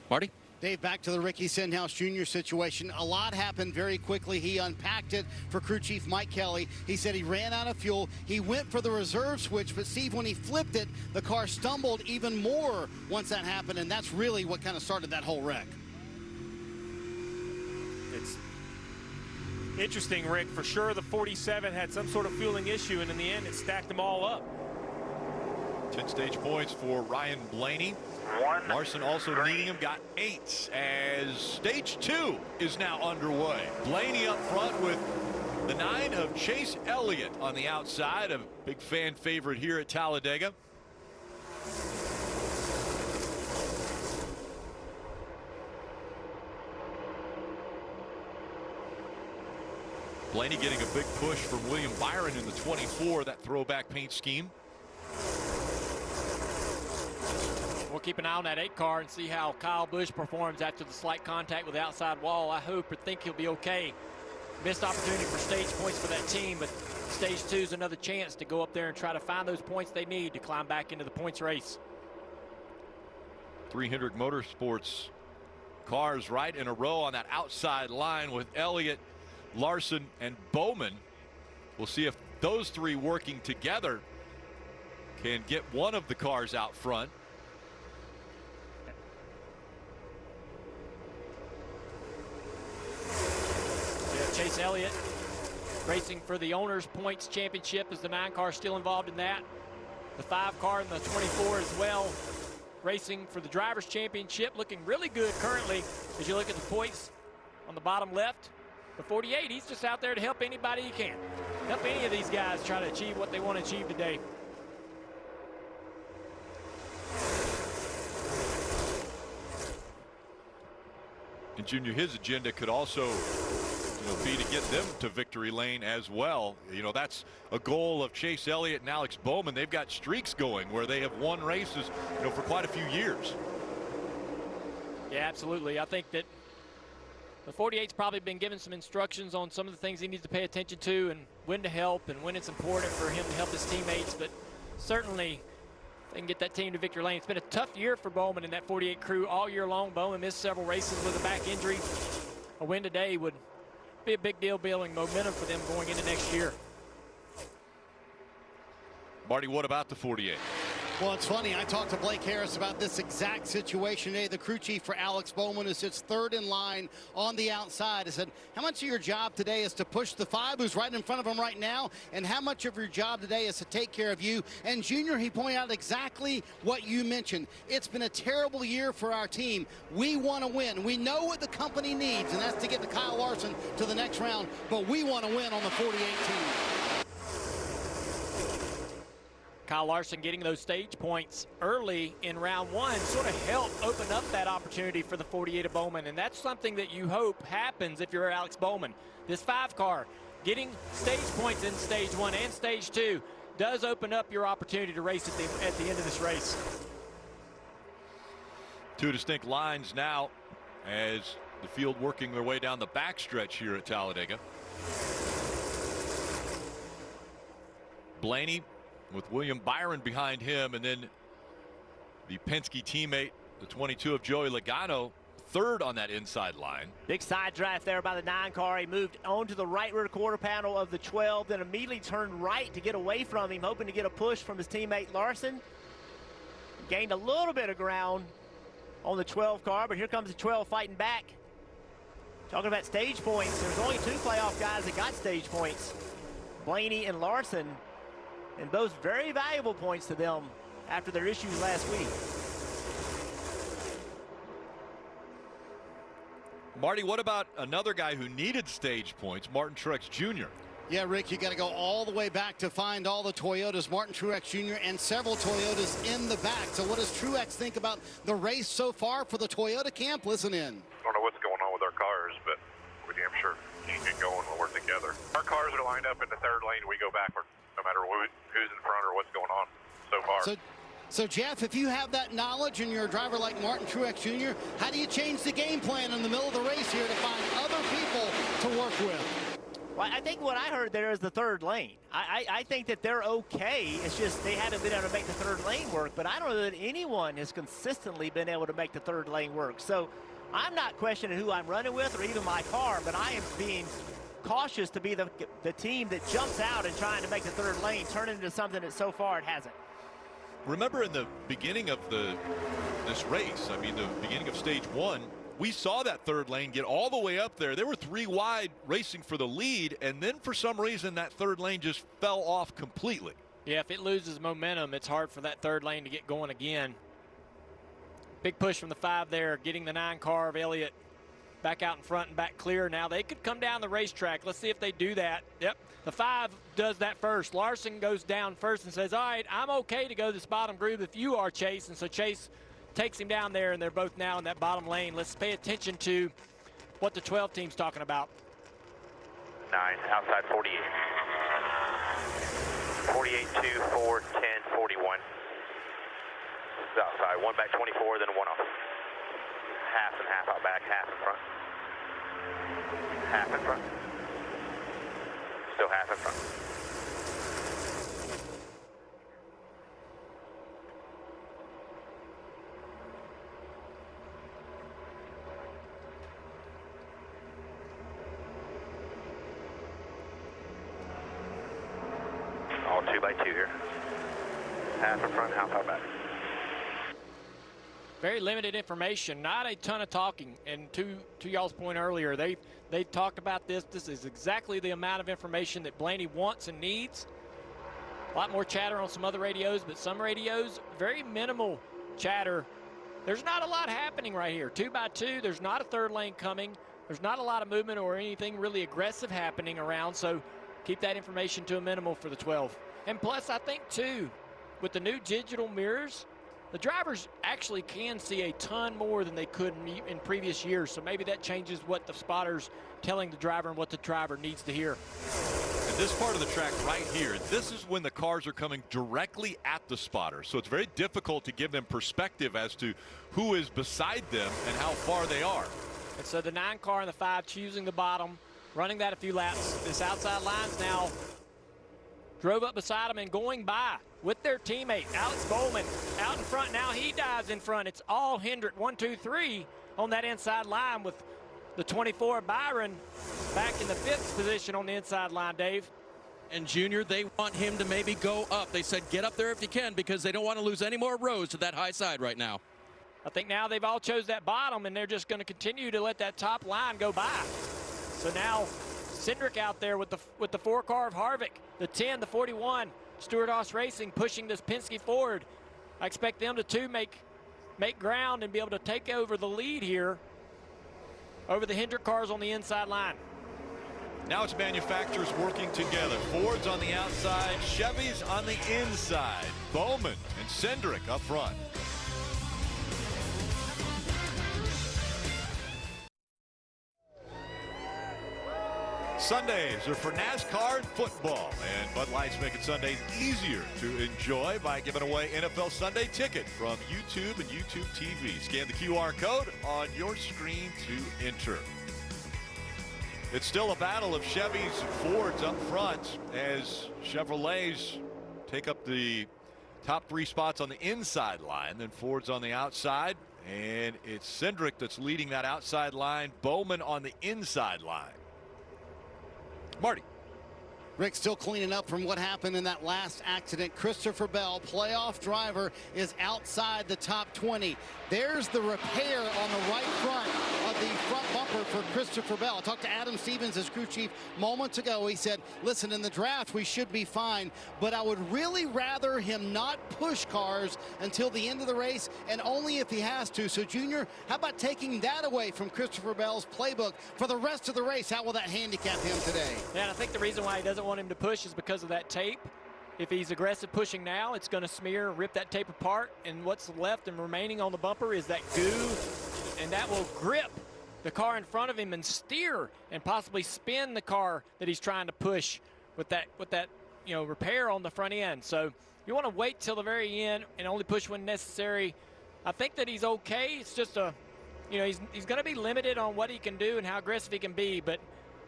Marty? Dave, back to the Ricky Stenhouse Jr. situation. A lot happened very quickly. He unpacked it for crew chief Mike Kelly. He said he ran out of fuel. He went for the reserve switch, but Steve, when he flipped it, the car stumbled even more once that happened, and that's really what kind of started that whole wreck. It's interesting, Rick. For sure, the 47 had some sort of fueling issue, and in the end, it stacked them all up. 10 stage points for Ryan Blaney. Larson also leading him, got 8 as stage 2 is now underway. Blaney up front with the 9 of Chase Elliott on the outside, a big fan favorite here at Talladega. Blaney getting a big push from William Byron in the 24, that throwback paint scheme. We'll keep an eye on that 8 car and see how Kyle Busch performs after the slight contact with the outside wall. I hope or think he'll be okay. Missed opportunity for stage points for that team, but stage 2 is another chance to go up there and try to find those points they need to climb back into the points race. 300 Motorsports cars right in a row on that outside line with Elliott, Larson, and Bowman. We'll see if those 3 working together can get one of the cars out front. Chase Elliott racing for the Owners Points Championship as the 9 car still involved in that. The 5 car and the 24 as well racing for the Drivers Championship, looking really good currently as you look at the points on the bottom left. The 48, he's just out there to help anybody he can. Help any of these guys try to achieve what they want to achieve today. And Junior, his agenda could also be to get them to victory lane as well. You know, that's a goal of Chase Elliott and Alex Bowman. They've got streaks going where they have won races, for quite a few years. Yeah, absolutely. I think that the 48's probably been given some instructions on some of the things he needs to pay attention to and when to help and when it's important for him to help his teammates. But certainly They can get that team to victory lane. It's been a tough year for Bowman and that 48 crew all year long. Bowman missed several races with a back injury. A win today would be a big deal, building momentum for them going into next year. Marty, what about the 48? Well, it's funny. I talked to Blake Harris about this exact situation today. The crew chief for Alex Bowman is sits third in line on the outside. I said, how much of your job today is to push the 5 who's right in front of him right now, and how much of your job today is to take care of you? And Junior, he pointed out exactly what you mentioned. It's been a terrible year for our team. We want to win. We know what the company needs, and that's to get to Kyle Larson to the next round, but we want to win on the 48 team. Kyle Larson getting those stage points early in round 1 sort of helped open up that opportunity for the 48 of Bowman, and that's something that you hope happens if you're Alex Bowman. This 5 car getting stage points in stage 1 and stage 2 does open up your opportunity to race at the end of this race. 2 distinct lines now as the field working their way down the backstretch here at Talladega. Blaney with William Byron behind him, and then the Penske teammate, the 22 of Joey Logano, third on that inside line. Big side draft there by the 9 car. He moved onto the right rear quarter panel of the 12, then immediately turned right to get away from him, hoping to get a push from his teammate Larson. Gained a little bit of ground on the 12 car, but here comes the 12 fighting back. Talking about stage points, there's only 2 playoff guys that got stage points, Blaney and Larson. And those very valuable points to them after their issues last week. Marty, what about another guy who needed stage points, Martin Truex Jr.? Yeah, Rick, you got to go all the way back to find all the Toyotas, Martin Truex Jr. and several Toyotas in the back. So what does Truex think about the race so far for the Toyota camp? Listen in. I don't know what's going on with our cars, but we damn sure keep it going when we're together. Our cars are lined up in the 3rd lane. We go backward, no matter who's in front or what's going on so far. So Jeff, if you have that knowledge and you're a driver like Martin Truex Jr., how do you change the game plan in the middle of the race here to find other people to work with? Well, I think what I heard there is the 3rd lane. I think that they're okay. It's just they haven't been able to make the 3rd lane work. But I don't know that anyone has consistently been able to make the 3rd lane work. So I'm not questioning who I'm running with or even my car, but I am being cautious to be the team that jumps out and trying to make the 3rd lane turn into something that so far it hasn't. Remember in the beginning of this race, I mean the beginning of stage 1, we saw that 3rd lane get all the way up there. They were 3 wide racing for the lead, and then for some reason that 3rd lane just fell off completely. Yeah, if it loses momentum, it's hard for that 3rd lane to get going again. Big push from the 5 there, getting the 9 car of Elliott back out in front and back clear. Now they could come down the racetrack. Let's see if they do that. Yep, the 5 does that first. Larson goes down first and says, all right, I'm okay to go this bottom groove if you are, Chase. And so Chase takes him down there, and they're both now in that bottom lane. Let's pay attention to what the 12 team's talking about. 9, outside 48. 48, 2, 4, 10, 41. Outside, 1 back 24, then 1 off. Half and half out back, half in front. Half in front. Still half in front. All 2 by 2 here. Half in front, half out back. Very limited information, not a ton of talking. And to y'all's point earlier, they talked about this. This is exactly the amount of information that Blaney wants and needs. A lot more chatter on some other radios, but some radios, very minimal chatter. There's not a lot happening right here. 2 by 2, there's not a 3rd lane coming. There's not a lot of movement or anything really aggressive happening around, so keep that information to a minimal for the 12. And plus, I think, too, with the new digital mirrors, the drivers actually can see a ton more than they could in previous years. So maybe that changes what the spotter's telling the driver and what the driver needs to hear. And this part of the track right here, this is when the cars are coming directly at the spotter. So it's very difficult to give them perspective as to who is beside them and how far they are. And so the 9 car and the 5 choosing the bottom, running that a few laps. This outside line's now drove up beside him and going by with their teammate, Alex Bowman, out in front. Now he dives in front. It's all Hendrick, 1, 2, 3 on that inside line with the 24, Byron, back in the 5th position on the inside line, Dave. And Junior, they want him to maybe go up. They said get up there if you can because they don't want to lose any more rows to that high side right now. I think now they've all chose that bottom, and they're just going to continue to let that top line go by. So now Cindric out there with the 4 car of Harvick, the 10, the 41, Stewart-Haas Racing pushing this Penske forward. I expect them to make ground and be able to take over the lead here over the Hendrick cars on the inside line. Now it's manufacturers working together. Ford's on the outside, Chevy's on the inside. Bowman and Cindric up front. Sundays are for NASCAR and football, and Bud Light's making Sundays easier to enjoy by giving away NFL Sunday Ticket from YouTube and YouTube TV. Scan the QR code on your screen to enter. It's still a battle of Chevys and Fords up front as Chevrolets take up the top 3 spots on the inside line, then Ford's on the outside, and it's Cindric that's leading that outside line, Bowman on the inside line. Marty. Rick, still cleaning up from what happened in that last accident. Christopher Bell, playoff driver, is outside the top 20. There's the repair on the right front of the front bumper for Christopher Bell. I talked to Adam Stevens, his crew chief, moments ago. He said, listen, in the draft, we should be fine, but I would really rather him not push cars until the end of the race, and only if he has to. So, Junior, how about taking that away from Christopher Bell's playbook for the rest of the race? How will that handicap him today? Yeah, and I think the reason why he doesn't want him to push is because of that tape. If he's aggressive pushing now, it's going to smear, rip that tape apart, and what's left and remaining on the bumper is that goo, and that will grip the car in front of him and steer and possibly spin the car that he's trying to push with that repair on the front end. So you want to wait till the very end and only push when necessary. I think that he's okay. It's just he's going to be limited on what he can do and how aggressive he can be, but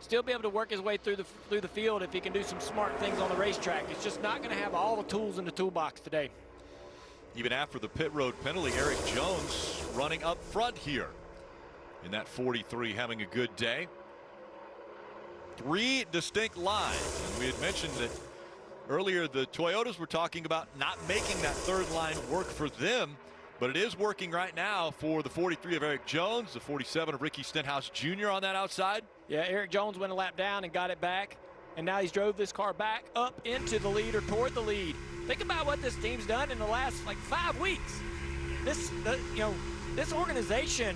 still be able to work his way through the field if he can do some smart things on the racetrack. It's just not going to have all the tools in the toolbox today. Even after the pit road penalty, Eric Jones running up front here in that 43, having a good day. 3 distinct lines. And we had mentioned that earlier the Toyotas were talking about not making that 3rd line work for them, but it is working right now for the 43 of Eric Jones, the 47 of Ricky Stenhouse Jr. on that outside. Yeah, Eric Jones went a lap down and got it back, and now he's drove this car back up into the lead or toward the lead. Think about what this team's done in the last 5 weeks. This organization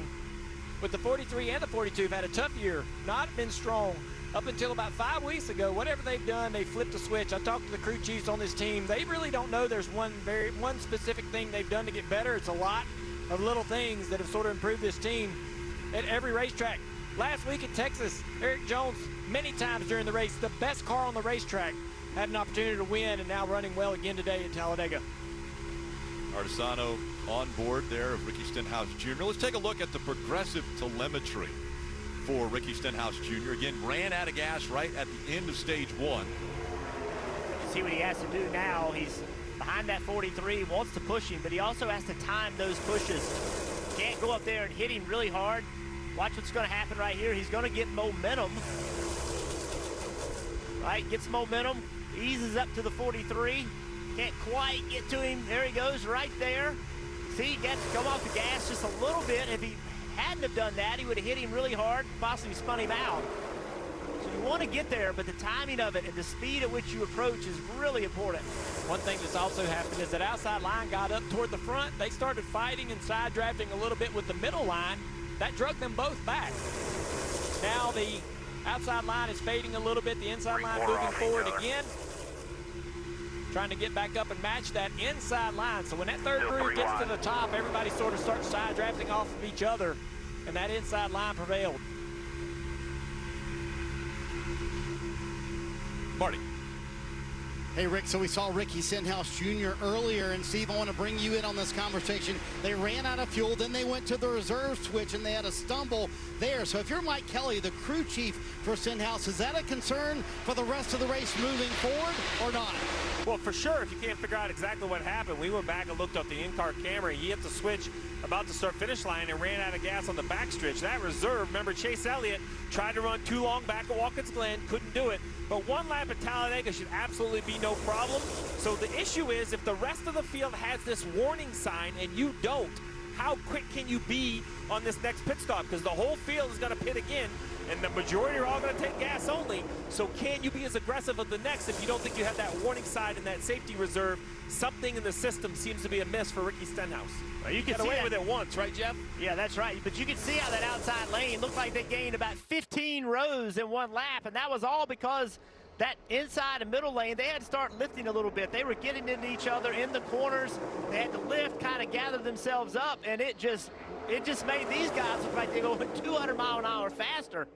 with the 43 and the 42 have had a tough year, not been strong up until about 5 weeks ago. Whatever they've done, they flipped a switch. I talked to the crew chiefs on this team. They really don't know there's one specific thing they've done to get better. It's a lot of little things that have sort of improved this team at every racetrack. Last week at Texas, Eric Jones, many times during the race, the best car on the racetrack, had an opportunity to win, and now running well again today at Talladega. Artisano on board there of Ricky Stenhouse Jr. Let's take a look at the progressive telemetry for Ricky Stenhouse Jr. Again, ran out of gas right at the end of stage 1. See what he has to do now. He's behind that 43, wants to push him, but he also has to time those pushes. Can't go up there and hit him really hard. Watch what's going to happen right here. He's going to get momentum. Right, gets momentum, eases up to the 43. Can't quite get to him. There he goes, right there. See, he gets to come off the gas just a little bit. If he hadn't have done that, he would have hit him really hard, possibly spun him out. So you want to get there, but the timing of it and the speed at which you approach is really important. One thing that's also happened is that outside line got up toward the front. They started fighting and side drafting a little bit with the middle line. That drug them both back. Now the outside line is fading a little bit. The inside line moving forward again. Trying to get back up and match that inside line. So when that third group gets to the top, everybody sort of starts side drafting off of each other, and that inside line prevailed. Marty. Hey, Rick, so we saw Ricky Stenhouse Jr. earlier, and Steve, I want to bring you in on this conversation. They ran out of fuel, then they went to the reserve switch, and they had a stumble there. So if you're Mike Kelly, the crew chief for Stenhouse, is that a concern for the rest of the race moving forward or not? Well, for sure, if you can't figure out exactly what happened, we went back and looked up the in-car camera. He hit the switch about to start finish line and ran out of gas on the backstretch. That reserve, remember, Chase Elliott tried to run too long back at Watkins Glen, couldn't do it. But one lap at Talladega should absolutely be no problem. So the issue is, if the rest of the field has this warning sign and you don't, how quick can you be on this next pit stop? Because the whole field is going to pit again, and the majority are all going to take gas only. So can you be as aggressive at the next if you don't think you have that warning sign and that safety reserve? Something in the system seems to be a miss for Ricky Stenhouse. Well, you can get away with it once, right, Jeff? Yeah, that's right. But you can see how that outside lane looked like they gained about 15 rows in one lap, and that was all because that inside and middle lane, they had to start lifting a little bit. They were getting into each other in the corners. They had to lift, kind of gather themselves up, and it just made these guys look like they're going 200 mile an hour faster.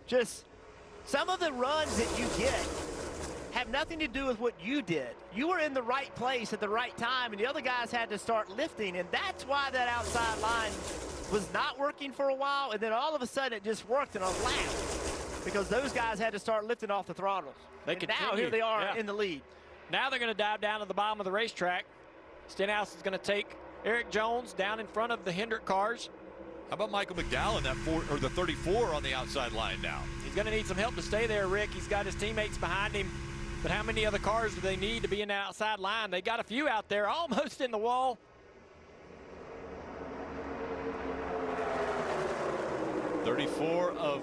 Just some of the runs that you get have nothing to do with what you did. You were in the right place at the right time, and the other guys had to start lifting, and that's why that outside line was not working for a while, and then all of a sudden it just worked in a lap because those guys had to start lifting off the throttles. Now here they are in the lead. Now they're going to dive down to the bottom of the racetrack. Stenhouse is going to take Eric Jones down in front of the Hendrick cars. How about Michael McDowell in that the 34 on the outside line now? He's going to need some help to stay there, Rick. He's got his teammates behind him. But how many other cars do they need to be in that outside line? They got a few out there, almost in the wall. '34 of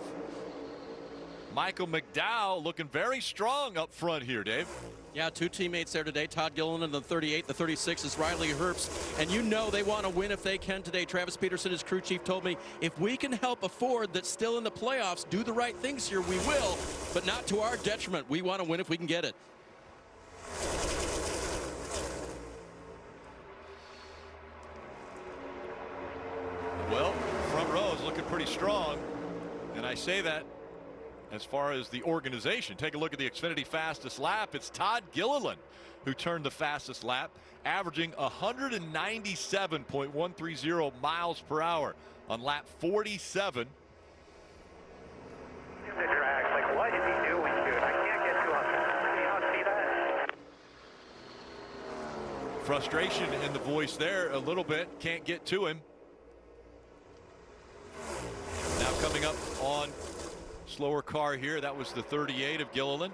Michael McDowell looking very strong up front here, Dave. Yeah, two teammates there today. Todd Gilliland in the 38. The 36 is Riley Herbst. And you know they want to win if they can today. Travis Peterson, his crew chief, told me, if we can help a Ford that's still in the playoffs do the right things here, we will, but not to our detriment. We want to win if we can get it. Well, front row is looking pretty strong. And I say that as far as the organization. Take a look at the Xfinity fastest lap. It's Todd Gilliland who turned the fastest lap, averaging 197.130 miles per hour on lap 47. The track's like, what is he doing, dude? I can't get to him. You don't see that? Frustration in the voice there a little bit. Can't get to him. Now coming up on slower car here. That was the 38 of Gilliland.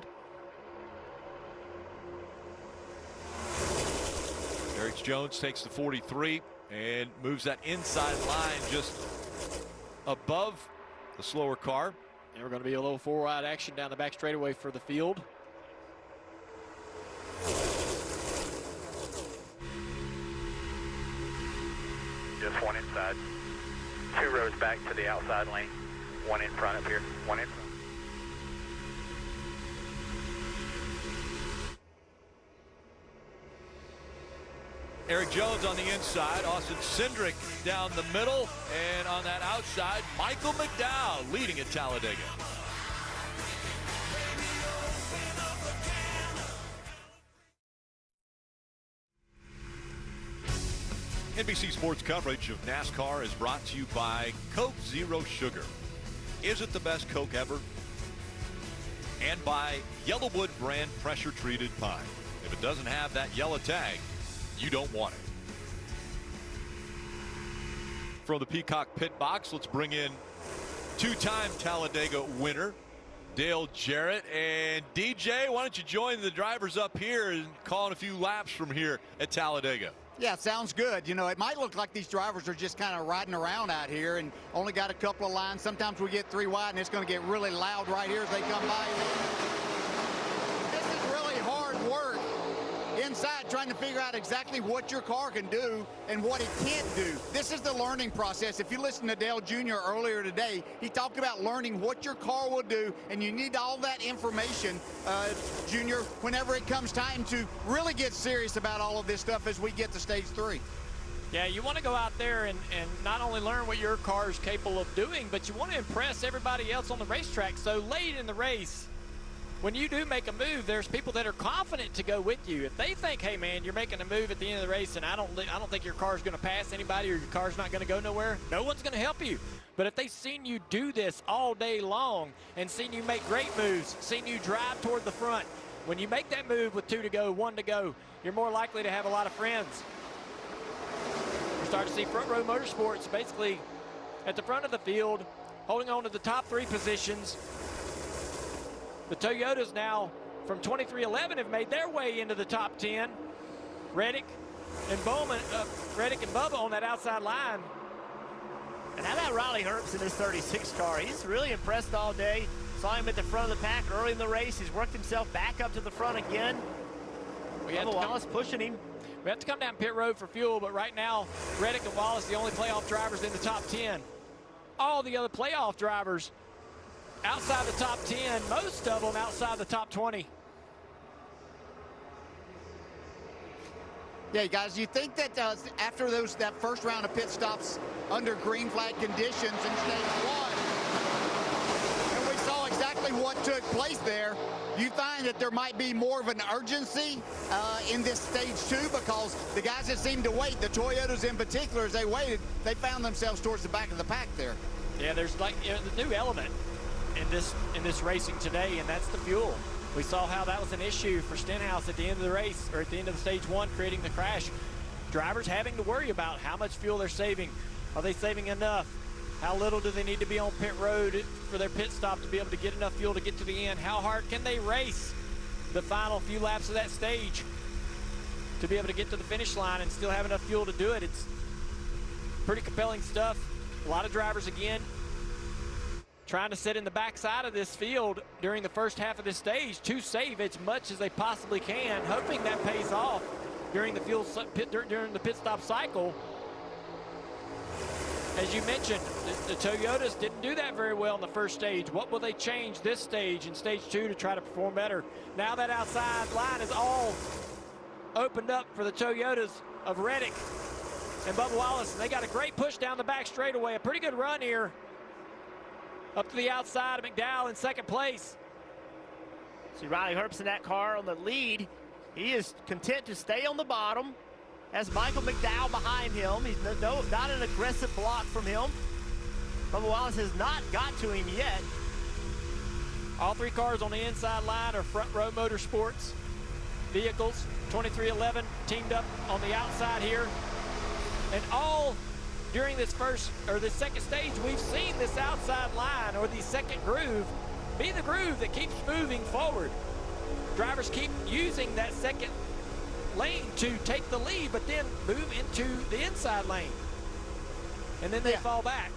Eric Jones takes the 43 and moves that inside line just above the slower car. And we're going to be a little four-wide action down the back straightaway for the field. Just one inside. 2 rows back to the outside lane. 1 in front up here. 1 in front. Eric Jones on the inside, Austin Cindric down the middle, and on that outside, Michael McDowell leading at Talladega. NBC Sports coverage of NASCAR is brought to you by Coke Zero Sugar. Is it the best Coke ever? And by YellaWood brand pressure treated pine. If it doesn't have that yellow tag, you don't want it. From the Peacock pit box, let's bring in two-time Talladega winner Dale Jarrett. And DJ, why don't you join the drivers up here and call a few laps from here at Talladega? Yeah, sounds good. You know, it might look like these drivers are just kind of riding around out here and only got a couple of lines. Sometimes we get 3 wide and it's going to get really loud right here as they come by. This is really hard work inside trying to figure out exactly what your car can do and what it can't do. This is the learning process. If you listen to Dale Jr. earlier today, he talked about learning what your car will do, and you need all that information, Junior, whenever it comes time to really get serious about all of this stuff as we get to stage 3. Yeah, you want to go out there and not only learn what your car is capable of doing, but you want to impress everybody else on the racetrack. So late in the race, when you do make a move, there's people that are confident to go with you. If they think, hey man, you're making a move at the end of the race and I don't think your car's going to pass anybody or your car's not going to go nowhere, no one's going to help you. But if they've seen you do this all day long and seen you make great moves, seen you drive toward the front, when you make that move with 2 to go, 1 to go, you're more likely to have a lot of friends. We're starting to see Front Row Motorsports basically at the front of the field, holding on to the top 3 positions. The Toyotas now from 2311 have made their way into the top 10. Reddick and Bubba on that outside line. And how about Riley Herbst in his 36 car? He's really impressed all day. Saw him at the front of the pack early in the race. He's worked himself back up to the front again. Bubba Wallace pushing him. We have to come down pit road for fuel, but right now, Reddick and Wallace, the only playoff drivers in the top 10. All the other playoff drivers outside the top 10, most of them outside the top 20. Yeah, guys, you think that after that first round of pit stops under green flag conditions in stage 1, and we saw exactly what took place there, you find that there might be more of an urgency in this stage 2 because the guys that seemed to wait, the Toyotas in particular, as they waited, they found themselves towards the back of the pack there. Yeah, there's like the new element in this racing today, and that's the fuel. We saw how that was an issue for Stenhouse at the end of the race, or at the end of the stage 1, creating the crash. Drivers having to worry about how much fuel they're saving. Are they saving enough? How little do they need to be on pit road for their pit stop to be able to get enough fuel to get to the end? How hard can they race the final few laps of that stage to be able to get to the finish line and still have enough fuel to do it? It's pretty compelling stuff. A lot of drivers, again, trying to sit in the backside of this field during the first half of this stage to save as much as they possibly can, hoping that pays off during the during the pit stop cycle. As you mentioned, the Toyotas didn't do that very well in the first stage. What will they change this stage in stage 2 to try to perform better? Now that outside line is all opened up for the Toyotas of Reddick and Bubba Wallace. And they got a great push down the back straightaway. A pretty good run here up to the outside of McDowell in second place. See Riley Herbst in that car on the lead. He is content to stay on the bottom. Has Michael McDowell behind him. He's not an aggressive block from him. Bubba Wallace has not got to him yet. All 3 cars on the inside line are Front Row Motorsports vehicles. 2311 teamed up on the outside here. And all during this second stage, we've seen this outside line or the second groove be the groove that keeps moving forward. Drivers keep using that second lane to take the lead, but then move into the inside lane. And then they fall back.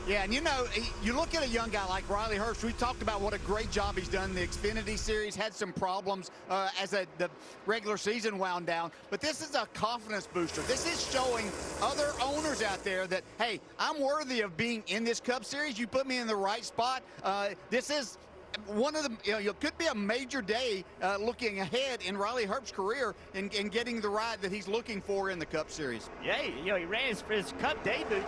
Yeah, and you know, you look at a young guy like Riley Herbst. We talked about what a great job he's done in the Xfinity Series. Had some problems as the regular season wound down. But this is a confidence booster. This is showing other owners out there that, hey, I'm worthy of being in this Cup Series. You put me in the right spot. This is one of the, it could be a major day looking ahead in Riley Herbst's career in getting the ride that he's looking for in the Cup Series. Yeah, he ran his Cup debut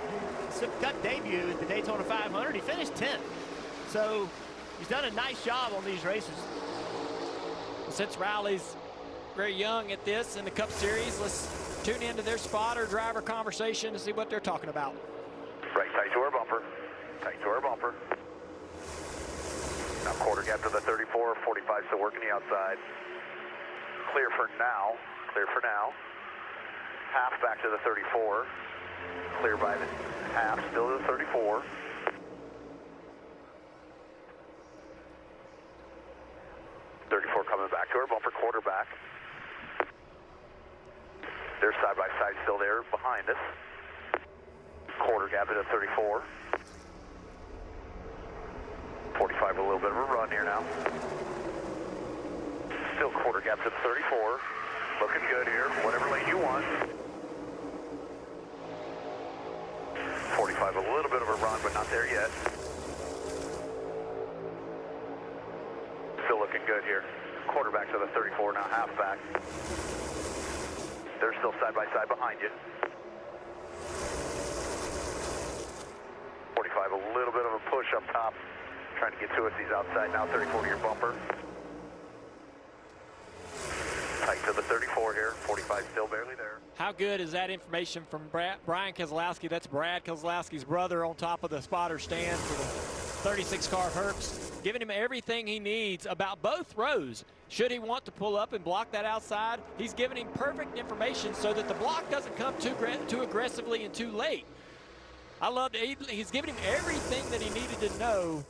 at the Daytona 500. He finished 10th. So he's done a nice job on these races. Since Riley's very young at this in the Cup Series, let's tune into their spotter driver conversation to see what they're talking about. Right, tight to our bumper. Tight to our bumper. Now quarter gap to the 34, 45 still working the outside. Clear for now, clear for now. Half back to the 34. Clear by the half, still to the 34. Coming back to our bumper, quarter back. They're side by side still there behind us. Quarter gap to the 34. 45, a little bit of a run here now. Still quarter gap to the 34. Looking good here, whatever lane you want. 45, a little bit of a run, but not there yet. Still looking good here. Quarter back to the 34, now half back. They're still side by side behind you. 45, a little bit of a push up top. Trying to get to us. He's outside now, 34 to your bumper. Tight to the 34 here. 45 still barely there. How good is that information from Brian Keselowski? That's Brad Keselowski's brother on top of the spotter stand for the 36 car Herbst, giving him everything he needs about both rows. Should he want to pull up and block that outside, he's giving him perfect information so that the block doesn't come too aggressively and too late. I loved it. He's giving him everything that he needed to know,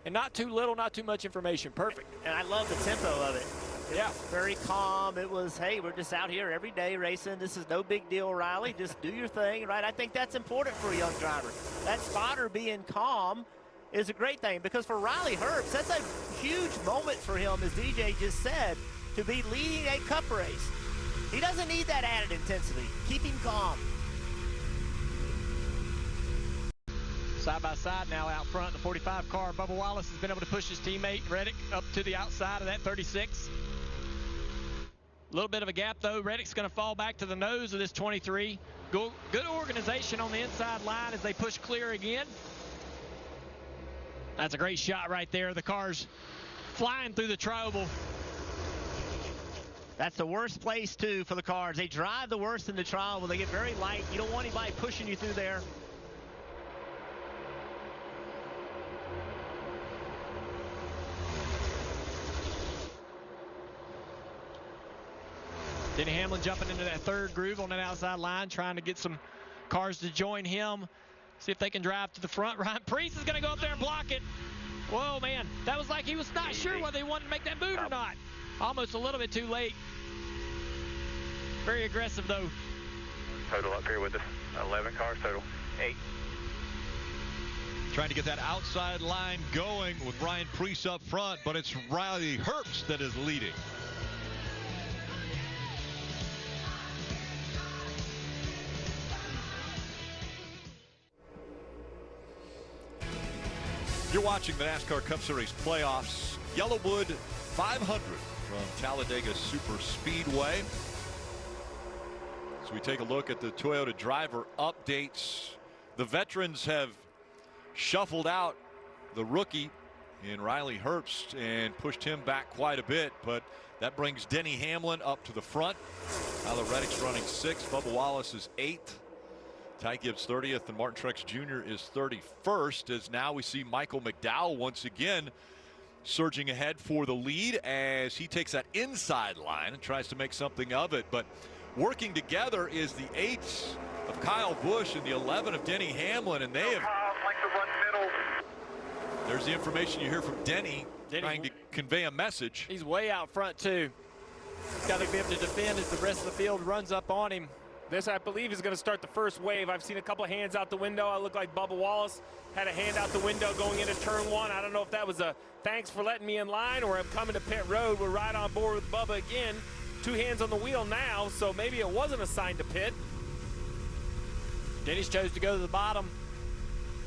and not too little, not too much information. Perfect. And I love the tempo of it. Yeah. Very calm. It was, hey, we're just out here every day racing. This is no big deal, Riley. Just do your thing, right? I think that's important for a young driver. That spotter being calm is a great thing, because for Riley Herbst, that's a huge moment for him, as DJ just said, to be leading a cup race. He doesn't need that added intensity. Keep him calm. Side by side now out front, the 45 car. Bubba Wallace has been able to push his teammate Reddick up to the outside of that 36. A little bit of a gap though. Reddick's going to fall back to the nose of this 23. Good organization on the inside line as they push clear again. That's a great shot right there. The car's flying through the tri-oval. That's the worst place too for the cars. They drive the worst in the tri-oval. They get very light. You don't want anybody pushing you through there. Denny Hamlin jumping into that third groove on that outside line, trying to get some cars to join him. See if they can drive to the front. Ryan Preece is going to go up there and block it. Whoa, man. That was like he was not sure whether he wanted to make that move or not. Almost a little bit too late. Very aggressive, though. Total up here with us. 11 cars total. 8. Trying to get that outside line going with Ryan Preece up front, but it's Riley Herbst that is leading. You're watching the NASCAR Cup Series playoffs. YellaWood 500 from Talladega Super Speedway. So we take a look at the Toyota driver updates. The veterans have shuffled out the rookie in Riley Herbst and pushed him back quite a bit, but that brings Denny Hamlin up to the front. Tyler Reddick's running 6th. Bubba Wallace is 8th. Ty Gibbs 30th, and Martin Truex Jr. is 31st, as now we see Michael McDowell once again surging ahead for the lead as he takes that inside line and tries to make something of it. But working together is the 8 of Kyle Busch and the 11 of Denny Hamlin, and they have... There's the information you hear from Denny trying to convey a message. He's way out front, too. He's got to be able to defend as the rest of the field runs up on him. This, I believe, is going to start the first wave. I've seen a couple of hands out the window. I look like Bubba Wallace had a hand out the window going into turn 1. I don't know if that was a thanks for letting me in line or I'm coming to pit road. We're right on board with Bubba again. 2 hands on the wheel now, so maybe it wasn't a sign to pit. Denny's chose to go to the bottom.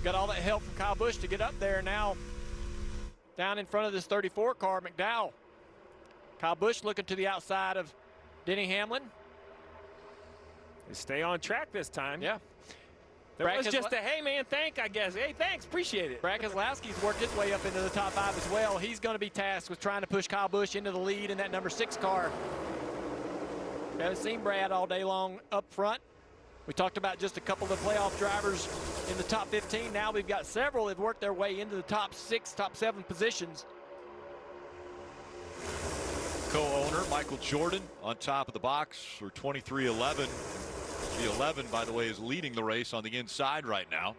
Got all that help from Kyle Busch to get up there. Now down in front of this 34 car, McDowell. Kyle Busch looking to the outside of Denny Hamlin. They stay on track this time. Yeah. There was just a, hey, man, I guess. Hey, thanks, appreciate it. Brad Keselowski's worked his way up into the top 5 as well. He's going to be tasked with trying to push Kyle Busch into the lead in that number 6 car. We haven't seen Brad all day long up front. We talked about just a couple of playoff drivers in the top 15. Now we've got several that have worked their way into the top 6, top 7 positions. Co-owner Michael Jordan on top of the box for 23-11. The 11, by the way, is leading the race on the inside right now.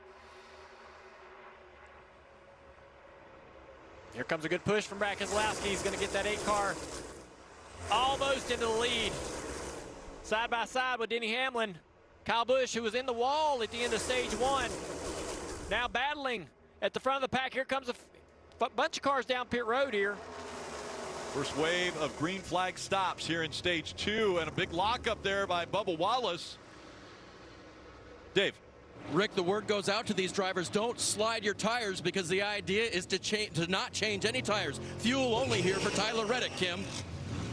Here comes a good push from Brad Keselowski. He's going to get that 8 car almost into the lead. Side by side with Denny Hamlin. Kyle Busch, who was in the wall at the end of stage 1, now battling at the front of the pack. Here comes a bunch of cars down pit road here. First wave of green flag stops here in stage 2, and a big lockup there by Bubba Wallace. Dave. Rick, the word goes out to these drivers, don't slide your tires, because the idea is to not change any tires. Fuel only here for Tyler Reddick, Kim.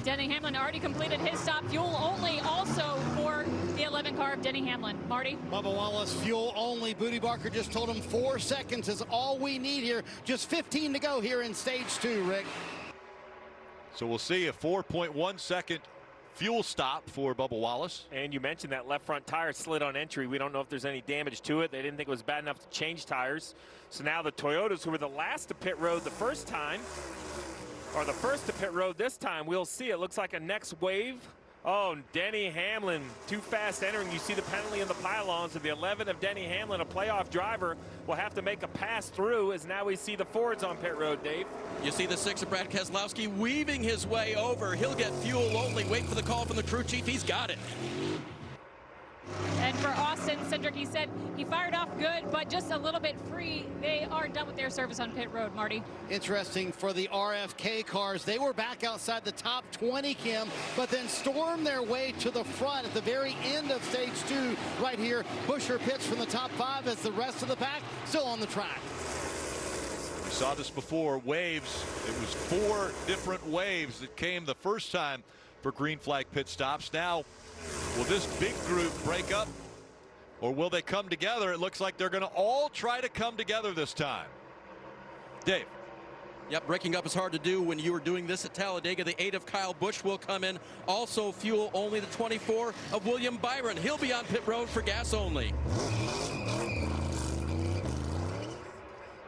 Denny Hamlin already completed his stop. Fuel only also for the 11 car of Denny Hamlin. Marty? Bubba Wallace, fuel only. Booty Barker just told him 4 seconds is all we need here. Just 15 to go here in stage 2, Rick. So we'll see a 4.1 second fuel stop for Bubba Wallace. And you mentioned that left front tire slid on entry. We don't know if there's any damage to it. They didn't think it was bad enough to change tires. So now the Toyotas, who were the last to pit road the first time, or the first to pit road this time, we'll see. It looks like a next wave. Oh, Denny Hamlin, too fast entering. You see the penalty in the pylons of the 11 of Denny Hamlin, a playoff driver, will have to make a pass through as now we see the Fords on pit road, Dave. You see the 6 of Brad Keselowski weaving his way over. He'll get fuel only. Wait for the call from the crew chief. He's got it. And for Austin Cindric, he said he fired off good, but just a little bit free. They are done with their service on pit road, Marty. Interesting for the RFK cars. They were back outside the top 20, Kim, but then stormed their way to the front at the very end of stage 2 right here. Busher pits from the top 5 as the rest of the pack still on the track. We saw this before, waves. It was 4 different waves that came the first time for green flag pit stops. Now, will this big group break up, or will they come together? It looks like they're going to all try to come together this time. Dave. Yep, breaking up is hard to do when you were doing this at Talladega. The 8 of Kyle Busch will come in. Also fuel only the 24 of William Byron. He'll be on pit road for gas only.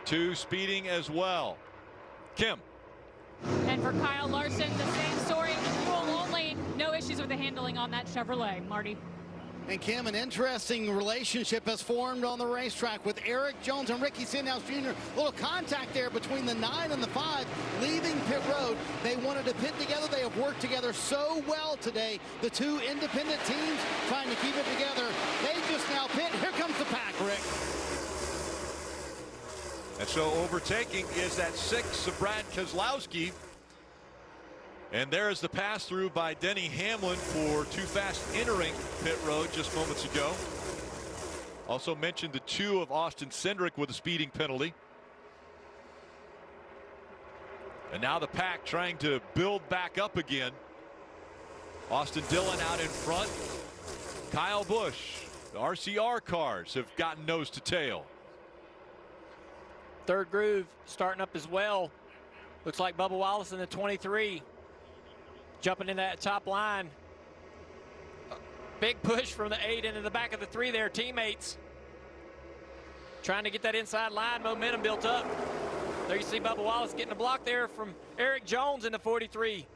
2 speeding as well. Kim. And for Kyle Larson, the same story. Fuel only. No issues with the handling on that Chevrolet, Marty. And Kim, an interesting relationship has formed on the racetrack with Eric Jones and Ricky Stenhouse Jr. A little contact there between the 9 and the 5 leaving pit road. They wanted to pit together. They have worked together so well today. The 2 independent teams trying to keep it together. They just now pit. Here comes the pack, Rick. And so overtaking is that 6 of Brad Keselowski. And there is the pass through by Denny Hamlin for too fast entering pit road just moments ago. Also mentioned the 2 of Austin Cindric with a speeding penalty. And now the pack trying to build back up again. Austin Dillon out in front. Kyle Busch. The RCR cars have gotten nose to tail. Third groove starting up as well. Looks like Bubba Wallace in the 23. Jumping in that top line. Big push from the 8 into the back of the 3 there. Teammates trying to get that inside line. Momentum built up. There you see Bubba Wallace getting a block there from Eric Jones in the 43.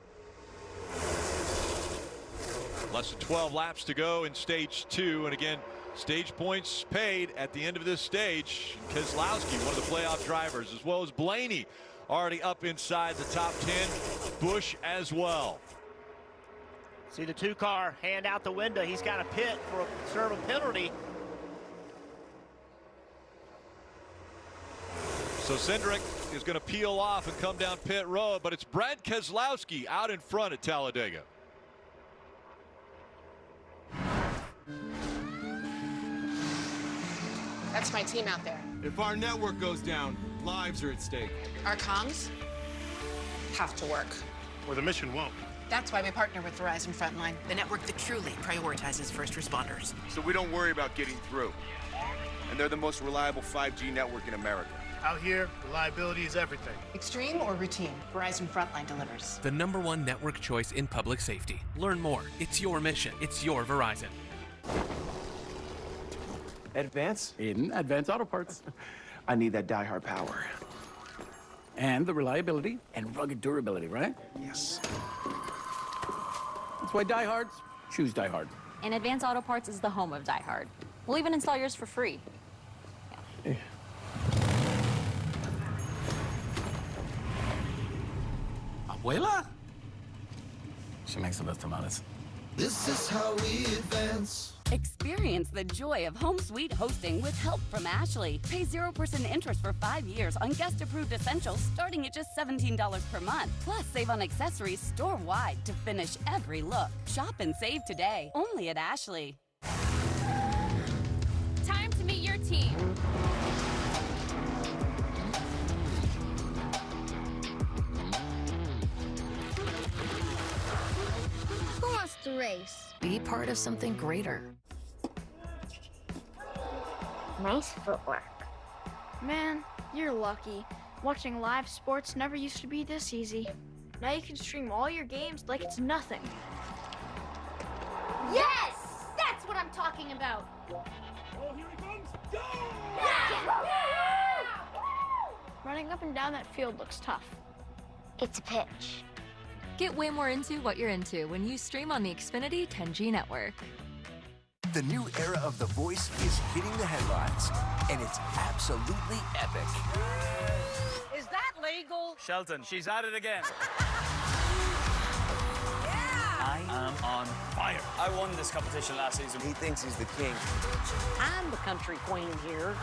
Less than 12 laps to go in stage 2. And again, stage points paid at the end of this stage. Keselowski, one of the playoff drivers, as well as Blaney, already up inside the top 10. Busch as well. See the 2 car hand out the window. He's got a pit for a serve a penalty. So Cindric is going to peel off and come down pit road, but it's Brad Keselowski out in front at Talladega. That's my team out there. If our network goes down, lives are at stake. Our comms have to work. Or the mission won't. That's why we partner with Verizon Frontline, the network that truly prioritizes first responders. So we don't worry about getting through. And they're the most reliable 5G network in America. Out here, reliability is everything. Extreme or routine, Verizon Frontline delivers. The #1 network choice in public safety. Learn more. It's your mission. It's your Verizon. Advance? In Advance Auto Parts. I need that die-hard power. And the reliability and rugged durability, right? Yes. That's why diehards choose Die Hard. And Advance Auto Parts is the home of Die Hard. We'll even install yours for free. Yeah. Abuela? She makes the best tamales. This is how we advance. Experience the joy of home suite hosting with help from Ashley. Pay 0% interest for 5 years on guest-approved essentials starting at just $17 per month. Plus, save on accessories store-wide to finish every look. Shop and save today, only at Ashley. Time to meet your team. Who wants to race? Be part of something greater. Nice footwork. Man, you're lucky. Watching live sports never used to be this easy. Now you can stream all your games like it's nothing. Yes! That's what I'm talking about. Oh, here he comes. Go! Running up and down that field looks tough. It's a pitch. Get way more into what you're into when you stream on the Xfinity 10G network. The new era of The Voice is hitting the headlines, and it's absolutely epic. Is that legal? Shelton, she's at it again. Yeah! I am on fire. I won this competition last season. He thinks he's the king. I'm the country queen here.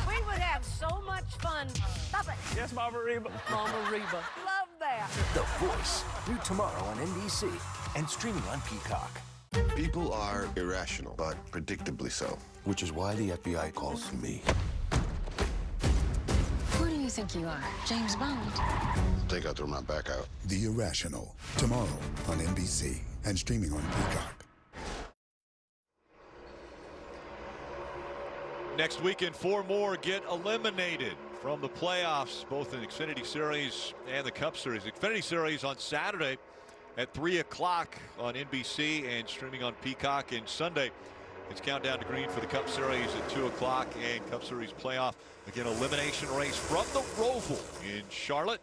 We would have so much fun. Stop it. Yes, Mama Reba. Mama Reba. Love that. The Voice, new tomorrow on NBC and streaming on Peacock. People are irrational, but predictably so. Which is why the FBI calls me. Who do you think you are, James Bond? I think I threw my back out. The Irrational, tomorrow on NBC and streaming on Peacock. Next weekend, 4 more get eliminated from the playoffs, both in Xfinity Series and the Cup Series. Xfinity Series on Saturday at 3 o'clock on NBC and streaming on Peacock. And Sunday, it's Countdown to Green for the Cup Series at 2 o'clock and Cup Series playoff. Again, elimination race from the Roval in Charlotte.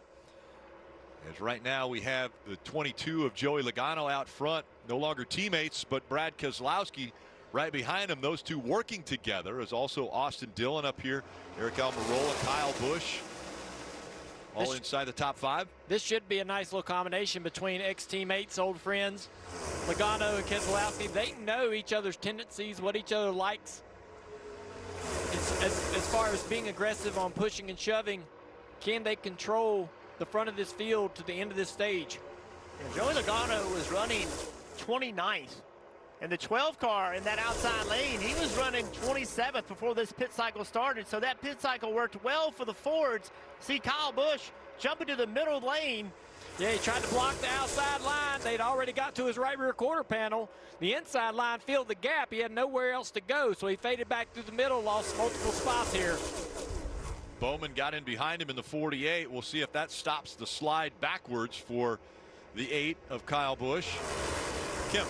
As right now we have the 22 of Joey Logano out front, no longer teammates, but Brad Keselowski right behind him. Those two working together, as also Austin Dillon up here, Eric Almirola, Kyle Busch, all inside the top 5. This should be a nice little combination between ex-teammates, old friends. Logano and Keselowski, they know each other's tendencies, what each other likes. As far as being aggressive on pushing and shoving, can they control the front of this field to the end of this stage? And Joey Logano was running 29th. And the 12 car in that outside lane, he was running 27th before this pit cycle started. So that pit cycle worked well for the Fords. See Kyle Busch jumping to the middle lane. Yeah, he tried to block the outside line. They'd already got to his right rear quarter panel. The inside line filled the gap. He had nowhere else to go, so he faded back through the middle, lost multiple spots here. Bowman got in behind him in the 48. We'll see if that stops the slide backwards for the 8 of Kyle Busch. Kim.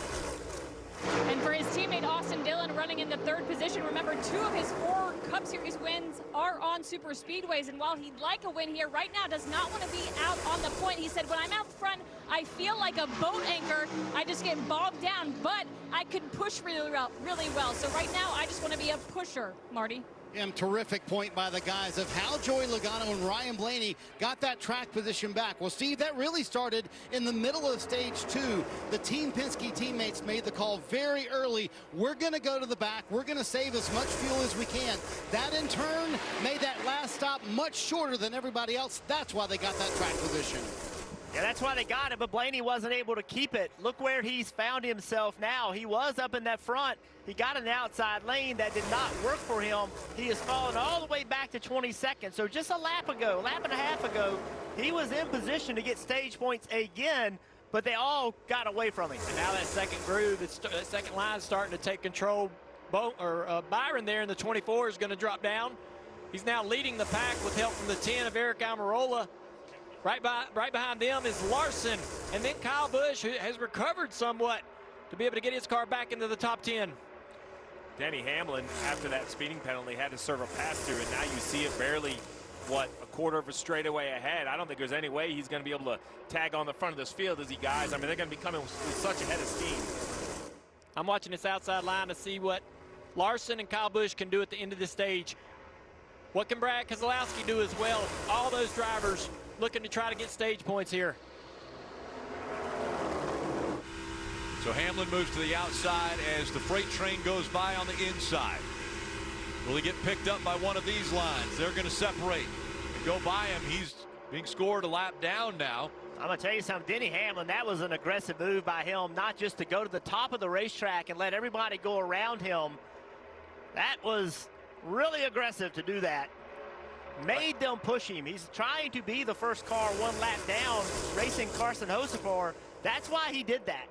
And for his teammate Austin Dillon running in the 3rd position, remember 2 of his 4 Cup Series wins are on super speedways, and while he'd like a win here, right now does not want to be out on the point. He said, when I'm out front, I feel like a boat anchor. I just get bogged down, but I can push really well. So right now, I just want to be a pusher, Marty. Terrific point by the guys of how Joey Logano and Ryan Blaney got that track position back. Well, Steve, that really started in the middle of stage 2. The Team Penske teammates made the call very early. We're going to go to the back. We're going to save as much fuel as we can. That, in turn, made that last stop much shorter than everybody else. That's why they got that track position. Yeah, that's why they got it, but Blaney wasn't able to keep it. Look where he's found himself now. He was up in that front. He got an outside lane that did not work for him. He has fallen all the way back to 22nd. So just a lap and a half ago, he was in position to get stage points again, but they all got away from him. And now that second groove, that second line is starting to take control. Byron there in the 24 is going to drop down. He's now leading the pack with help from the 10 of Eric Almirola. Right behind them is Larson, and then Kyle Busch, who has recovered somewhat to be able to get his car back into the top 10. Denny Hamlin, after that speeding penalty, had to serve a pass-through, and now you see it barely, a quarter of a straightaway ahead. I don't think there's any way he's going to be able to tag on the front of this field, is he, guys? I mean, they're going to be coming with such a head of steam. I'm watching this outside line to see what Larson and Kyle Busch can do at the end of the stage. What can Brad Keselowski do as well? All those drivers looking to try to get stage points here. So Hamlin moves to the outside as the freight train goes by on the inside. Will he get picked up by one of these lines? They're going to separate and go by him. He's being scored a lap down now. I'm going to tell you something, Denny Hamlin, that was an aggressive move by him, not just to go to the top of the racetrack and let everybody go around him. That was really aggressive to do that. Made them push him. He's trying to be the first car 1 lap down, racing Carson Hocevar. That's why he did that.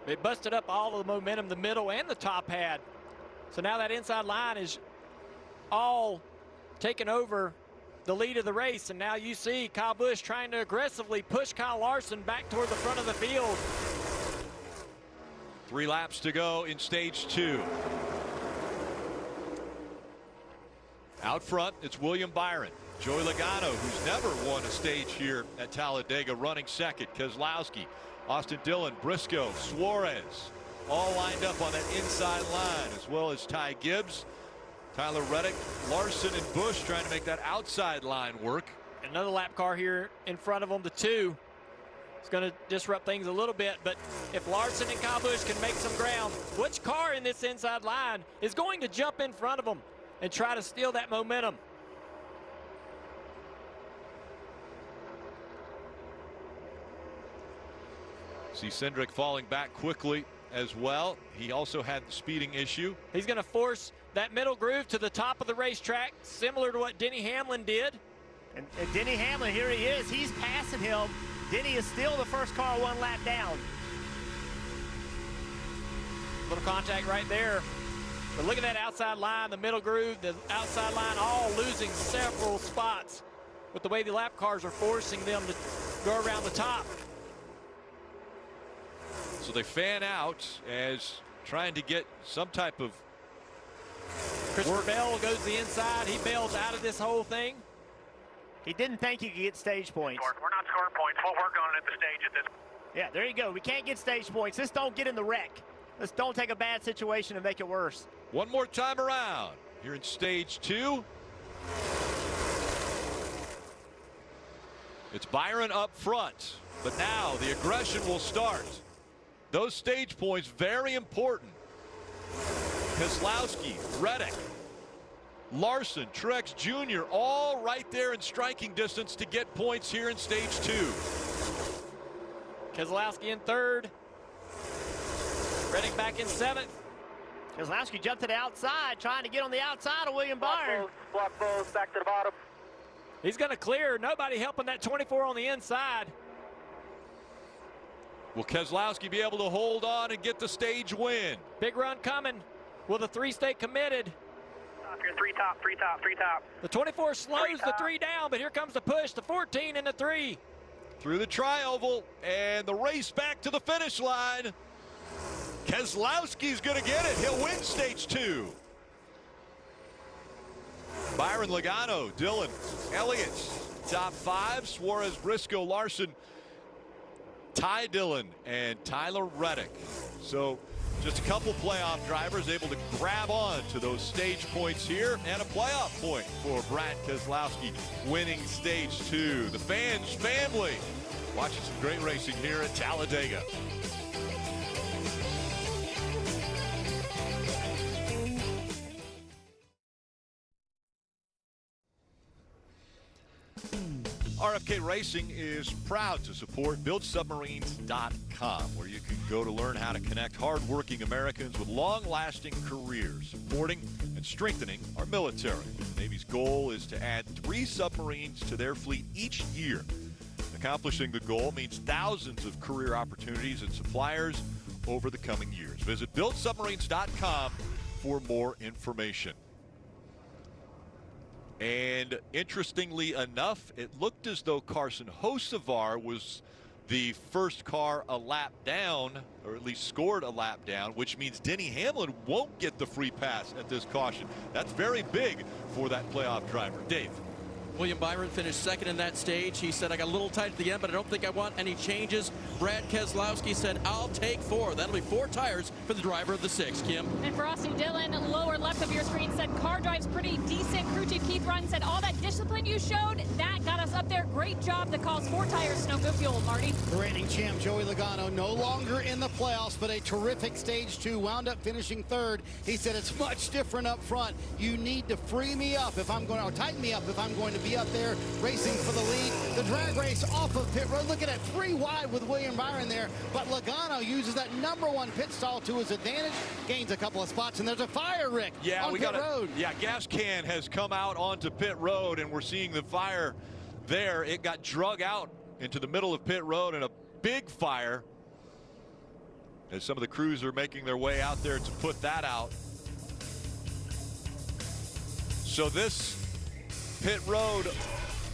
It busted up all of the momentum the middle and the top had. So now that inside line is all taken over the lead of the race, and now you see Kyle Busch trying to aggressively push Kyle Larson back toward the front of the field. 3 laps to go in stage 2. Out front, it's William Byron. Joey Logano, who's never won a stage here at Talladega, running second. Keselowski, Austin Dillon, Briscoe, Suarez, all lined up on that inside line, as well as Ty Gibbs, Tyler Reddick, Larson, and Busch trying to make that outside line work. Another lap car here in front of them, the 2. It's going to disrupt things a little bit, but if Larson and Kyle Busch can make some ground, which car in this inside line is going to jump in front of them and try to steal that momentum? See Cindric falling back quickly as well. He also had the speeding issue. He's going to force that middle groove to the top of the racetrack, similar to what Denny Hamlin did. And Denny Hamlin, here he is. He's passing him. Denny is still the first car 1 lap down. Little contact right there. But look at that outside line, the middle groove, the outside line, all losing several spots with the way the lap cars are forcing them to go around the top. So they fan out as trying to get some type of Christopher Bell goes to the inside. He bails out of this whole thing. He didn't think he could get stage points. We're not scoring points. We'll work on it at the stage at this. Yeah, there you go. We can't get stage points. Let's don't get in the wreck. Let's don't take a bad situation and make it worse. One more time around here in stage 2. It's Byron up front, but now the aggression will start. Those stage points, very important. Keselowski, Reddick, Larson, Truex Jr., all right there in striking distance to get points here in stage 2. Keselowski in 3rd. Reddick back in 7th. Keselowski jumped to the outside, trying to get on the outside of William Byron. Block both, back to the bottom. He's going to clear. Nobody helping that 24 on the inside. Will Keselowski be able to hold on and get the stage win? Big run coming. Will the 3 stay committed? Here, 3 top, 3 top, 3 top. The 24 slows the 3 down, but here comes the push, the 14 and the 3. Through the tri-oval and the race back to the finish line. Keselowski's going to get it. He'll win stage 2. Byron, Logano, Dillon, Elliott, top 5. Suarez, Briscoe, Larson, Ty Dillon, and Tyler Reddick. So just a couple playoff drivers able to grab on to those stage points here, and a playoff point for Brad Keselowski winning stage 2. The fans, family, watching some great racing here at Talladega. RFK Racing is proud to support BuildSubmarines.com, where you can go to learn how to connect hardworking Americans with long-lasting careers, supporting and strengthening our military. The Navy's goal is to add 3 submarines to their fleet each year. Accomplishing the goal means thousands of career opportunities and suppliers over the coming years. Visit BuildSubmarines.com for more information. And interestingly enough, it looked as though Carson Hocevar was the first car a lap down, or at least scored a lap down, which means Denny Hamlin won't get the free pass at this caution. That's very big for that playoff driver. Dave. William Byron finished 2nd in that stage. He said, I got a little tight at the end, but I don't think I want any changes. Brad Keselowski said, I'll take 4. That'll be 4 tires for the driver of the 6. Kim. And for Austin Dillon, lower left of your screen, said car drives pretty decent. Crew chief Keith Run said all that discipline you showed, that got us up there. Great job to cause 4 tires, no good fuel, Marty. The reigning champ Joey Logano no longer in the playoffs, but a terrific stage 2, wound up finishing 3rd. He said it's much different up front. You need to free me up if I'm going to, or tighten me up if I'm going to be up there racing for the lead. The drag race off of pit road. Look at it, 3 wide with William Byron there, but Logano uses that #1 pit stall to his advantage, gains a couple of spots, and there's a fire, Rick, yeah, on pit road. Yeah, gas can has come out onto pit road, and we're seeing the fire there. It got drug out into the middle of pit road, and a big fire as some of the crews are making their way out there to put that out. So this pit road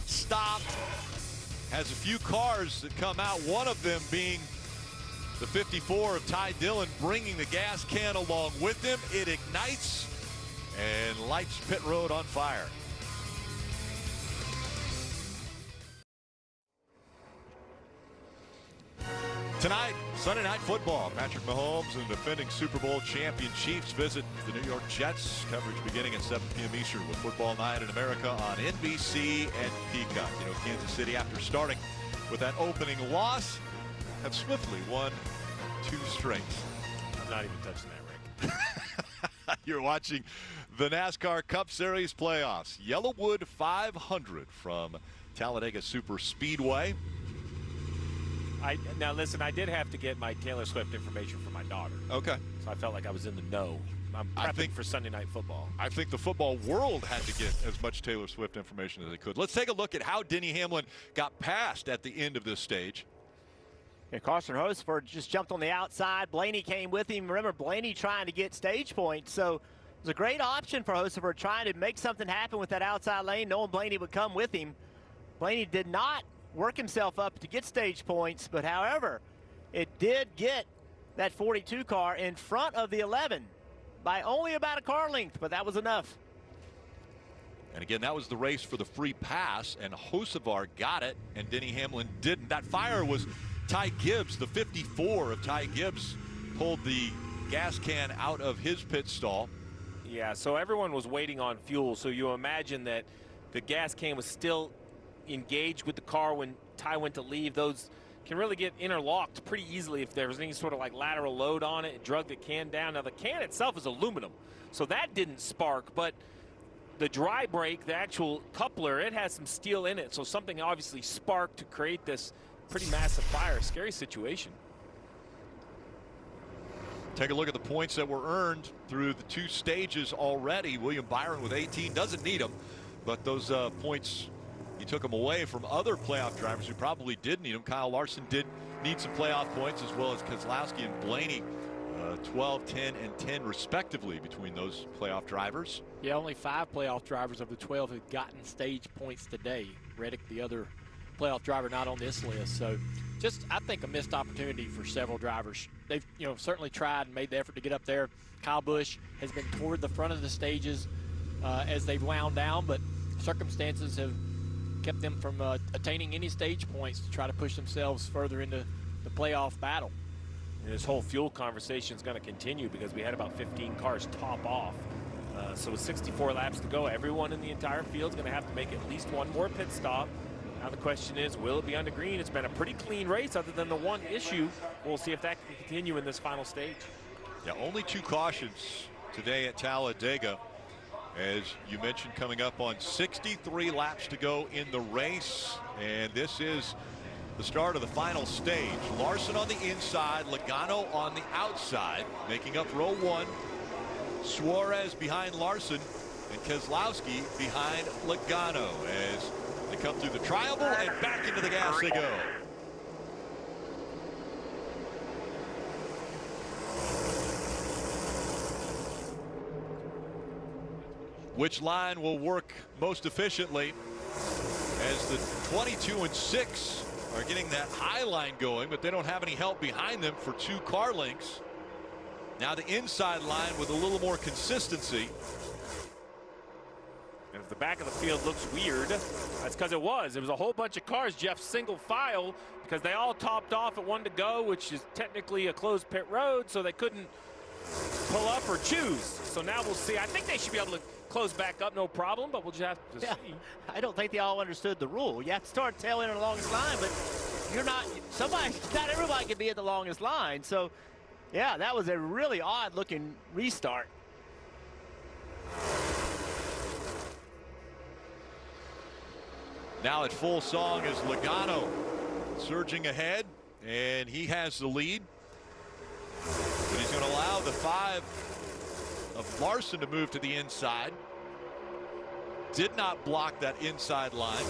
stop has a few cars that come out, one of them being the 54 of Ty Dillon, bringing the gas can along with him. It ignites and lights pit road on fire. Tonight, Sunday Night Football. Patrick Mahomes and the defending Super Bowl champion Chiefs visit the New York Jets. Coverage beginning at 7 p.m. Eastern with Football Night in America on NBC and Peacock. You know, Kansas City, after starting with that opening loss, have swiftly won 2 straight. I'm not even touching that, Rick. You're watching the NASCAR Cup Series playoffs. YellaWood 500 from Talladega Super Speedway. Now listen, I did have to get my Taylor Swift information from my daughter. Okay. So I felt like I was in the know. I'm prepping for Sunday Night Football. I think the football world had to get as much Taylor Swift information as they could. Let's take a look at how Denny Hamlin got past at the end of this stage. Yeah, Carson Hocefer just jumped on the outside. Blaney came with him. Remember, Blaney trying to get stage points. So it was a great option for Hocefer, trying to make something happen with that outside lane, knowing Blaney would come with him. Blaney did not work himself up to get stage points, but however, it did get that 42 car in front of the 11 by only about a car length, but that was enough. And again, that was the race for the free pass, and Hocevar got it, and Denny Hamlin didn't. That fire was Ty Gibbs, the 54 of Ty Gibbs, pulled the gas can out of his pit stall. Yeah, so everyone was waiting on fuel, so you imagine that the gas can was still engaged with the car when Ty went to leave. Those can really get interlocked pretty easily if there was any sort of like lateral load on it. It drug the can down. Now the can itself is aluminum, so that didn't spark, but the dry brake, the actual coupler, it has some steel in it, so something obviously sparked to create this pretty massive fire. Scary situation. Take a look at the points that were earned through the 2 stages already. William Byron with 18 doesn't need them, but those points, he took them away from other playoff drivers who probably did need them. Kyle Larson did need some playoff points, as well as Keselowski and Blaney. 12, 10, and 10 respectively between those playoff drivers. Yeah, only 5 playoff drivers of the 12 have gotten stage points today. Reddick, the other playoff driver, not on this list. So just, I think, a missed opportunity for several drivers. They've, certainly tried and made the effort to get up there. Kyle Busch has been toward the front of the stages as they've wound down, but circumstances have kept them from attaining any stage points to try to push themselves further into the playoff battle. And this whole fuel conversation is going to continue because we had about 15 cars top off. So with 64 laps to go, everyone in the entire field is going to have to make at least one more pit stop. Now the question is, will it be under green? It's been a pretty clean race other than the one issue. We'll see if that can continue in this final stage. Yeah, only 2 cautions today at Talladega. As you mentioned, coming up on 63 laps to go in the race. And this is the start of the final stage. Larson on the inside, Logano on the outside, making up row 1. Suarez behind Larson, and Keselowski behind Logano as they come through the tri-oval and back into the gas they go. Which line will work most efficiently as the 22 and 6 are getting that high line going, but they don't have any help behind them for 2 car lengths. Now the inside line with a little more consistency. And if the back of the field looks weird, that's because it was a whole bunch of cars, Jeff, single file, because they all topped off at 1 to go, which is technically a closed pit road, so they couldn't pull up or choose. So now we'll see. I think they should be able to close back up, no problem, but we'll just have to see. I don't think they all understood the rule. You have to start tail end of the longest line, but you're not, not everybody can be at the longest line. So, yeah, that was a really odd looking restart. Now at full song is Logano surging ahead, and he has the lead. But he's going to allow the 5 of Larson to move to the inside. Did not block that inside line.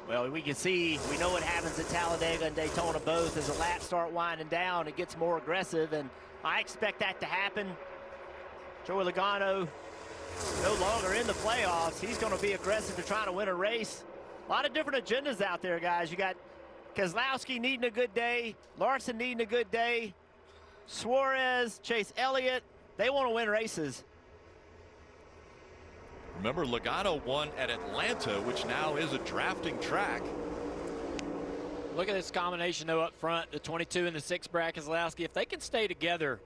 Well, we can see, we know what happens at Talladega and Daytona both. As the laps start winding down, it gets more aggressive, and I expect that to happen. Joey Logano no longer in the playoffs. He's going to be aggressive to try to win a race. A lot of different agendas out there, guys. You got Keselowski needing a good day, Larson needing a good day, Suarez, Chase Elliott, they want to win races. Remember, Logano won at Atlanta, which now is a drafting track. Look at this combination, though, up front, the 22 and the 6, Brad Keselowski. If they can stay together,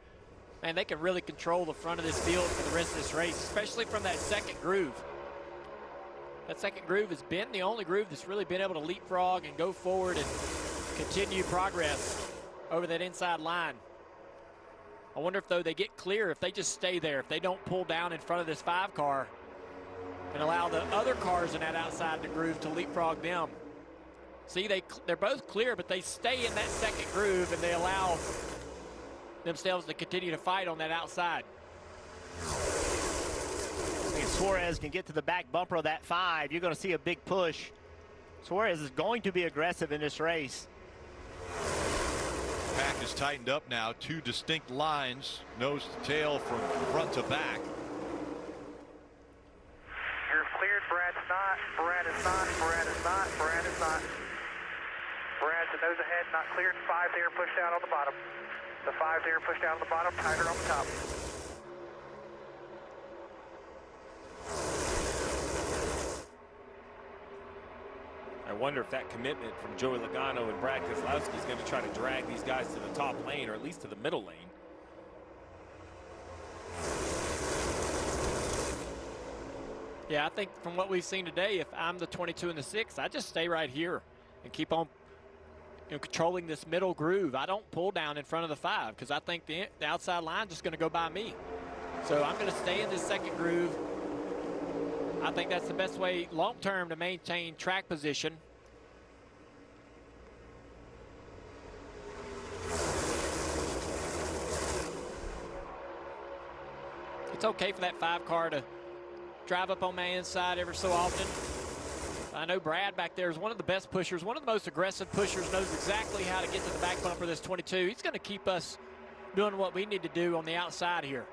man, they can really control the front of this field for the rest of this race, especially from that second groove. That second groove has been the only groove that's really been able to leapfrog and go forward and continue progress over that inside line. I wonder if, though, they get clear, if they just stay there, if they don't pull down in front of this 5 car and allow the other cars in that outside the groove to leapfrog them. See, they're both clear, but they stay in that second groove and they allow themselves to continue to fight on that outside. If Suarez can get to the back bumper of that 5, you're going to see a big push. Suarez is going to be aggressive in this race. Pack is tightened up now. 2 distinct lines, nose to tail from front to back. You're cleared. Brad's not. Brad is not. Brad is not. Brad is not. Brad's the nose ahead, not cleared. 5 there, pushed out on the bottom. The 5 there, pushed out on the bottom, tighter on the top. I wonder if that commitment from Joey Logano and Brad Keselowski is going to try to drag these guys to the top lane, or at least to the middle lane. Yeah, I think from what we've seen today, if I'm the 22 and the 6, I just stay right here and keep on controlling this middle groove. I don't pull down in front of the 5 because I think the outside line is just going to go by me. So I'm going to stay in this second groove. I think that's the best way long-term to maintain track position. It's okay for that 5 car to drive up on my inside every so often. I know Brad back there is one of the best pushers, one of the most aggressive pushers, knows exactly how to get to the back bumper of this 22. He's going to keep us doing what we need to do on the outside here.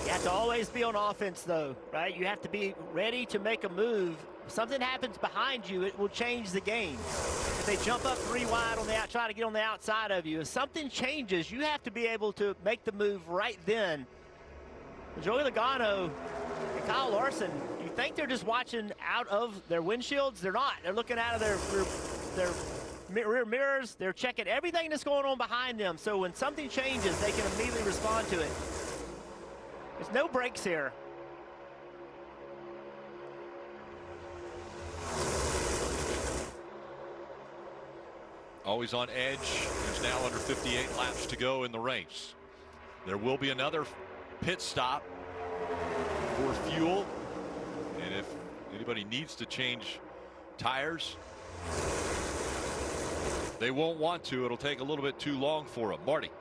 You have to always be on offense, though, right? You have to be ready to make a move. If something happens behind you, it will change the game. If they jump up 3 wide on the out, try to get on the outside of you. If something changes, you have to be able to make the move right then. Joey Logano and Kyle Larson, you think they're just watching out of their windshields? They're not. They're looking out of their rear mirrors. They're checking everything that's going on behind them. So when something changes, they can immediately respond to it. There's no brakes here. Always on edge. There's now under 58 laps to go in the race. There will be another pit stop for fuel, and if anybody needs to change tires, they won't want to. It'll take a little bit too long for them. Marty.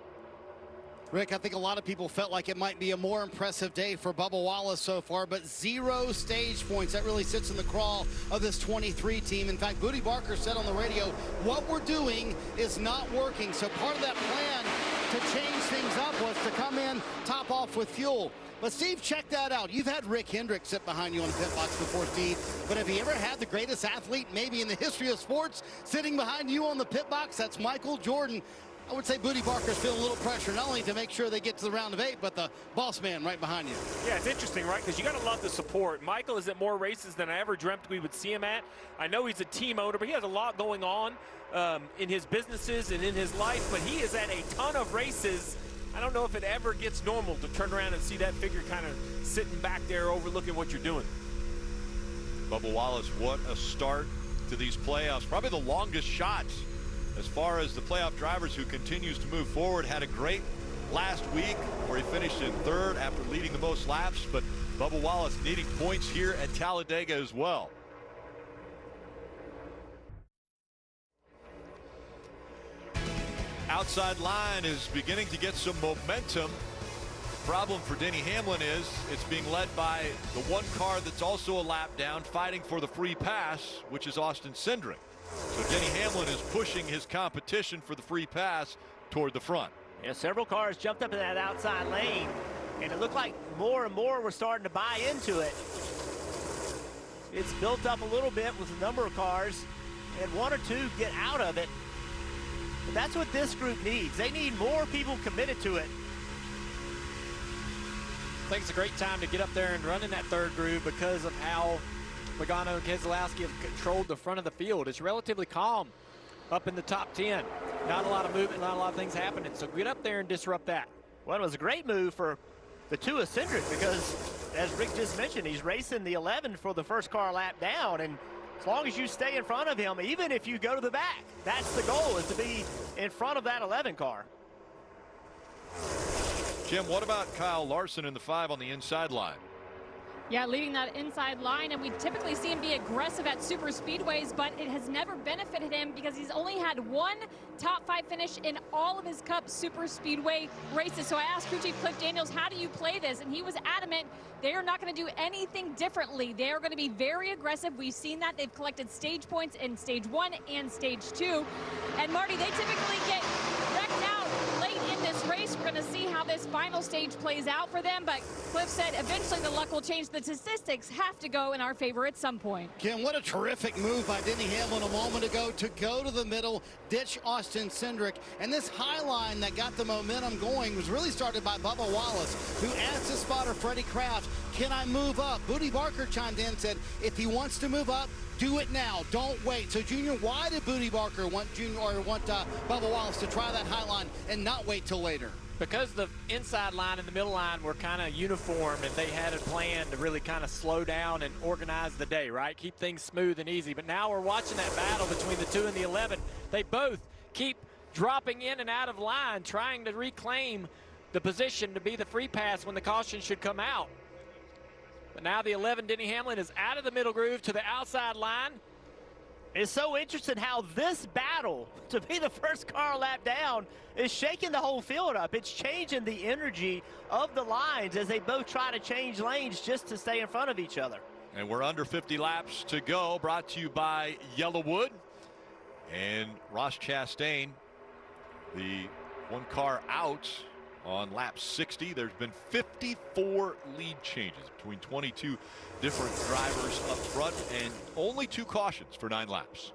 Rick, I think a lot of people felt like it might be a more impressive day for Bubba Wallace so far, but 0 stage points. That really sits in the crawl of this 23 team. In fact, Booty Barker said on the radio, what we're doing is not working. So part of that plan to change things up was to come in, top off with fuel. But Steve, check that out. You've had Rick Hendrick sit behind you on the pit box before, Steve. But have you ever had the greatest athlete maybe in the history of sports sitting behind you on the pit box? That's Michael Jordan. I would say Booty Barker's feeling a little pressure, not only to make sure they get to the round of 8, but the boss man right behind you. Yeah, it's interesting, right? Because you got to love the support. Michael is at more races than I ever dreamt we would see him at. I know he's a team owner, but he has a lot going on in his businesses and in his life, but he is at a ton of races. I don't know if it ever gets normal to turn around and see that figure kind of sitting back there overlooking what you're doing. Bubba Wallace, what a start to these playoffs. Probably the longest shots as far as the playoff drivers who continues to move forward. Had a great last week where he finished in 3rd after leading the most laps, but Bubba Wallace needing points here at Talladega as well. Outside line is beginning to get some momentum. The problem for Denny Hamlin is it's being led by the one car that's also a lap down, fighting for the free pass, which is Austin Cindric. So Denny Hamlin is pushing his competition for the free pass toward the front. Yeah, several cars jumped up in that outside lane, and it looked like more and more were starting to buy into it. It's built up a little bit with a number of cars, and one or two get out of it. But that's what this group needs. They need more people committed to it. I think it's a great time to get up there and run in that third groove because of how Logano and Keselowski have controlled the front of the field. It's relatively calm up in the top 10. Not a lot of movement, not a lot of things happening. So get up there and disrupt that. Well, it was a great move for the two of Cindric because, as Rick just mentioned, he's racing the 11 for the first car lap down. And as long as you stay in front of him, even if you go to the back, that's the goal, is to be in front of that 11 car. Jim, what about Kyle Larson in the 5 on the inside line? Yeah, leading that inside line, and we typically see him be aggressive at super speedways, but it has never benefited him because he's only had one top 5 finish in all of his Cup super speedway races. So I asked crew chief Cliff Daniels, how do you play this? And he was adamant they are not going to do anything differently. They are going to be very aggressive. We've seen that. They've collected stage points in stage 1 and stage 2. And Marty, they typically get wrecked out late in this race. We're going to see how this final stage plays out for them, but Cliff said eventually the luck will change. The statistics have to go in our favor at some point. Kim, what a terrific move by Denny Hamlin a moment ago to go to the middle, ditch Austin Cindric, and this high line that got the momentum going was really started by Bubba Wallace, who asked his spotter Freddie Kraft, can I move up? Booty Barker chimed in and said, if he wants to move up, do it now. Don't wait. So, Junior, why did Booty Barker want Bubba Wallace to try that high line and not wait till later? Because the inside line and the middle line were kind of uniform, and they had a plan to really kind of slow down and organize the day, right? Keep things smooth and easy. But now we're watching that battle between the 2 and the 11. They both keep dropping in and out of line, trying to reclaim the position to be the free pass when the caution should come out. But now the 11, Denny Hamlin, is out of the middle groove to the outside line. It's so interesting how this battle to be the first car lap down is shaking the whole field up. It's changing the energy of the lines as they both try to change lanes just to stay in front of each other. And we're under 50 laps to go, brought to you by YellaWood and Ross Chastain, the one car out on lap 60. There's been 54 lead changes between 22 different drivers up front and only 2 cautions for 9 laps.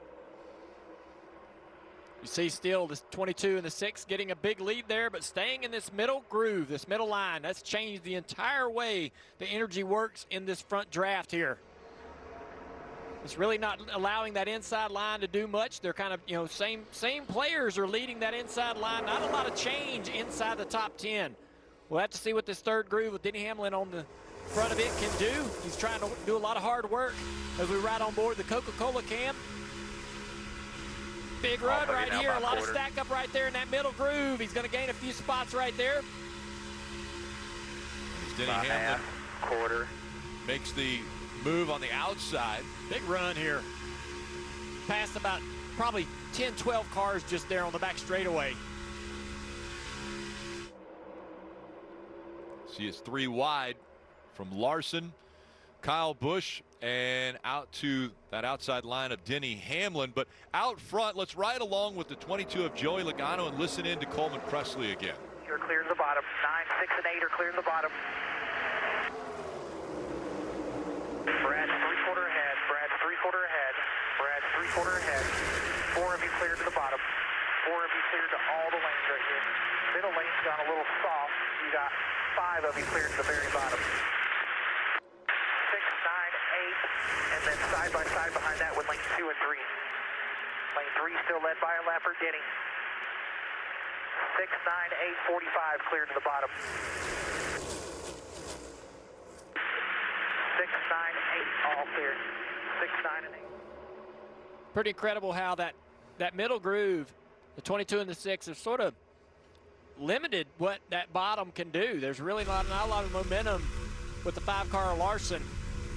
You see still this 22 and the 6 getting a big lead there, but staying in this middle groove, this middle line. That's changed the entire way the energy works in this front draft here. It's really not allowing that inside line to do much. They're kind of, you know, same players are leading that inside line. Not a lot of change inside the top 10. We'll have to see what this third groove with Denny Hamlin on the front of it can do. He's trying to do a lot of hard work as we ride on board the Coca-Cola Cam. Big run right here. A lot of stack up right there in that middle groove. He's going to gain a few spots right there. Denny Hamlin quarter makes the move on the outside. Big run here. Passed about probably 10, 12 cars just there on the back straightaway. See, it's 3 wide from Larson, Kyle Busch, and out to that outside line of Denny Hamlin. But out front, let's ride along with the 22 of Joey Logano and listen in to Coleman Presley again. You're clear to the bottom. 9, 6, and 8 are clear to the bottom. Brad's 3/4 ahead. Brad's 3/4 ahead. Brad's 3/4 ahead. 4 of you clear to the bottom. 4 of you clear to all the lanes right here. Middle lane's gone a little soft. You got 5 of you clear to the very bottom. 6, 9, 8, and then side by side behind that with lanes 2 and 3. Lane 3 still led by a lapper, Denny. 6, 9, 8, 45 clear to the bottom. 6, 9, 8 all clear. 6, 9, and 8. Pretty incredible how that middle groove, the 22 and the 6, have sort of limited what that bottom can do. There's really not a lot of momentum with the 5-car Larson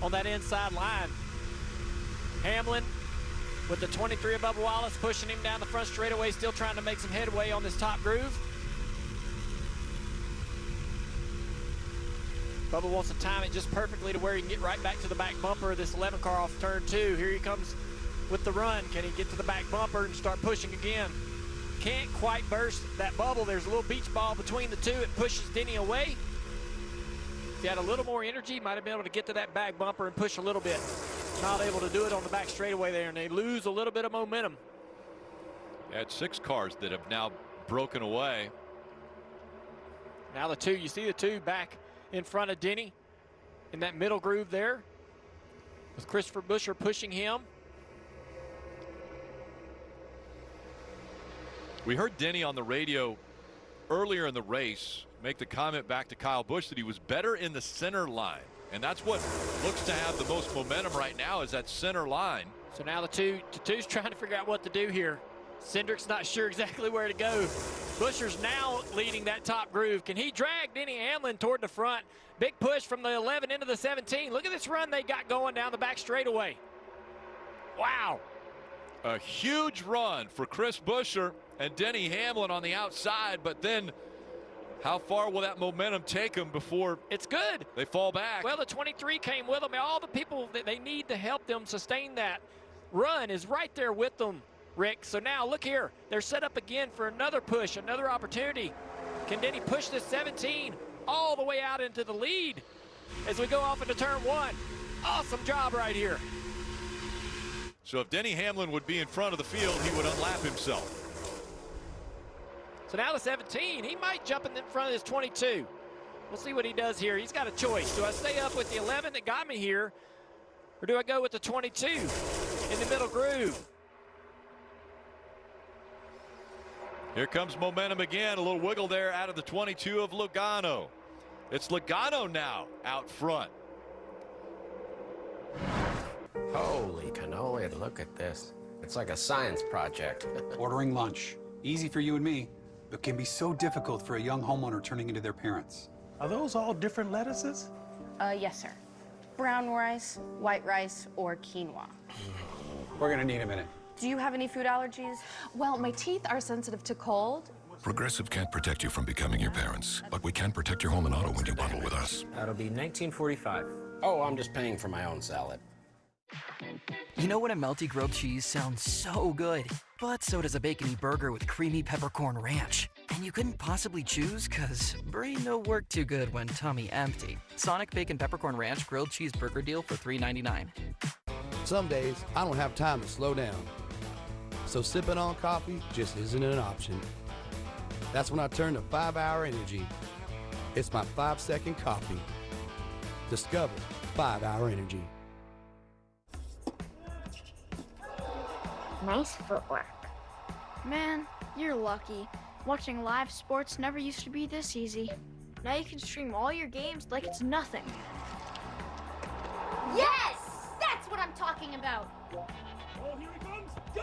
on that inside line. Hamlin with the 23 above Wallace pushing him down the front straightaway, still trying to make some headway on this top groove. Bubba wants to time it just perfectly to where he can get right back to the back bumper of this 11 car off turn 2. Here he comes with the run. Can he get to the back bumper and start pushing again? can't quite burst that bubble. There's a little beach ball between the two. It pushes Denny away. If he had a little more energy, might have been able to get to that back bumper and push a little bit. Not able to do it on the back straightaway there, and they lose a little bit of momentum. They had 6 cars that have now broken away. Now the 2, you see the 2 back in front of Denny in that middle groove there, with Christopher Buescher pushing him. We heard Denny on the radio earlier in the race make the comment back to Kyle Busch that he was better in the center line. And that's what looks to have the most momentum right now, is that center line. So now the two's trying to figure out what to do here. Cindric's not sure exactly where to go. Buescher's now leading that top groove. Can he drag Denny Hamlin toward the front? Big push from the 11 into the 17. Look at this run they got going down the back straightaway. Wow. A huge run for Chris Buescher and Denny Hamlin on the outside, but then how far will that momentum take them before it's good? They fall back. Well, the 23 came with them. All the people that they need to help them sustain that run is right there with them, Rick. So now look here. They're set up again for another push, another opportunity. Can Denny push this 17 all the way out into the lead as we go off into turn 1? Awesome job right here. So if Denny Hamlin would be in front of the field, he would unlap himself. So now the 17, he might jump in front of this 22. We'll see what he does here. He's got a choice. Do I stay up with the 11 that got me here, or do I go with the 22 in the middle groove? Here comes momentum again. A little wiggle there out of the 22 of Logano. It's Logano now out front. Holy cannoli, look at this. It's like a science project. Ordering lunch. Easy for you and me, but can be so difficult for a young homeowner turning into their parents. Are those all different lettuces? Yes, sir. Brown rice, white rice, or quinoa. We're gonna need a minute. Do you have any food allergies? Well, my teeth are sensitive to cold. Progressive can't protect you from becoming your parents, but we can protect your home and auto when you bundle with us. That'll be $19.45. Oh, I'm just paying for my own salad. You know when a melty grilled cheese sounds so good, but so does a bacony burger with creamy peppercorn ranch. And you couldn't possibly choose, cause brain no work too good when tummy empty. Sonic Bacon Peppercorn Ranch Grilled Cheese Burger Deal for $3.99. Some days, I don't have time to slow down. So sipping on coffee just isn't an option. That's when I turn to 5 Hour Energy. It's my 5-second coffee. Discover 5 Hour Energy. Nice footwork. Man, you're lucky. Watching live sports never used to be this easy. Now you can stream all your games like it's nothing. Yes! That's what I'm talking about. Oh, here he comes. Go!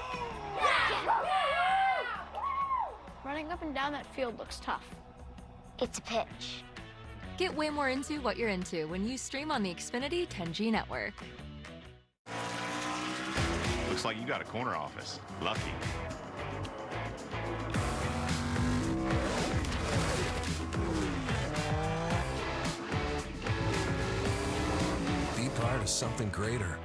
Running up and down that field looks tough. It's a pitch. Get way more into what you're into when you stream on the Xfinity 10G network. Looks like you got a corner office. Lucky. Be part of something greater.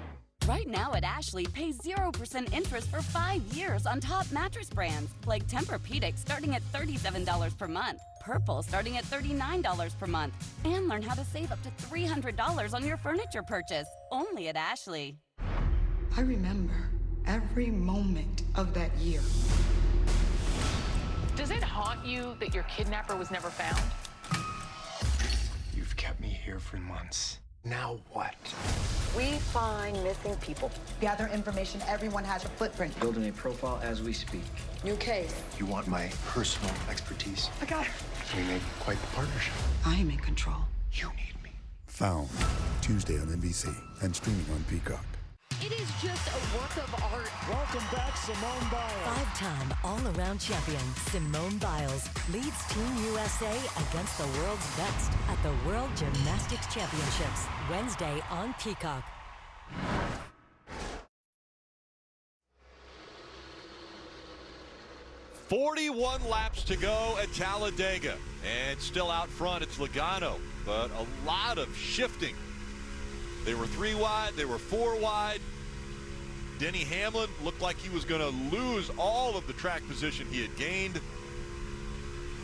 Right now at Ashley, pay 0% interest for 5 years on top mattress brands like Tempur-Pedic starting at $37 per month, Purple starting at $39 per month, and learn how to save up to $300 on your furniture purchase, only at Ashley. I remember every moment of that year. Does it haunt you that your kidnapper was never found? You've kept me here for months. Now what? We find missing people. Gather information. Everyone has a footprint. Building a profile as we speak. New case. You want my personal expertise? I got it. We make quite the partnership. I am in control. You need me. Found, Tuesday on NBC and streaming on Peacock. It is just a work of art. Welcome back, Simone Biles. 5-time all-around champion Simone Biles leads Team USA against the world's best at the World Gymnastics Championships, Wednesday on Peacock. "41 laps to go at Talladega, and still out front it's Logano, but a lot of shifting. They were 3 wide, they were 4 wide. Denny Hamlin looked like he was going to lose all of the track position he had gained.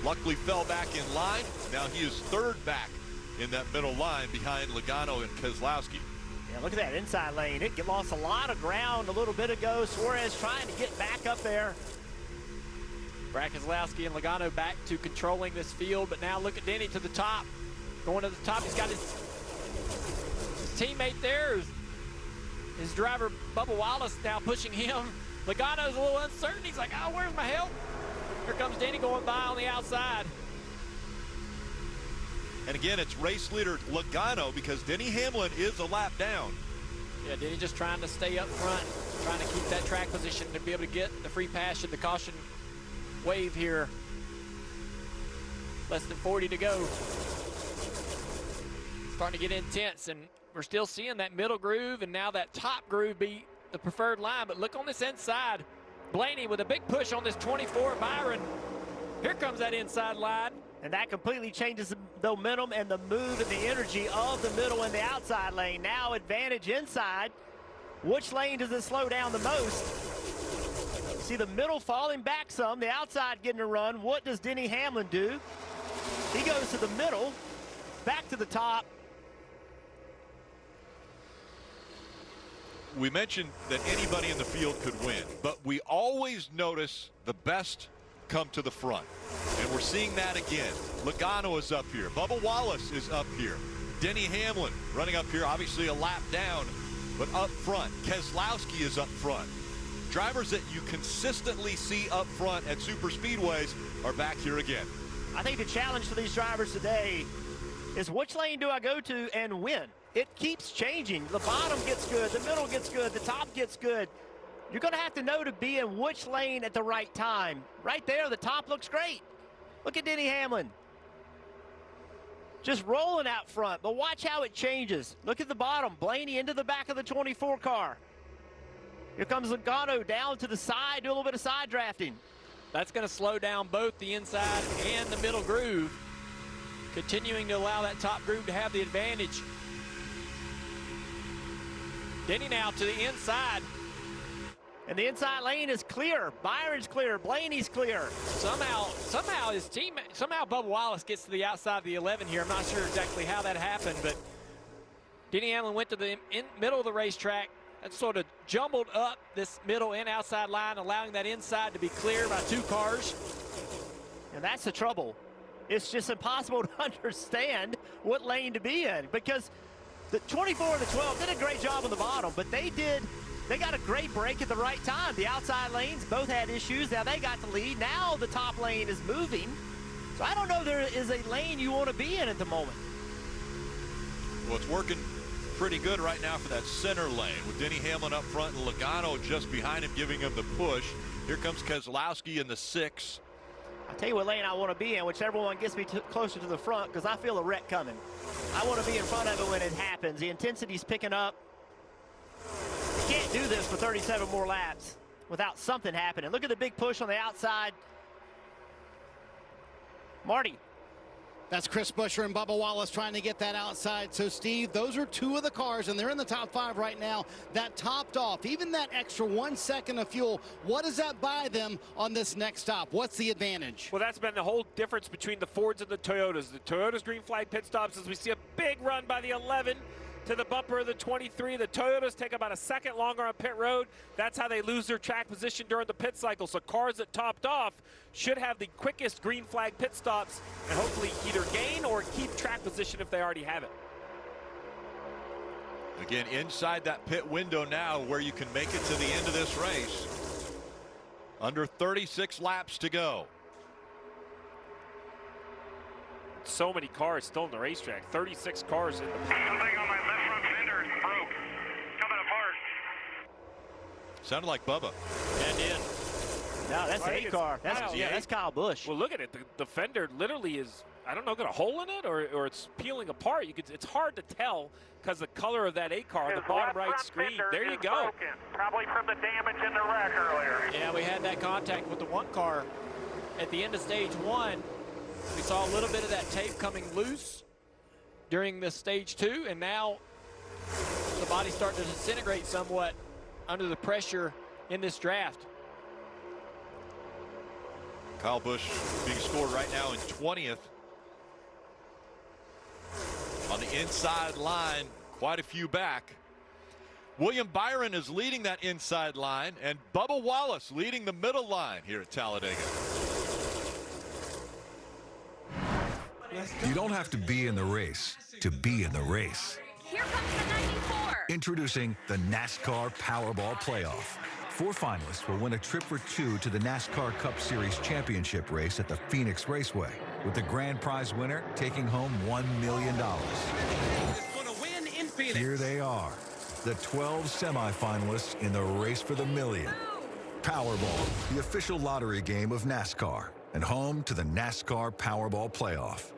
Luckily fell back in line. Now he is third back in that middle line behind Logano and Keselowski. Yeah, look at that inside lane. It lost a lot of ground a little bit ago. Suarez trying to get back up there. Brad Keselowski and Logano back to controlling this field, but now look at Denny to the top. Going to the top, he's got his teammate there. His driver, Bubba Wallace, now pushing him. Logano's a little uncertain. He's like, oh, where's my help? Here comes Denny going by on the outside. And again, it's race leader Logano because Denny Hamlin is a lap down. Yeah, Denny just trying to stay up front, trying to keep that track position to be able to get the free pass should the caution wave here. Less than 40 to go. Starting to get intense, and we're still seeing that middle groove and now that top groove be the preferred line. But look on this inside. Blaney with a big push on this 24. Byron. Here comes that inside line. And that completely changes the momentum and the move and the energy of the middle and the outside lane. Now advantage inside. Which lane does it slow down the most? See the middle falling back some, the outside getting a run. What does Denny Hamlin do? He goes to the middle, back to the top. We mentioned that anybody in the field could win, but we always notice the best come to the front. And we're seeing that again. Logano is up here. Bubba Wallace is up here. Denny Hamlin running up here, obviously a lap down, but up front. Keselowski is up front. Drivers that you consistently see up front at super speedways are back here again. I think the challenge for these drivers today is which lane do I go to and win? It keeps changing. The bottom gets good, the middle gets good, the top gets good. You're going to have to know to be in which lane at the right time. Right there, the top looks great. Look at Denny Hamlin. Just rolling out front, but watch how it changes. Look at the bottom. Blaney into the back of the 24 car. Here comes Logano down to the side, do a little bit of side drafting. That's going to slow down both the inside and the middle groove, continuing to allow that top groove to have the advantage. Denny now to the inside. And the inside lane is clear. Byron's clear. Blaney's clear. Somehow his team, Bubba Wallace gets to the outside of the 11 here. I'm not sure exactly how that happened, but Denny Hamlin went to the middle of the racetrack. That sort of jumbled up this middle and outside line, allowing that inside to be clear by two cars. And that's the trouble. It's just impossible to understand what lane to be in because the 24 and the 12 did a great job on the bottom, but they got a great break at the right time. The outside lanes both had issues. Now they got the lead. Now the top lane is moving. So I don't know if there is a lane you want to be in at the moment. Well, it's working pretty good right now for that center lane with Denny Hamlin up front and Logano just behind him giving him the push. Here comes Keselowski in the 6. I'll tell you what lane I want to be in, whichever one gets me closer to the front, because I feel a wreck coming. I want to be in front of it when it happens. The intensity's picking up. You can't do this for 37 more laps without something happening. Look at the big push on the outside. Marty. That's Chris Buescher and Bubba Wallace trying to get that outside. So, Steve, those are two of the cars, and they're in the top 5 right now. That topped off, even that extra 1 second of fuel, what does that buy them on this next stop? What's the advantage? Well, that's been the whole difference between the Fords and the Toyotas. The Toyotas green flag pit stops as we see a big run by the 11 to the bumper of the 23. The Toyotas take about a second longer on pit road. That's how they lose their track position during the pit cycle. So cars that topped off should have the quickest green flag pit stops and hopefully either gain or keep track position if they already have it. Again, inside that pit window now where you can make it to the end of this race. Under 36 laps to go. So many cars still in the racetrack. 36 cars in the pit. Something on my left front fender broke. Coming apart. Sounded like Bubba. That did. No, that's an A-car. That's Kyle Busch. Well, look at it. The fender literally is, I don't know, got a hole in it or it's peeling apart. It's hard to tell because the color of that A-car on the bottom right screen. There you go. Broken, probably from the damage in the wreck earlier. Yeah, we had that contact with the one car at the end of stage 1. We saw a little bit of that tape coming loose during the stage 2, and now the body's starting to disintegrate somewhat under the pressure in this draft. Kyle Busch being scored right now in 20th. On the inside line, quite a few back. William Byron is leading that inside line, and Bubba Wallace leading the middle line here at Talladega. You don't have to be in the race to be in the race. Here comes the 94. Introducing the NASCAR Powerball Playoff. 4 finalists will win a trip for 2 to the NASCAR Cup Series championship race at the Phoenix Raceway, with the grand prize winner taking home $1 million. Here they are, the 12 semifinalists in the race for the million. Powerball, the official lottery game of NASCAR, and home to the NASCAR Powerball Playoff.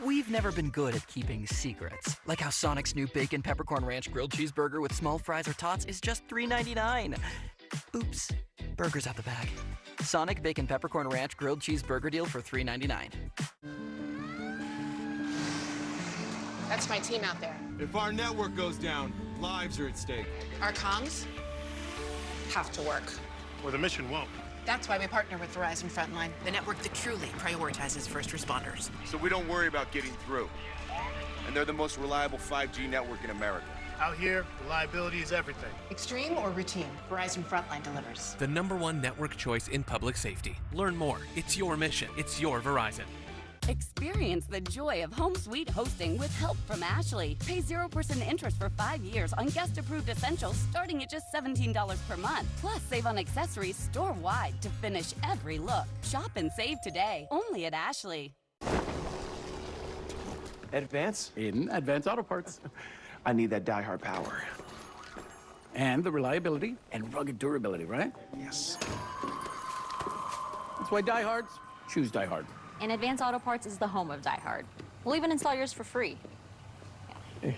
We've never been good at keeping secrets, like how Sonic's new Bacon Peppercorn Ranch Grilled Cheeseburger with small fries or tots is just $3.99. Oops, burger's out the bag. Sonic Bacon Peppercorn Ranch Grilled Cheeseburger deal for $3.99. That's my team out there. If our network goes down, lives are at stake. Our comms have to work. Or the mission won't. That's why we partner with Verizon Frontline, the network that truly prioritizes first responders. So we don't worry about getting through. And they're the most reliable 5G network in America. Out here, reliability is everything. Extreme or routine, Verizon Frontline delivers. The #1 network choice in public safety. Learn more. It's your mission. It's your Verizon. Experience the joy of home suite hosting with help from Ashley. Pay 0% interest for 5 years on guest-approved essentials starting at just $17 per month. Plus, save on accessories store-wide to finish every look. Shop and save today, only at Ashley. Advance? In Advance Auto Parts. I need that die-hard power. And the reliability and rugged durability, right? Yes. That's why diehards choose Die Hard. And Advance Auto Parts is the home of Die Hard. We'll even install yours for free. Yeah.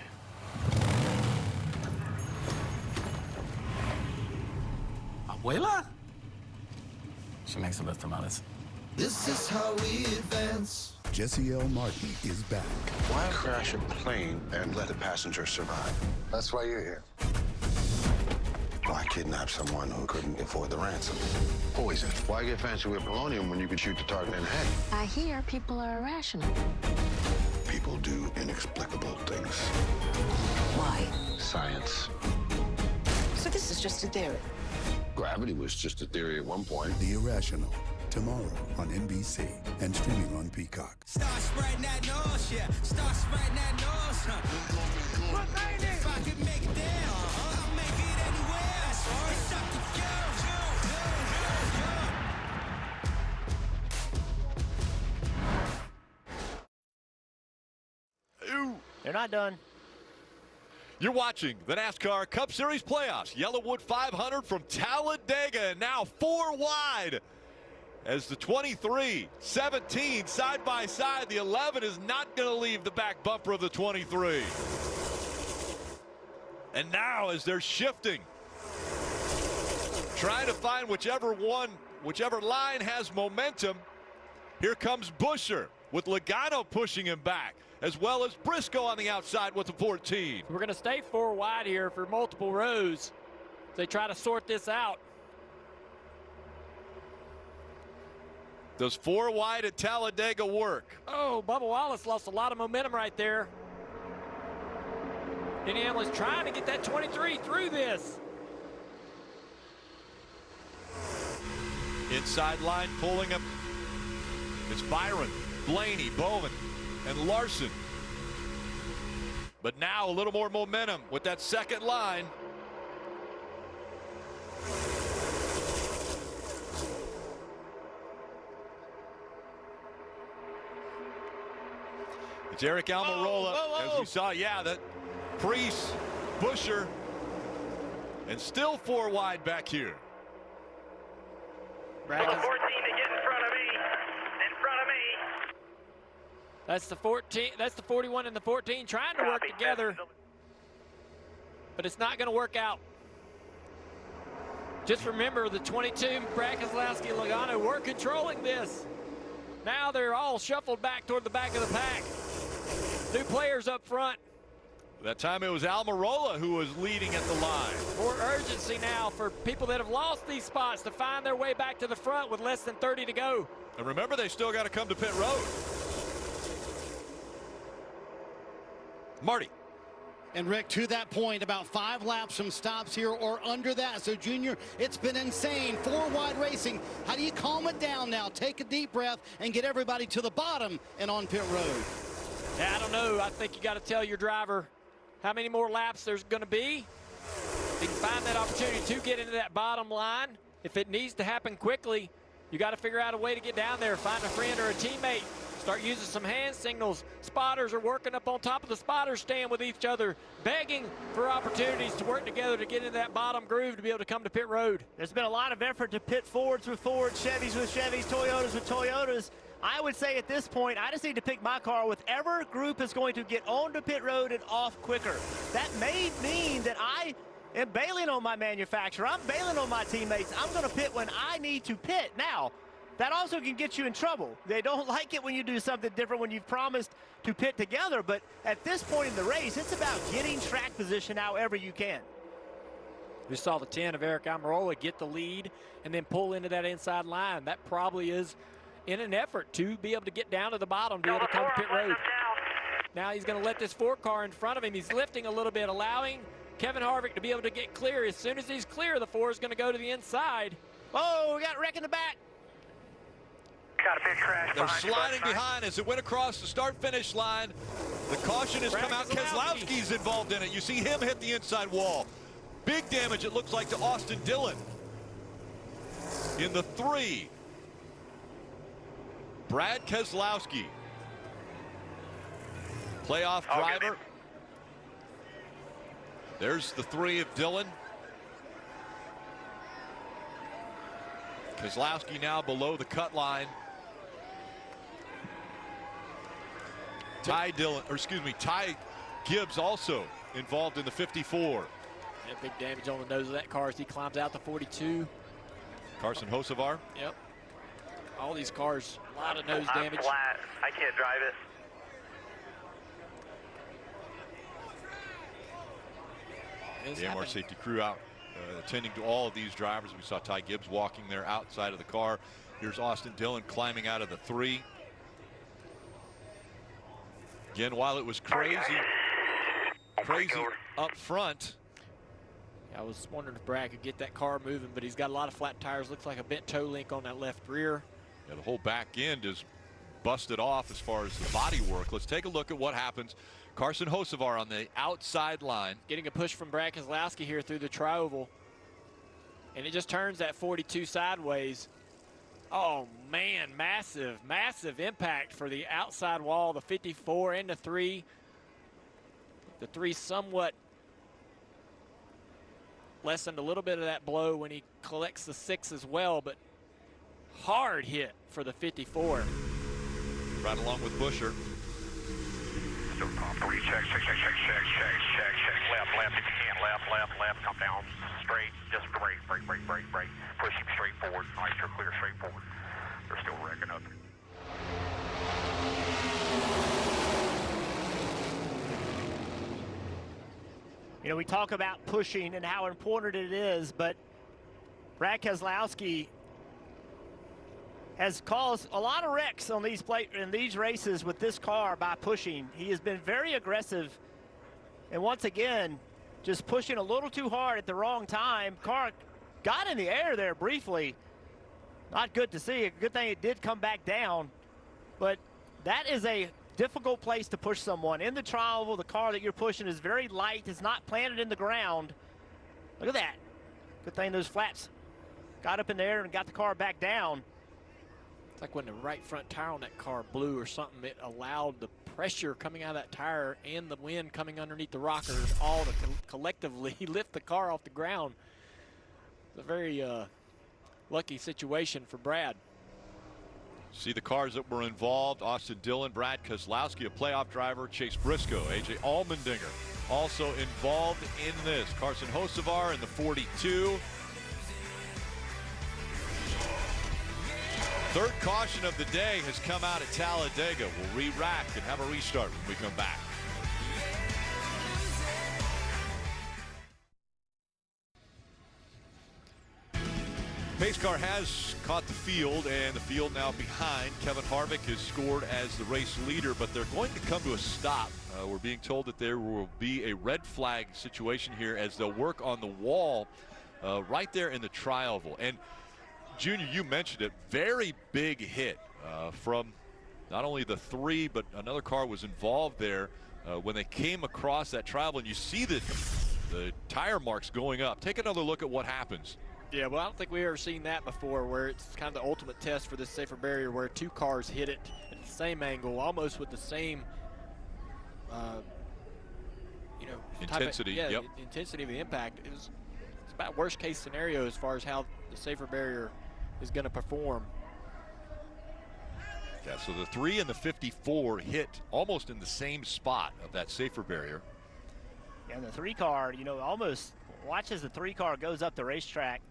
Abuela? She makes the best tamales. This is how we advance. Jesse L. Martin is back. Why crash a plane and let the passenger survive? That's why you're here. Why kidnap someone who couldn't afford the ransom? Poison. Why get fancy with polonium when you could shoot the target in the head? I hear people are irrational. People do inexplicable things. Why? Science. So this is just a theory. Gravity was just a theory at one point. The Irrational. Tomorrow on NBC and streaming on Peacock. Start spreading that noise, yeah. Start spreading that noise, huh? If I can make it there, I'll make it anywhere. That's right. It's up to you. Ooh. They're not done. You're watching the NASCAR Cup Series playoffs. YellaWood 500 from Talladega, and now 4 wide. As the 23, 17 side by side, the 11 is not going to leave the back bumper of the 23. And now as they're shifting, trying to find whichever line has momentum, here comes Buescher with Logano pushing him back, as well as Briscoe on the outside with the 14. We're going to stay 4 wide here for multiple rows. They try to sort this out. Does 4 wide at Talladega work? Oh, Bubba Wallace lost a lot of momentum right there. Denny Hamlin's trying to get that 23 through this. Inside line pulling him. It's Byron, Blaney, Bowman, and Larson. But now a little more momentum with that second line. It's Eric Almirola, as we saw, that Priest, Buescher, and still 4 wide back here. Brackets. 14 to get in front of me. In front of me. That's the 14. That's the 41 and the 14 trying to work together, but it's not going to work out. Just remember, the 22, Brad Keselowski and Logano were controlling this. Now they're all shuffled back toward the back of the pack. New players up front. That time it was Almirola who was leading at the line. More urgency now for people that have lost these spots to find their way back to the front with less than 30 to go. And remember, they still got to come to pit road. Marty. And Rick, to that point, about 5 laps from stops here or under that. So, Junior, it's been insane. 4 wide racing. How do you calm it down now? Take a deep breath and get everybody to the bottom and on pit road. Yeah, I don't know. I think you got to tell your driver how many more laps there's going to be. If you can find that opportunity to get into that bottom line, if it needs to happen quickly, you got to figure out a way to get down there, find a friend or a teammate. Start using some hand signals. Spotters are working up on top of the spotter stand with each other, begging for opportunities to work together to get into that bottom groove to be able to come to pit road. There's been a lot of effort to pit Fords with Fords, Chevys with Chevys, Toyotas with Toyotas. I would say at this point, I just need to pick my car. Whichever group is going to get onto pit road and off quicker. That may mean that I am bailing on my manufacturer. I'm bailing on my teammates. I'm going to pit when I need to pit. Now, that also can get you in trouble. They don't like it when you do something different when you've promised to pit together. But at this point in the race, it's about getting track position however you can. We saw the 10 of Eric Almirola get the lead and then pull into that inside line. That probably is in an effort to be able to get down to the bottom to be able to come to pit road. Now he's going to let this 4 car in front of him. He's lifting a little bit, allowing Kevin Harvick to be able to get clear. As soon as he's clear, the 4 is going to go to the inside. Oh, we got wreck in the back. Got a big crash. They're sliding behind as it went across the start-finish line. The caution has come out. Keselowski's involved in it. You see him hit the inside wall. Big damage, it looks like, to Austin Dillon. In the 3, Brad Keselowski, playoff driver. There's the 3 of Dillon. Keselowski now below the cut line. Ty Gibbs also involved in the 54. Yeah, big damage on the nose of that car as he climbs out the 42. Carson Hocevar. Yep. All these cars, a lot of nose damage. I'm flat. I can't drive it. The MR safety crew out attending to all of these drivers. We saw Ty Gibbs walking there outside of the car. Here's Austin Dillon climbing out of the 3. Again, while it was crazy up front. I was wondering if Brad could get that car moving, but he's got a lot of flat tires. Looks like a bent toe link on that left rear. Yeah, the whole back end is busted off as far as the body work. Let's take a look at what happens. Carson Hocevar on the outside line. Getting a push from Brad Keselowski here through the tri-oval. And it just turns that 42 sideways. Oh, man, massive, massive impact for the outside wall, the 54 and the 3. The 3 somewhat lessened a little bit of that blow when he collects the 6 as well, but hard hit for the 54. Right along with Busher. Check. Left if you can. Left. Come down straight. Just brake. Push him straight forward. All right, you're clear straight forward. They're still wrecking up. You know, we talk about pushing and how important it is, but Brad Keselowski has caused a lot of wrecks on these races with this car by pushing. He has been very aggressive, and once again, just pushing a little too hard at the wrong time. Car got in the air there briefly. Not good to see. A good thing it did come back down, but that is a difficult place to push someone. In the tri-oval, the car that you're pushing is very light. It's not planted in the ground. Look at that. Good thing those flaps got up in there and got the car back down. It's like when the right front tire on that car blew or something, it allowed the pressure coming out of that tire and the wind coming underneath the rockers all to collectively lift the car off the ground. It's a very lucky situation for Brad. See the cars that were involved: Austin Dillon, Brad Keselowski, a playoff driver, Chase Briscoe, AJ Allmendinger also involved in this. Carson Hocevar in the 42. Third caution of the day has come out at Talladega. We'll re-rack and have a restart when we come back. pace car has caught the field, and the field now behind. Kevin Harvick has scored as the race leader, but they're going to come to a stop. We're being told that there will be a red flag situation here as they'll work on the wall right there in the tri-oval. And Junior, you mentioned it, very big hit from not only the three, but another car was involved there when they came across that tri-oval, and you see the tire marks going up. Take another look at what happens. Yeah, well, I don't think we've ever seen that before, where it's kind of the ultimate test for this safer barrier, where two cars hit it at the same angle, almost with the same, intensity. Intensity of the impact. It's about worst case scenario as far as how the safer barrier is going to perform. Yeah, so the 3 and the 54 hit almost in the same spot of that safer barrier. And the 3 car, almost watch as the 3 car goes up the racetrack.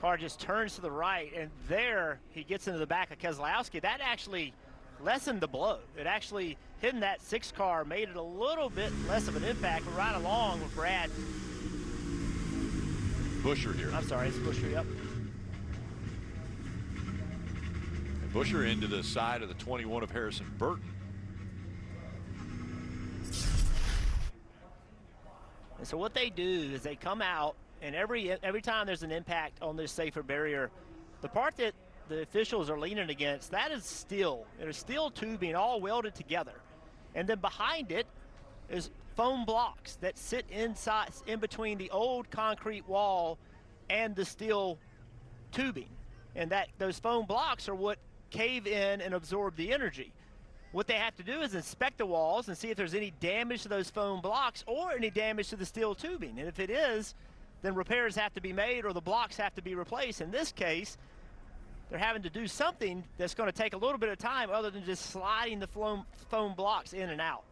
Car just turns to the right, and there he gets into the back of Keselowski. That actually lessened the blow. It actually, hitting that 6 car made it a little bit less of an impact, but right along with Brad. Buscher here. I'm sorry, it's Buscher, yep. And Buscher into the side of the 21 of Harrison Burton. And so what they do is they come out, and every time there's an impact on this safer barrier, the part that the officials are leaning against, that is steel. It is steel tubing all welded together. And then behind it is foam blocks that sit inside, in between the old concrete wall and the steel tubing. And those foam blocks are what cave in and absorb the energy. What they have to do is inspect the walls and see if there's any damage to those foam blocks or any damage to the steel tubing. And if it is, then repairs have to be made or the blocks have to be replaced. In this case, they're having to do something that's going to take a little bit of time other than just sliding the foam blocks in and out.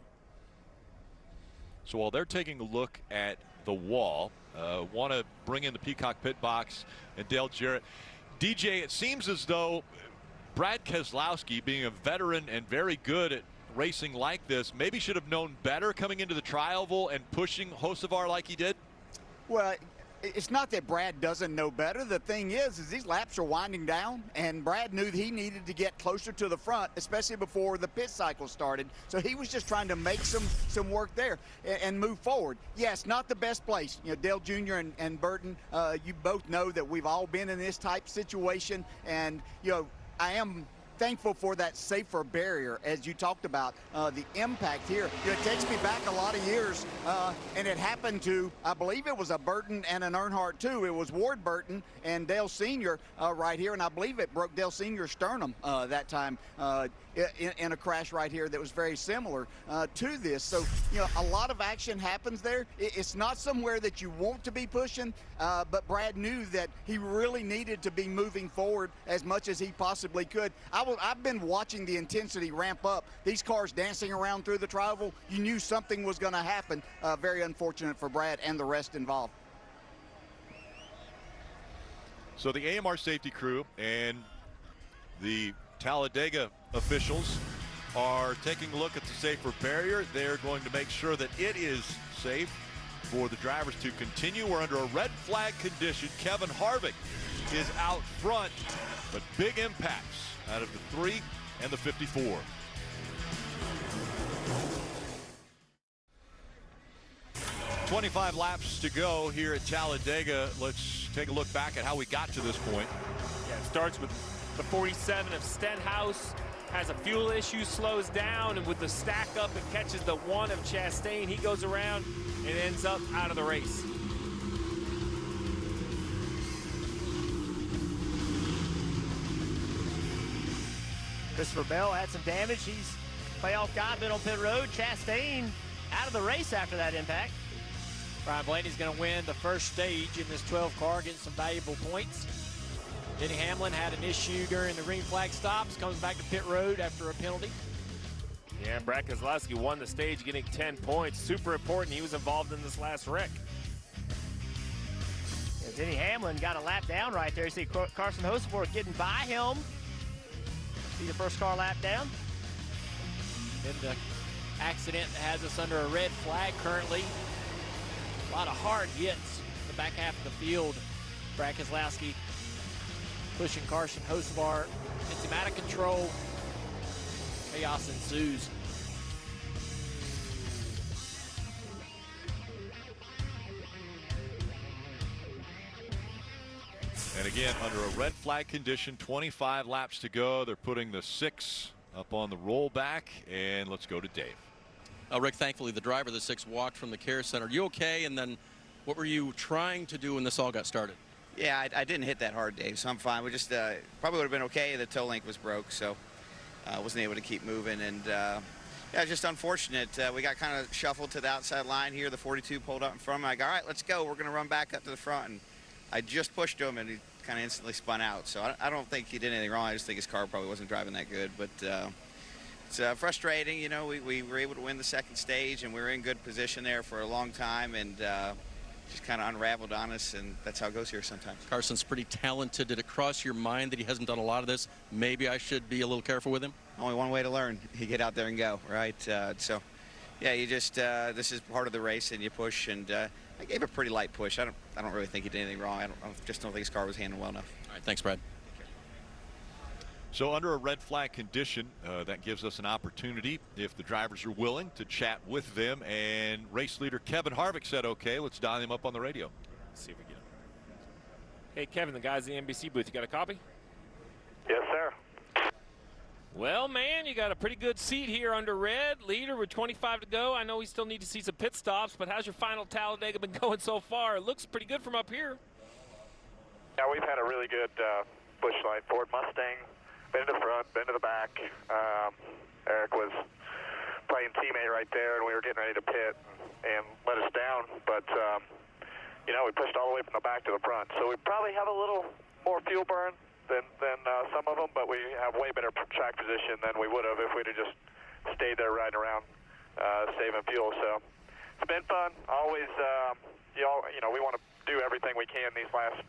So while they're taking a look at the wall, want to bring in the Peacock pit box and Dale Jarrett. DJ, it seems as though Brad Keselowski, being a veteran and very good at racing like this, maybe should have known better coming into the tri-oval and pushing Hocevar like he did? Well, it's not that Brad doesn't know better. The thing is these laps are winding down, and Brad knew he needed to get closer to the front, especially before the pit cycle started. So he was just trying to make some work there and move forward. Yes, not the best place. Dale Jr. and Burton, you both know that we've all been in this type situation, and I am thankful for that safer barrier, as you talked about, the impact here. It takes me back a lot of years, and it happened to, I believe it was a Burton and an Earnhardt too. It was Ward Burton and Dale Sr. Right here, and I believe it broke Dale Sr.'s sternum that time in a crash right here that was very similar to this. So, a lot of action happens there. It's not somewhere that you want to be pushing, but Brad knew that he really needed to be moving forward as much as he possibly could. I've been watching the intensity ramp up. These cars dancing around through the tri-oval, you knew something was going to happen. Very unfortunate for Brad and the rest involved. So the AMR safety crew and the Talladega officials are taking a look at the safer barrier. They're going to make sure that it is safe for the drivers to continue. We're under a red flag condition. Kevin Harvick is out front, but big impacts out of the 3 and the 54. "25 laps to go here at Talladega." Let's take a look back at how we got to this point. Yeah, it starts with the 47 of Stenhouse, has a fuel issue, slows down, and with the stack up, it catches the 1 of Chastain. He goes around and ends up out of the race. Christopher Bell had some damage. He's playoff guy, been on pit road. Chastain out of the race after that impact. Brian Blaney's going to win the first stage in this 12 car, getting some valuable points. Denny Hamlin had an issue during the green flag stops, comes back to pit road after a penalty. Yeah, Brad Keselowski won the stage, getting 10 points. Super important. He was involved in this last wreck. Yeah, Denny Hamlin got a lap down right there. You see Carson Hocevar getting by him. See the first car lap down. Then the accident that has us under a red flag currently. A lot of hard hits in the back half of the field. Brad Keselowski pushing Carson Hocevar. Gets him out of control. Chaos ensues. And again, under a red flag condition, 25 laps to go. They're putting the 6 up on the rollback, and let's go to Dave. Rick, thankfully the driver of the 6 walked from the care center. You okay? And then what were you trying to do when this all got started? Yeah, I didn't hit that hard, Dave, so I'm fine. We just probably would have been okay. The toe link was broke, so I wasn't able to keep moving. And yeah, just unfortunate. We got kind of shuffled to the outside line here. The 42 pulled up in front of me. I go, all right, let's go. We're going to run back up to the front. And I just pushed him, and he kind of instantly spun out. So I don't think he did anything wrong. I just think his car probably wasn't driving that good. But it's frustrating. You know, we were able to win the second stage, and we were in good position there for a long time, and just kind of unraveled on us, and that's how it goes here sometimes. Carson's pretty talented. Did it cross your mind that he hasn't done a lot of this? Maybe I should be a little careful with him? Only one way to learn. You get out there and go, right? So, yeah, you just this is part of the race, and you push, and I gave a pretty light push. I don't really think he did anything wrong. I just don't think his car was handled well enough. All right, thanks, Brad. So under a red flag condition, that gives us an opportunity, if the drivers are willing, to chat with them. And race leader Kevin Harvick said, okay, let's dial him up on the radio. Let's see if we get him. Hey, Kevin, the guys in the NBC booth, you got a copy? Yes, sir. Well, man, you got a pretty good seat here under red. Leader with 25 to go. I know we still need to see some pit stops, but how's your final Talladega been going so far? It looks pretty good from up here. Yeah, we've had a really good Busch Light Ford Mustang. Been to the front, been to the back. Eric was playing teammate right there, and we were getting ready to pit and let us down. But, you know, we pushed all the way from the back to the front. So we probably have a little more fuel burn than some of them, but we have way better track position than we would have if we'd have just stayed there riding around saving fuel. So it's been fun. Always, you know, we want to do everything we can these last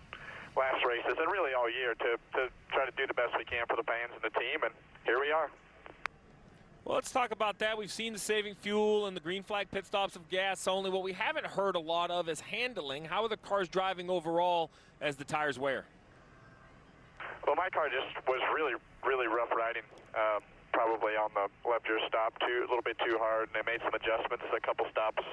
races and really all year to try to do the best we can for the fans and the team, and here we are. Well, let's talk about that. We've seen the saving fuel and the green flag pit stops of gas only. What we haven't heard a lot of is handling. How are the cars driving overall as the tires wear? Well, my car just was really, really rough riding. Probably on the left rear stop a little bit too hard, and they made some adjustments, a couple stops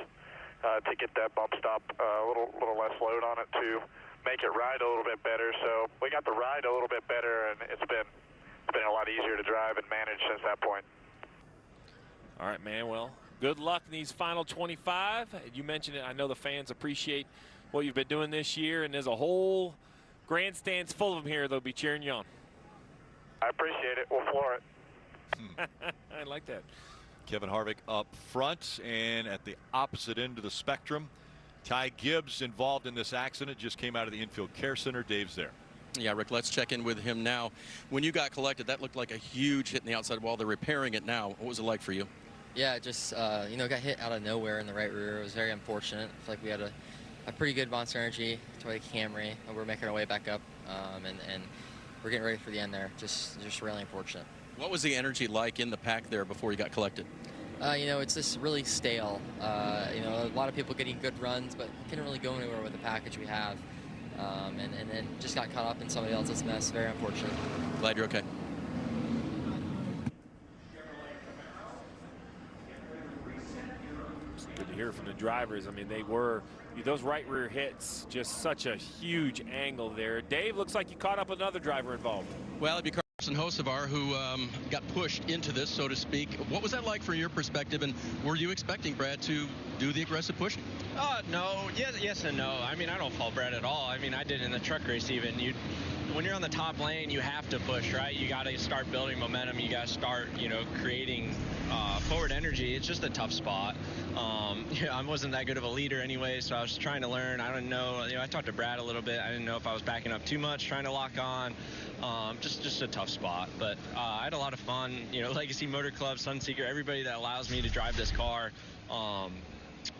to get that bump stop a little less load on it to make it ride a little bit better. So we got the ride a little bit better, and it's been a lot easier to drive and manage since that point. All right, man. Well, good luck in these final 25. You mentioned it. I know the fans appreciate what you've been doing this year, and there's a whole grandstands full of them here. They'll be cheering you on. I appreciate it. We'll floor it. I like that. Kevin Harvick up front, and at the opposite end of the spectrum, Ty Gibbs, involved in this accident, just came out of the infield care center. Dave's there. Yeah, Rick, let's check in with him now. When you got collected, that looked like a huge hit in the outside wall. They're repairing it now. What was it like for you? Yeah, just, you know, got hit out of nowhere in the right rear. It was very unfortunate. I feel like we had a pretty good Monster Energy Toyota Camry, and we're making our way back up, and we're getting ready for the end there. Just really unfortunate. What was the energy like in the pack there before you got collected? You know, it's just really stale. You know, a lot of people getting good runs, but couldn't really go anywhere with the package we have. And then just got caught up in somebody else's mess. Very unfortunate. Glad you're okay. It's good to hear from the drivers. I mean, those right rear hits, just such a huge angle there. Dave, looks like you caught up with another driver involved. Well, it'd be Carson Hocevar who got pushed into this, so to speak. What was that like from your perspective, and were you expecting Brad to do the aggressive pushing? No. Yes and no. I mean, I don't fault Brad at all. I mean, I did in the truck race even. When you're on the top lane, you have to push, right? You got to start building momentum. You got to start, you know, creating forward energy. It's just a tough spot. I wasn't that good of a leader anyway, so I was trying to learn. I don't know. You know, I talked to Brad a little bit. I didn't know if I was backing up too much, trying to lock on. Just a tough spot. But I had a lot of fun. You know, Legacy Motor Club, Sunseeker, everybody that allows me to drive this car.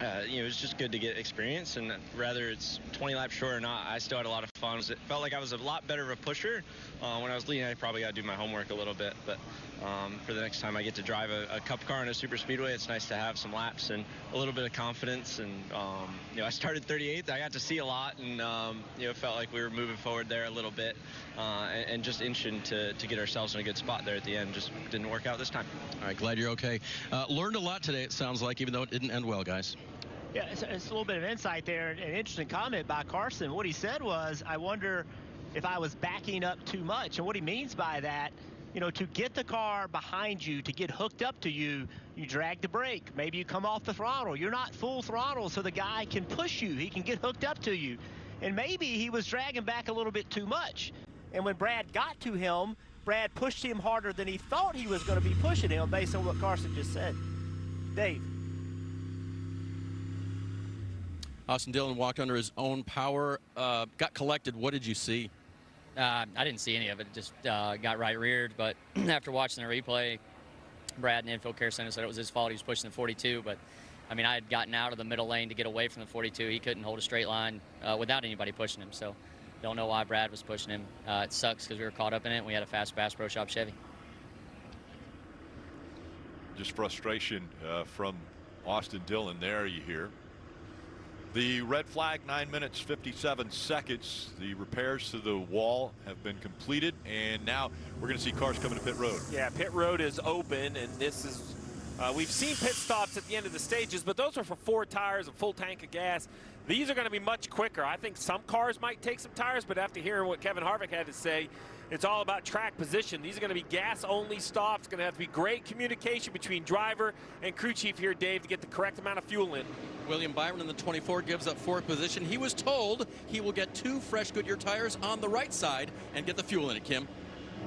You know, it's just good to get experience, and whether it's 20 laps short or not, I still had a lot of fun. It felt like I was a lot better of a pusher. When I was leading, I probably got to do my homework a little bit, but For the next time I get to drive a cup car in a super speedway, it's nice to have some laps and a little bit of confidence. And I started 38th. I got to see a lot, and felt like we were moving forward there a little bit, and just inching to get ourselves in a good spot there at the end. Just didn't work out this time. All right, glad you're okay. Learned a lot today, it sounds like, even though it didn't end well, guys. Yeah, it's a little bit of insight there. An interesting comment by Carson. What he said was, I wonder if I was backing up too much. And what he means by that, to get the car behind you, to get hooked up to you, you drag the brake. Maybe you come off the throttle. You're not full throttle, so the guy can push you. He can get hooked up to you. And maybe he was dragging back a little bit too much. And when Brad got to him, Brad pushed him harder than he thought he was going to be pushing him, based on what Carson just said. Dave. Austin Dillon walked under his own power, got collected. What did you see? I didn't see any of it. Just got right reared. But after watching the replay, Brad in the infield care center said it was his fault. He was pushing the 42. But, I mean, I had gotten out of the middle lane to get away from the 42. He couldn't hold a straight line without anybody pushing him. So don't know why Brad was pushing him. It sucks because we were caught up in it. And we had a fast Bass Pro Shop Chevy. Just frustration from Austin Dillon there, you hear. The red flag, 9 minutes, 57 seconds. The repairs to the wall have been completed, and now we're going to see cars coming to pit road. Yeah, pit road is open, and this is, we've seen pit stops at the end of the stages, but those are for 4 tires, a full tank of gas. These are going to be much quicker. I think some cars might take some tires, but after hearing what Kevin Harvick had to say, it's all about track position. These are going to be gas-only stops. Going to have to be great communication between driver and crew chief here, Dave, to get the correct amount of fuel in. William Byron in the 24 gives up 4th position. He was told he will get 2 fresh Goodyear tires on the right side and get the fuel in it, Kim.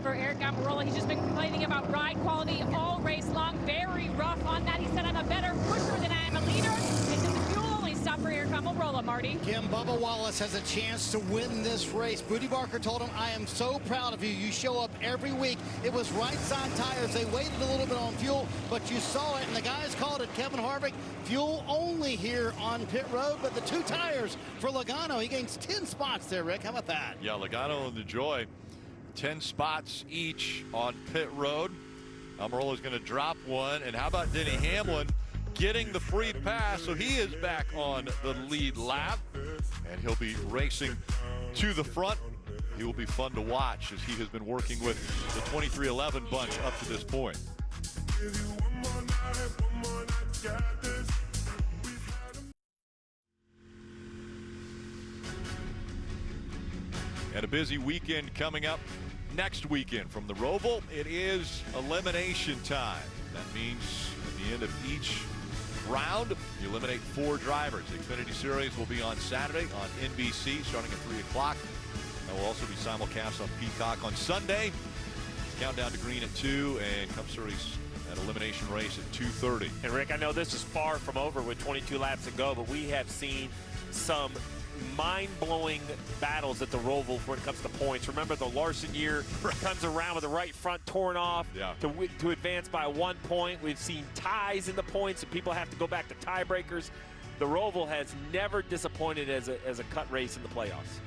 For Eric Almirola, he's just been complaining about ride quality all race long. Very rough on that. He said, I'm a better pusher than I am a leader. And the fuel only stop for Eric Almirola, Marty. Kim, Bubba Wallace has a chance to win this race. Booty Barker told him, I am so proud of you. You show up every week. It was right side tires. They waited a little bit on fuel, but you saw it, and the guys called it. Kevin Harvick, fuel only here on pit road, but the 2 tires for Logano. He gains 10 spots there, Rick. How about that? Yeah, Logano and the Joy, 10 spots each on pit road. Almirola's going to drop one. And how about Denny Hamlin getting the free pass? So he is back on the lead lap, and he'll be racing to the front. He will be fun to watch as he has been working with the 2311 bunch up to this point. And a busy weekend coming up next weekend. From the Roval, it is elimination time. That means at the end of each round, you eliminate 4 drivers. The Xfinity Series will be on Saturday on NBC starting at 3 o'clock. That will also be simulcast on Peacock on Sunday. Countdown to green at 2, and Cup Series at elimination race at 2:30. And Rick, I know this is far from over with 22 laps to go, but we have seen some mind-blowing battles at the Roval when it comes to points. Remember the Larson year comes around with the right front torn off to advance by 1 point. We've seen ties in the points, and people have to go back to tiebreakers. The Roval has never disappointed as a cut race in the playoffs.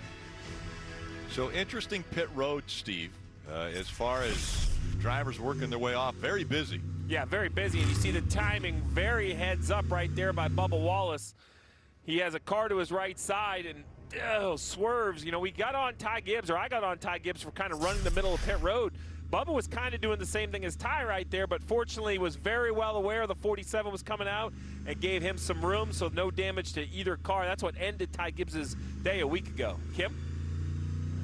So interesting pit road, Steve, as far as drivers working their way off. Very busy. Yeah, very busy, and you see the timing very heads up right there by Bubba Wallace. He has a car to his right side and swerves. You know, we got on Ty Gibbs, or I got on Ty Gibbs for kind of running the middle of pit road. Bubba was kind of doing the same thing as Ty right there, but fortunately was very well aware the 47 was coming out and gave him some room, so no damage to either car. That's what ended Ty Gibbs's day a week ago. Kim?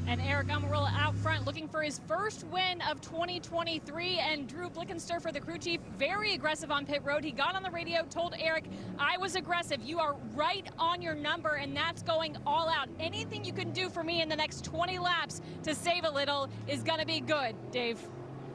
And Eric Almirola out front looking for his first win of 2023. And Drew Blickenster for the crew chief, very aggressive on pit road. He got on the radio, told Eric, I was aggressive. You are right on your number, and that's going all out. Anything you can do for me in the next 20 laps to save a little is going to be good, Dave.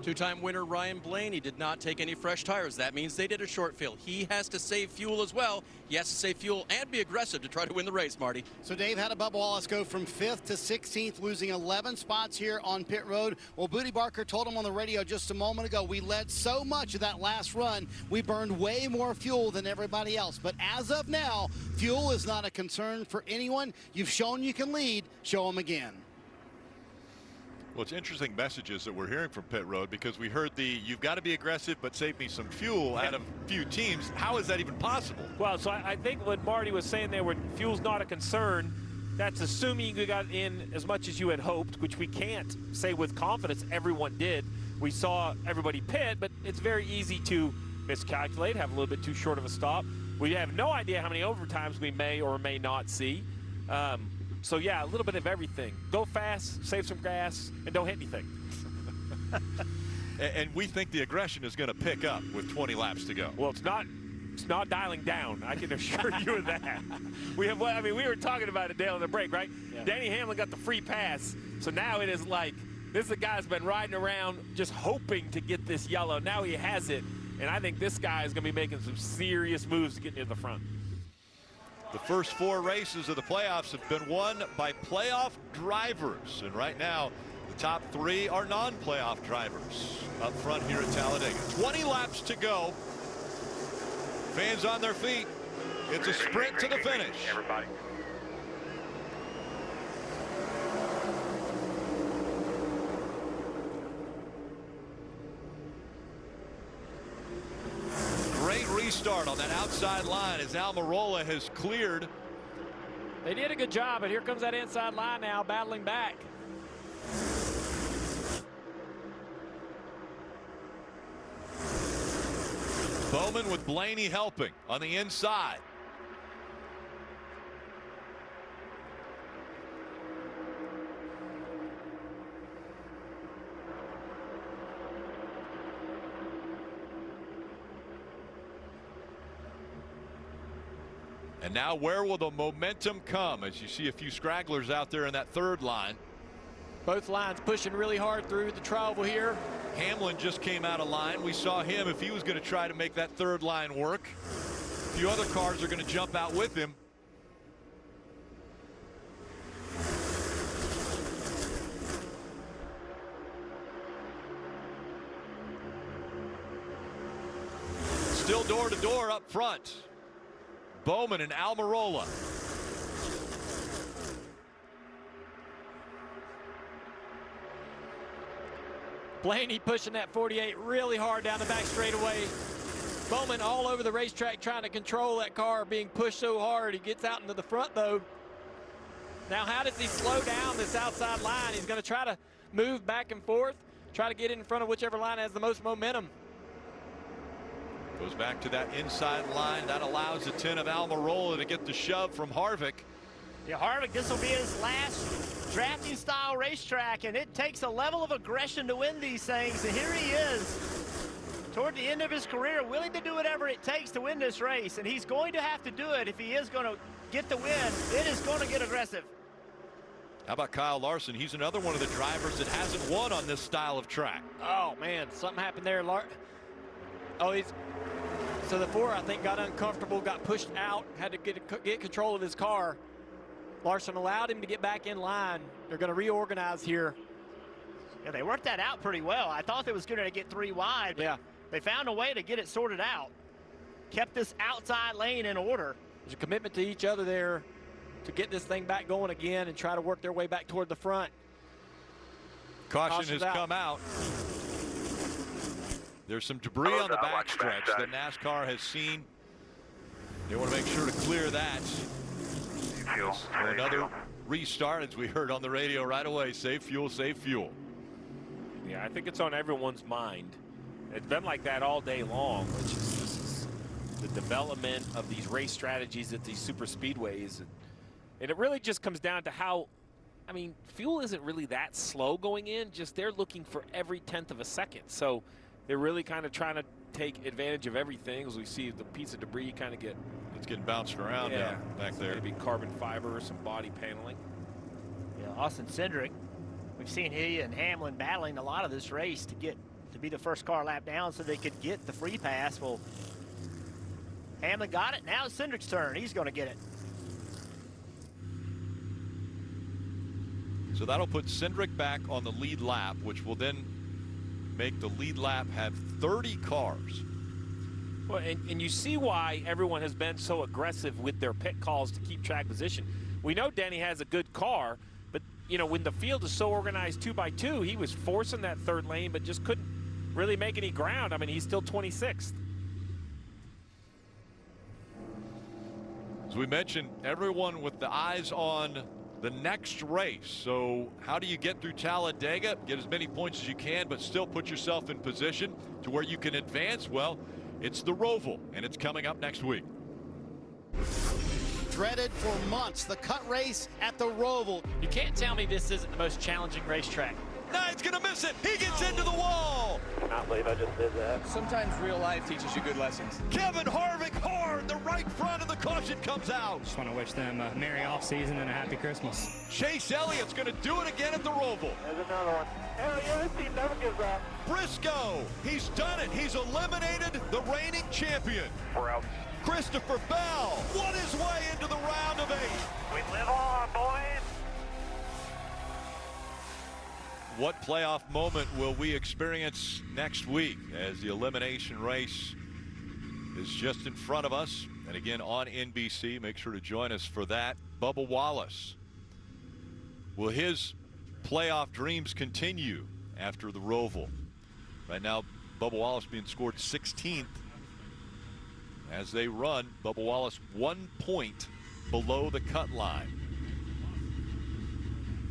2-time winner Ryan Blaney did not take any fresh tires. That means they did a short fill. He has to save fuel as well. He has to save fuel and be aggressive to try to win the race, Marty. So, Dave, how did Bubba Wallace go from 5th to 16th, losing 11 spots here on pit road? Well, Booty Barker told him on the radio just a moment ago, we led so much of that last run, we burned way more fuel than everybody else. But as of now, fuel is not a concern for anyone. You've shown you can lead. Show them again. Well, it's interesting messages that we're hearing from pit road, because we heard the "you've got to be aggressive but save me some fuel" out of a few teams. How is that even possible? Well, so I think what Marty was saying there, when fuel's not a concern, that's assuming you got in as much as you had hoped, which we can't say with confidence everyone did. We saw everybody pit, but it's very easy to miscalculate, have a little bit too short of a stop. We have no idea how many overtimes we may or may not see. So yeah, a little bit of everything. Go fast, save some gas, and don't hit anything. And we think the aggression is going to pick up with 20 laps to go. Well, it's not dialing down. I can assure you of that. We were talking about it, Dale, in the break, right? Yeah. Danny Hamlin got the free pass, so now it is like, this is a guy's been riding around just hoping to get this yellow. Now he has it, and I think this guy is going to be making some serious moves to get near the front. The first 4 races of the playoffs have been won by playoff drivers, and right now the top 3 are non-playoff drivers up front here at Talladega. 20 laps to go. Fans on their feet. It's a sprint to the finish. Everybody. Great restart on that outside line as Almirola has cleared. They did a good job, but here comes that inside line now, battling back. Bowman with Blaney helping on the inside. And now where will the momentum come as you see a few stragglers out there in that third line? Both lines pushing really hard through the travel here. Hamlin just came out of line. We saw him if he was going to try to make that third line work. A few other cars are going to jump out with him. Still door to door up front. Bowman and Almirola. Blaney pushing that 48 really hard down the back straightaway. Bowman all over the racetrack trying to control that car, being pushed so hard. He gets out into the front though. Now how does he slow down this outside line? He's going to try to move back and forth, try to get in front of whichever line has the most momentum. Goes back to that inside line. That allows the 10 of Almirola to get the shove from Harvick. Yeah, Harvick, this will be his last drafting style racetrack, and it takes a level of aggression to win these things. And here he is toward the end of his career, willing to do whatever it takes to win this race. And he's going to have to do it if he is going to get the win. It is going to get aggressive. How about Kyle Larson? He's another one of the drivers that hasn't won on this style of track. Oh man, something happened there. So the 4, I think, got uncomfortable, got pushed out, had to get control of his car. Larson allowed him to get back in line. They're going to reorganize here. Yeah, they worked that out pretty well. I thought they was going to get 3 wide, but they found a way to get it sorted out. Kept this outside lane in order. There's a commitment to each other there to get this thing back going again and try to work their way back toward the front. Caution has come out. There's some debris on the backstretch that NASCAR has seen. They want to make sure to clear that. Another restart, as we heard on the radio right away. Save fuel, save fuel. Yeah, I think it's on everyone's mind. It's been like that all day long, which is the development of these race strategies at these super speedways. And it really just comes down to how, I mean, fuel isn't really that slow going in, just they're looking for every 1/10 of a second. So they're really kind of trying to take advantage of everything as we see the piece of debris kind of get. It's getting bounced around back there. Maybe carbon fiber or some body paneling. Yeah, Austin Cindric, we've seen he and Hamlin battling a lot of this race to be the first car lap down so they could get the free pass. Well, Hamlin got it. Now it's Cindric's turn. He's going to get it. So that'll put Cindric back on the lead lap, which will then make the lead lap have 30 cars. Well, and you see why everyone has been so aggressive with their pit calls to keep track position. We know Denny has a good car, but you know, when the field is so organized 2x2, he was forcing that third lane, but just couldn't really make any ground. I mean, he's still 26th. As we mentioned, everyone with the eyes on the next race. So how do you get through Talladega, get as many points as you can, but still put yourself in position to where you can advance? Well, it's the Roval, and it's coming up next week. Dreaded for months, the cut race at the Roval. You can't tell me this isn't the most challenging racetrack. No, he's going to miss it. He gets into the wall. Not believe I just did that. Sometimes real life teaches you good lessons. Kevin Harvick hard. The right front of the caution comes out. Just want to wish them a merry off season and a happy Christmas. Chase Elliott's going to do it again at the Roval. There's another one. Hell yeah, this team never gives up. Briscoe, he's done it. He's eliminated the reigning champion. We're out. Christopher Bell won his way into the round of 8. We live on, boys. What playoff moment will we experience next week as the elimination race is just in front of us? And again on NBC, make sure to join us for that. Bubba Wallace, will his playoff dreams continue after the Roval? Right now, Bubba Wallace being scored 16th. As they run, Bubba Wallace 1 point below the cut line.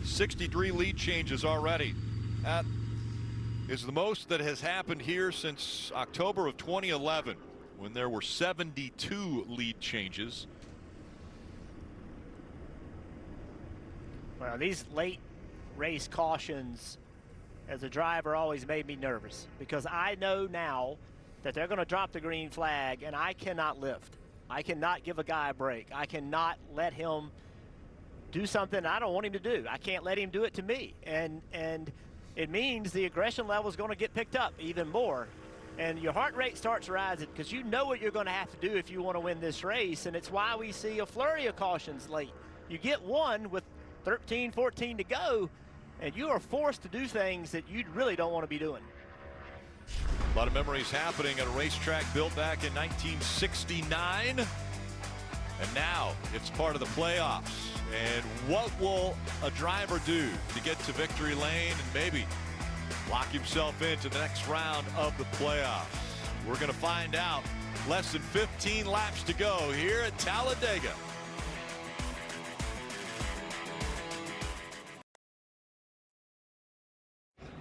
63 lead changes already. That is the most that has happened here since October of 2011, when there were 72 lead changes. Well, these late race cautions as a driver always made me nervous, because I know now that they're going to drop the green flag and I cannot lift. I cannot give a guy a break. I cannot let him do something I don't want him to do. I can't let him do it to me. And it means the aggression level is going to get picked up even more. And your heart rate starts rising because you know what you're going to have to do if you want to win this race. And it's why we see a flurry of cautions late. You get one with 13, 14 to go, and you are forced to do things that you really don't want to be doing. A lot of memories happening at a racetrack built back in 1969. And now it's part of the playoffs. And what will a driver do to get to victory lane and maybe lock himself into the next round of the playoffs? We're going to find out. Less than 15 laps to go here at Talladega.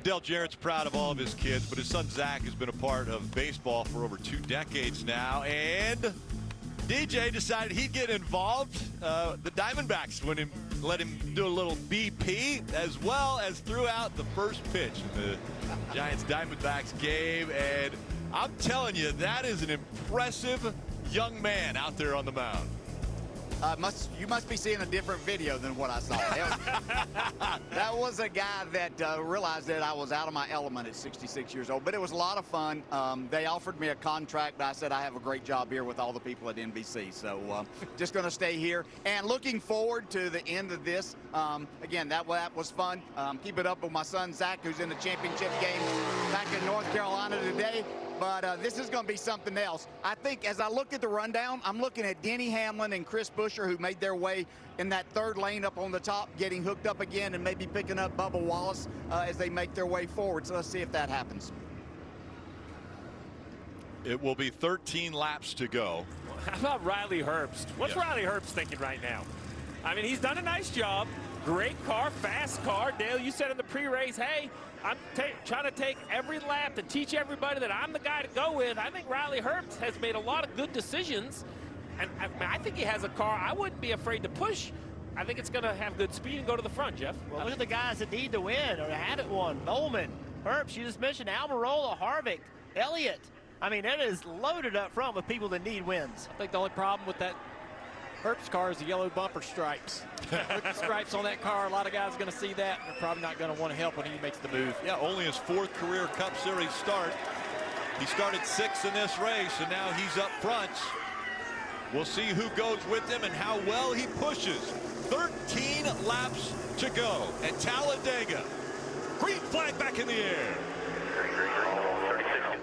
Dale Jarrett's proud of all of his kids, but his son Zach has been a part of baseball for over 2 decades now, and DJ decided he'd get involved. The Diamondbacks let him do a little BP, as well as threw out the first pitch in the Giants-Diamondbacks game, and I'm telling you, that is an impressive young man out there on the mound. You must be seeing a different video than what I saw. That was a guy that realized that I was out of my element at 66 years old, but it was a lot of fun. They offered me a contract. I said I have a great job here with all the people at NBC, so just going to stay here. And looking forward to the end of this. Again, that was fun. Keep it up with my son Zach, who's in the championship game back in North Carolina today. But this is going to be something else. I think as I look at the rundown, I'm looking at Denny Hamlin and Chris Buescher, who made their way in that third lane up on the top, getting hooked up again and maybe picking up Bubba Wallace as they make their way forward. So let's see if that happens. It will be 13 laps to go. How about Riley Herbst? What's Riley Herbst thinking right now? I mean, he's done a nice job. Great car, fast car. Dale, you said in the pre-race, hey, I'm trying to take every lap to teach everybody that I'm the guy to go with. I think Riley Herbst has made a lot of good decisions. And I think he has a car I wouldn't be afraid to push. I think it's going to have good speed and go to the front, Jeff. Well, look at the guys that need to win or had it won. Bowman, Herbst, you just mentioned Almirola, Harvick, Elliott. I mean, it is loaded up front with people that need wins. I think the only problem with that Herbst car is the yellow bumper stripes. Look at the stripes on that car. A lot of guys are going to see that. They're probably not going to want to help when he makes the move. Yeah, only his 4th career Cup Series start. He started 6th in this race, and now he's up front. We'll see who goes with him and how well he pushes. 13 laps to go at Talladega. Green flag back in the air. 36.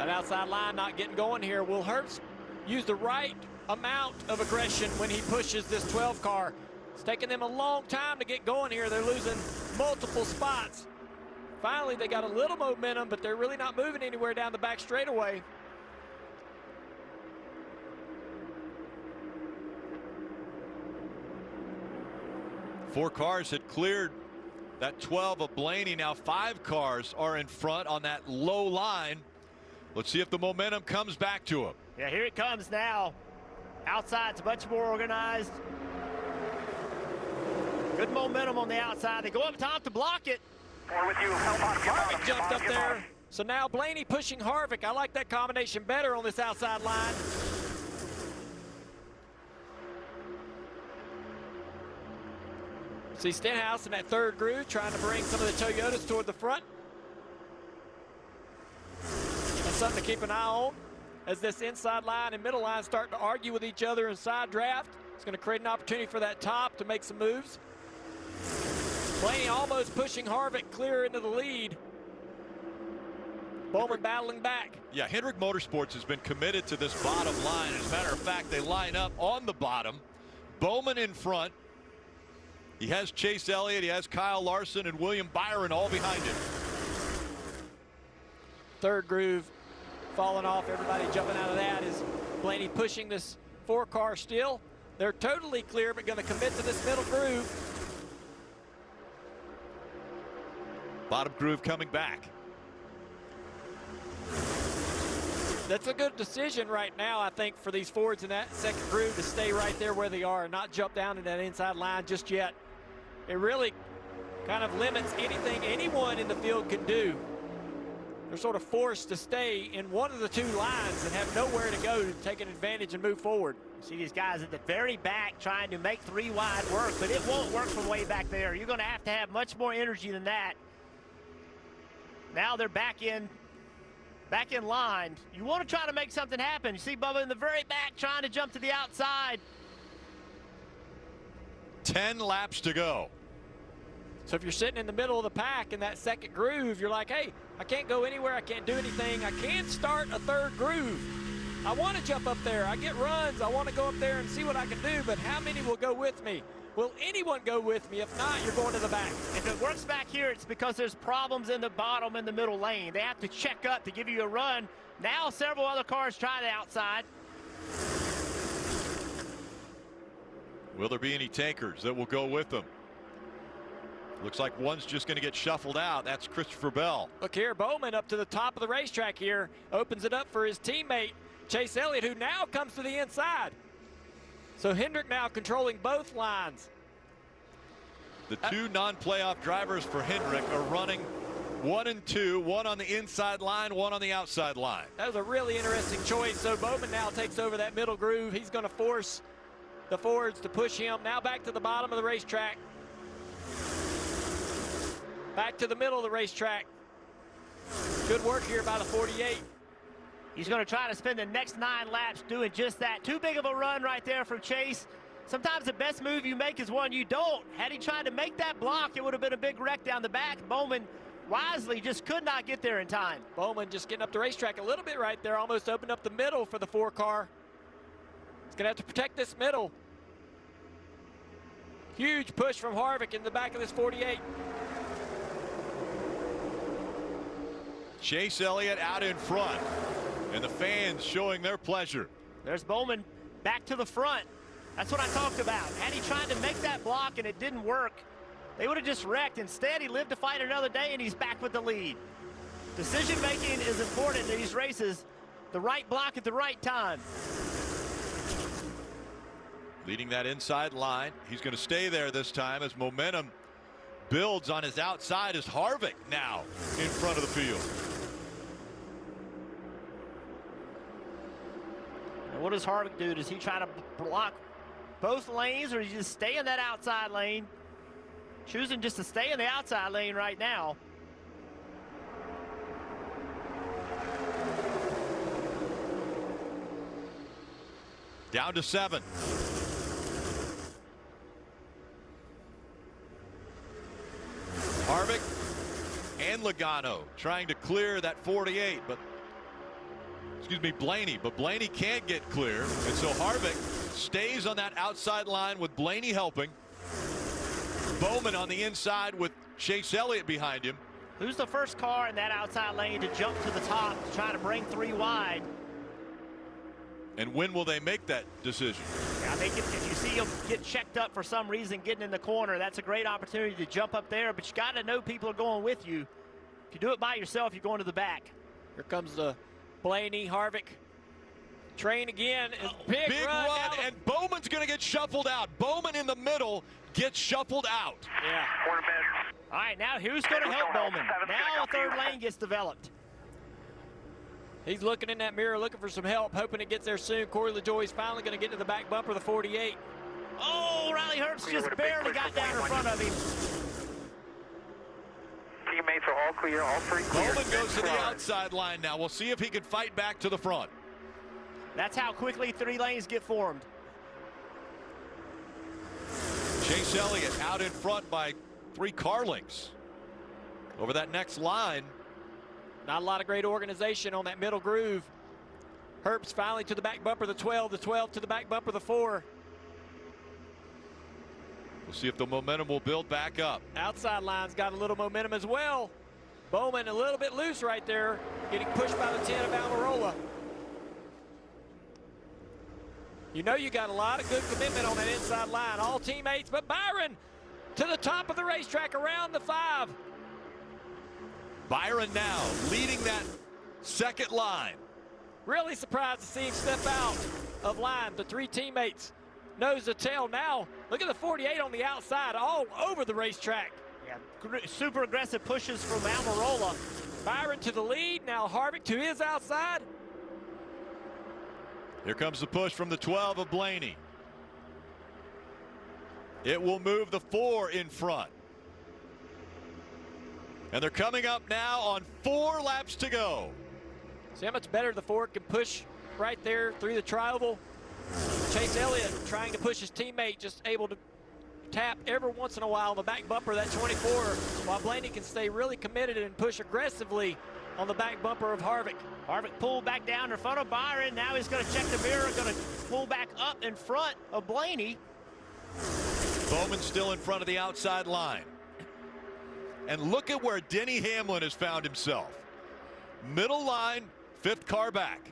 That outside line not getting going here. Will Herbst use the right amount of aggression when he pushes this 12 car? It's taking them a long time to get going here. They're losing multiple spots. Finally, they got a little momentum, but they're really not moving anywhere down the back straightaway. Four cars had cleared that 12 of Blaney. Now 5 cars are in front on that low line. Let's see if the momentum comes back to him. Yeah, here it comes now. Outside's much more organized. Good momentum on the outside. They go up top to block it. With you. Harvick jumped up there. So now Blaney pushing Harvick. I like that combination better on this outside line. See Stenhouse in that third groove trying to bring some of the Toyotas toward the front. That's something to keep an eye on as this inside line and middle line start to argue with each other in side draft. It's going to create an opportunity for that top to make some moves. Blaney almost pushing Harvick clear into the lead. Bowman battling back. Yeah, Hendrick Motorsports has been committed to this bottom line. As a matter of fact, they line up on the bottom. Bowman in front. He has Chase Elliott, he has Kyle Larson and William Byron all behind him. Third groove falling off. Everybody jumping out of that. Is Blaney pushing this 4 car still? They're totally clear, but going to commit to this middle groove. Bottom groove coming back. That's a good decision right now, I think, for these Fords in that second groove to stay right there where they are and not jump down in that inside line just yet. It really kind of limits anything anyone in the field can do. They're sort of forced to stay in one of the 2 lines and have nowhere to go to take an advantage and move forward. See these guys at the very back trying to make 3 wide work, but it won't work from way back there. You're going to have much more energy than that. Now they're back in line. You want to try to make something happen. You see Bubba in the very back trying to jump to the outside. 10 laps to go. So if you're sitting in the middle of the pack in that second groove, you're like, hey, I can't go anywhere. I can't do anything. I can start a third groove. I want to jump up there. I get runs. I want to go up there and see what I can do, but how many will go with me? Will anyone go with me? If not, you're going to the back. If it works back here, it's because there's problems in the bottom and the middle lane. They have to check up to give you a run. Now several other cars try the outside. Will there be any takers that will go with them? Looks like one's just going to get shuffled out. That's Christopher Bell. Look here, Bowman up to the top of the racetrack here. Opens it up for his teammate, Chase Elliott, who now comes to the inside. So Hendrick now controlling both lines. The 2 non-playoff drivers for Hendrick are running 1 and 2, one on the inside line, one on the outside line. That was a really interesting choice. So Bowman now takes over that middle groove. He's going to force the Fords to push him. Now back to the bottom of the racetrack. Back to the middle of the racetrack. Good work here by the 48. He's going to try to spend the next 9 laps doing just that. Too big of a run right there from Chase. Sometimes the best move you make is one you don't. Had he tried to make that block, it would have been a big wreck down the back. Bowman wisely just could not get there in time. Bowman just getting up the racetrack a little bit right there. Almost opened up the middle for the 4 car. He's going to have to protect this middle. Huge push from Harvick in the back of this 48. Chase Elliott out in front, and the fans showing their pleasure. There's Bowman back to the front. That's what I talked about. Had he tried to make that block and it didn't work, they would have just wrecked. Instead, he lived to fight another day, and he's back with the lead. Decision making is important in these races. The right block at the right time. Leading that inside line. He's going to stay there this time as momentum builds on his outside as Harvick now in front of the field. And what does Harvick do? Does he try to block both lanes, or does he just stay in that outside lane? Choosing just to stay in the outside lane right now. Down to 7. Harvick and Logano trying to clear that 48, but Blaney, but Blaney can't get clear, and so Harvick stays on that outside line with Blaney helping. Bowman on the inside with Chase Elliott behind him. Who's the first car in that outside lane to jump to the top to try to bring 3 wide? And when will they make that decision? I think if you see them get checked up for some reason getting in the corner, that's a great opportunity to jump up there, but you got to know people are going with you. If you do it by yourself, you're going to the back. Here comes the Blaney, Harvick train again. Big run, and Bowman's going to get shuffled out. Bowman in the middle gets shuffled out. Yeah. All right, now who's going to help Bowman? Now a third lane gets developed. He's looking in that mirror, looking for some help, hoping it gets there soon. Corey LaJoie's finally going to get to the back bumper of the 48. Oh, Riley Herbst just barely got down in front of him. Teammates are all clear, all 3 clear. Bowman goes to the outside line now. We'll see if he can fight back to the front. That's how quickly 3 lanes get formed. Chase Elliott out in front by 3 car lengths. Over that next line. Not a lot of great organization on that middle groove. Herbst finally to the back bumper, the 12 to the back bumper, the 4. We'll see if the momentum will build back up. Outside line's got a little momentum as well. Bowman a little bit loose right there, getting pushed by the 10 of Almirola. You know you got a lot of good commitment on that inside line. All teammates, but Byron to the top of the racetrack around the 5. Byron now leading that second line. Really surprised to see him step out of line. The 3 teammates nose to tail now. Look at the 48 on the outside, all over the racetrack. Yeah, super aggressive pushes from Almirola. Byron to the lead, now Harvick to his outside. Here comes the push from the 12 of Blaney. It will move the 4 in front. And they're coming up now on 4 laps to go. See how much better the 4 can push right there through the tri-oval. Chase Elliott trying to push his teammate, just able to tap every once in a while on the back bumper of that 24, while Blaney can stay really committed and push aggressively on the back bumper of Harvick. Harvick pulled back down in front of Byron. Now he's going to check the mirror, going to pull back up in front of Blaney. Bowman still in front of the outside line. And look at where Denny Hamlin has found himself. Middle line, 5th car back.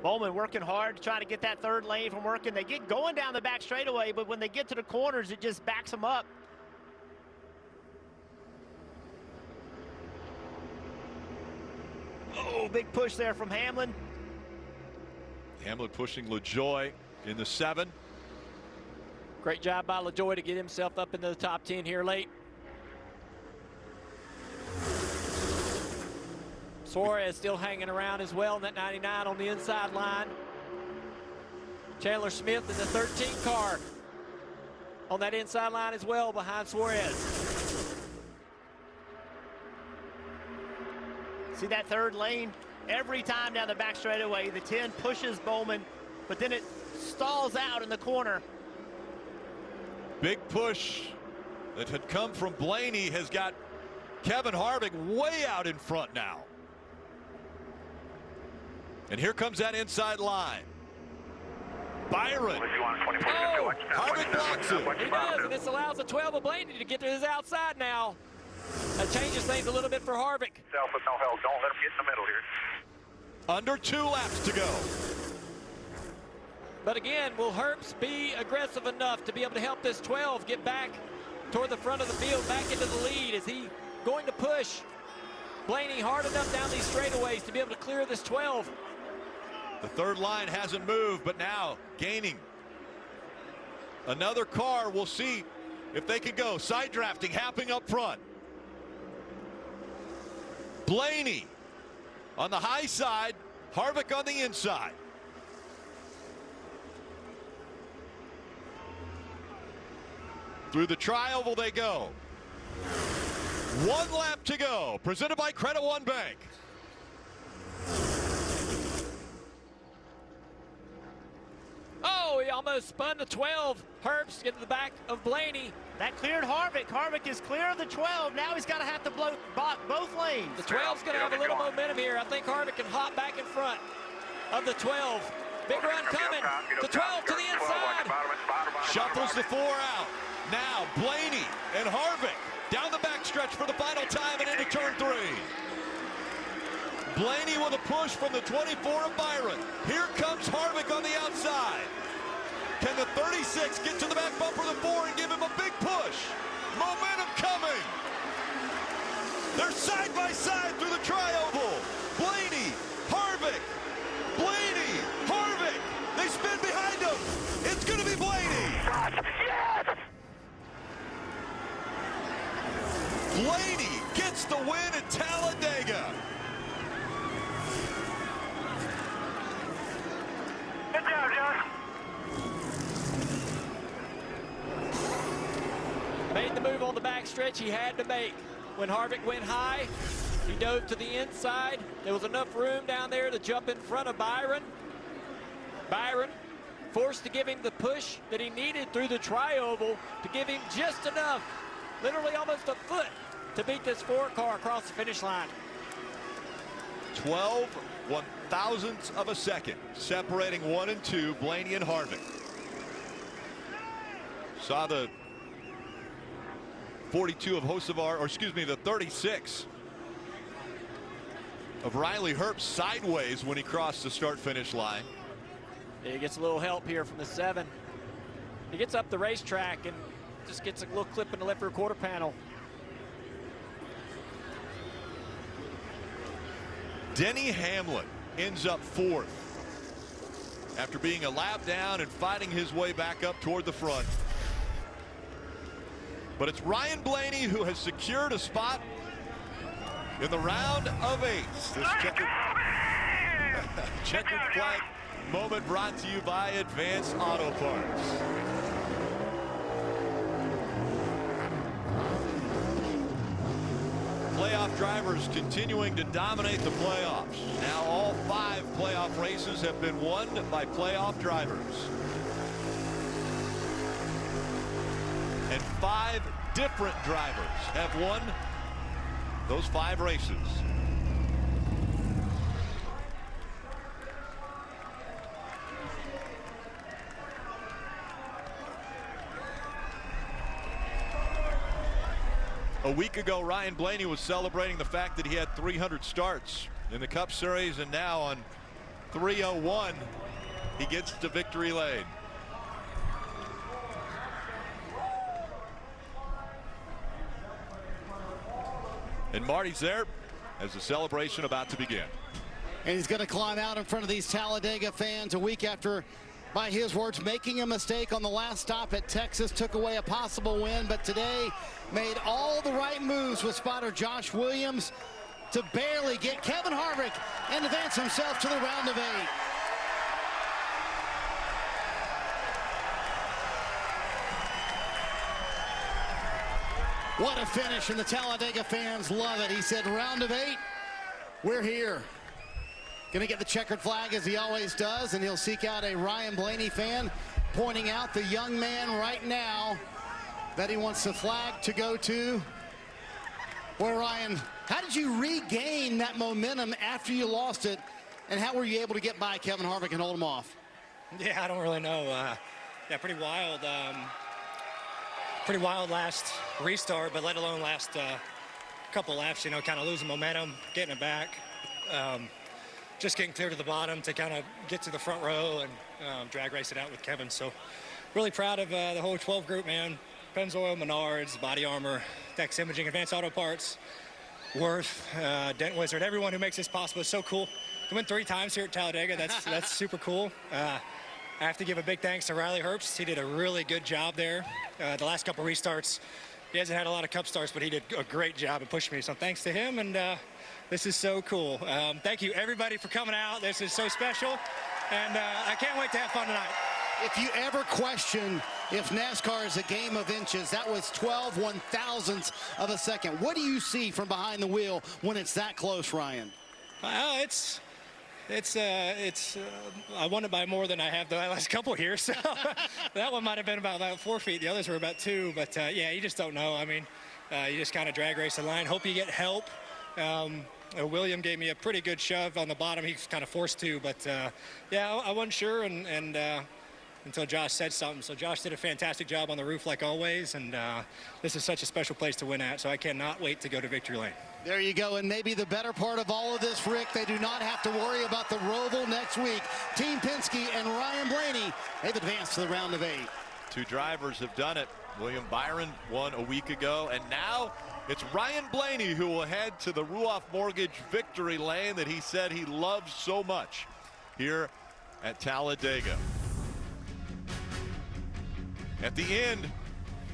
Bowman working hard, trying to get that 3rd lane from working. They get going down the back straightaway, but when they get to the corners, it just backs them up. Oh, big push there from Hamlin. Hamlin pushing LaJoie in the 7. Great job by LaJoie to get himself up into the top 10 here late. Suarez still hanging around as well in that 99 on the inside line. Chandler Smith in the 13 car on that inside line as well behind Suarez. See that 3rd lane? Every time down the back straightaway, the 10 pushes Bowman, but then it stalls out in the corner. Big push that had come from Blaney has got Kevin Harvick way out in front now. And here comes that inside line. Byron. Oh, Harvick blocks it. He does, and this allows the 12 of Blaney to get to his outside now. That changes things a little bit for Harvick. Self with no help. Don't let him get in the middle here. Under 2 laps to go. But again, will Herbst be aggressive enough to be able to help this 12 get back toward the front of the field, back into the lead? Is he going to push Blaney hard enough down these straightaways to be able to clear this 12? The 3rd line hasn't moved, but now gaining another car. We'll see if they can go. Side drafting happening up front. Blaney on the high side, Harvick on the inside. Through the tri-oval they go. 1 lap to go. Presented by Credit One Bank. Oh, he almost spun the 12. Herbst into the back of Blaney. That cleared Harvick. Harvick is clear of the 12. Now he's got to have to block both lanes. The 12's going to have a little momentum here. I think Harvick can hop back in front of the 12. Big run coming. The 12 to the inside. Shuffles the 4 out. Now Blaney and Harvick down the backstretch for the final time and into turn 3. Blaney with a push from the 24 of Byron. Here comes Harvick on the outside. Can the 36 get to the back bumper of the 4 and give him a big push? Momentum coming. They're side by side through the tri-oval. Blaney, Harvick, Blaney, Harvick. They spin behind him. It's going to be Blaney. Yes! Blaney gets the win at Talladega. Good job, Josh. Made the move on the backstretch he had to make. When Harvick went high, he dove to the inside. There was enough room down there to jump in front of Byron. Byron forced to give him the push that he needed through the tri-oval to give him just enough, literally almost a foot, to beat this 4 car across the finish line. 12 one-thousandths of a second separating 1 and 2, Blaney and Harvick. Saw the 42 of Hocevar, or excuse me, the 36 of Riley Herbst sideways when he crossed the start-finish line. He gets a little help here from the 7. He gets up the racetrack and just gets a little clip in the left rear quarter panel. Denny Hamlin ends up 4th after being a lap down and fighting his way back up toward the front. But it's Ryan Blaney who has secured a spot in the round of 8. This checkered flag moment brought to you by Advance Auto Parts. Playoff drivers continuing to dominate the playoffs. Now all 5 playoff races have been won by playoff drivers. And 5 different drivers have won those 5 races. A week ago, Ryan Blaney was celebrating the fact that he had 300 starts in the Cup Series, and now on 301, he gets to victory lane. And Marty's there as the celebration about to begin. And he's going to climb out in front of these Talladega fans a week after, by his words, making a mistake on the last stop at Texas, took away a possible win, but today made all the right moves with spotter Josh Williams to barely get Kevin Harvick and advance himself to the round of 8. What a finish, and the Talladega fans love it. He said, round of 8, we're here. Gonna get the checkered flag as he always does, and he'll seek out a Ryan Blaney fan, pointing out the young man right now that he wants the flag to go to. Boy, Ryan, how did you regain that momentum after you lost it, and how were you able to get by Kevin Harvick and hold him off? Yeah, I don't really know. Yeah, pretty wild. Pretty wild last restart, but let alone last couple laps, you know, kind of losing momentum, getting it back. Just getting clear to the bottom to kind of get to the front row and drag race it out with Kevin. So really proud of the whole 12 group, man. Pennzoil, Menards, Body Armor, Dex Imaging, Advanced Auto Parts, Worth, Dent Wizard, everyone who makes this possible. It's so cool. To win 3 times here at Talladega, that's super cool. I have to give a big thanks to Riley Herbst. He did a really good job there. The last couple restarts, he hasn't had a lot of Cup starts, but he did a great job of pushing me. So thanks to him, and this is so cool. Thank you, everybody, for coming out. This is so special, and I can't wait to have fun tonight. If you ever question if NASCAR is a game of inches, that was 12 one-thousandths of a second. What do you see from behind the wheel when it's that close, Ryan? It's I won it by more than I have the last couple here, so that one might have been about 4 feet. The others were about 2, but yeah, you just don't know. I mean, you just kind of drag race the line, hope you get help. William gave me a pretty good shove on the bottom. He was kind of forced to, but yeah, I wasn't sure and until Josh said something. So Josh did a fantastic job on the roof like always, and this is such a special place to win at, so I cannot wait to go to victory lane. There you go, and maybe the better part of all of this, Rick, they do not have to worry about the Roval next week. Team Penske and Ryan Blaney, they've advanced to the round of 8. 2 drivers have done it. William Byron won a week ago, and now it's Ryan Blaney who will head to the Ruoff Mortgage victory lane that he said he loves so much here at Talladega. At the end,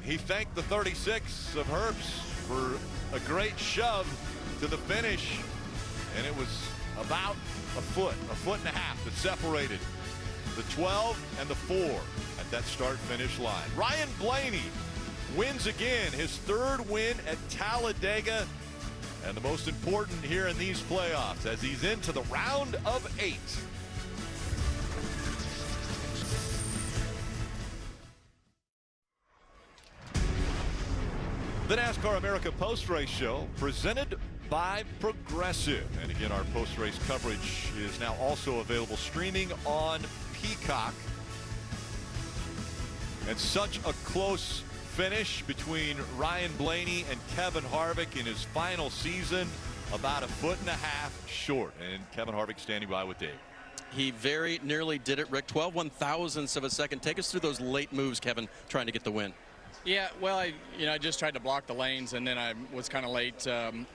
he thanked the 36 of Herbst for a great shove to the finish, and it was about a foot and a half that separated the 12 and the 4 at that start-finish line. Ryan Blaney wins again, his 3rd win at Talladega, and the most important here in these playoffs as he's into the round of 8. The NASCAR America Post-Race Show presented by Progressive. And again, our post-race coverage is now also available streaming on Peacock. And such a close finish between Ryan Blaney and Kevin Harvick in his final season, about a foot and a half short. And Kevin Harvick standing by with Dave. He very nearly did it, Rick. 12 1/1000ths of a second. Take us through those late moves, Kevin, trying to get the win. Yeah, well, I just tried to block the lanes, and then I was kind of late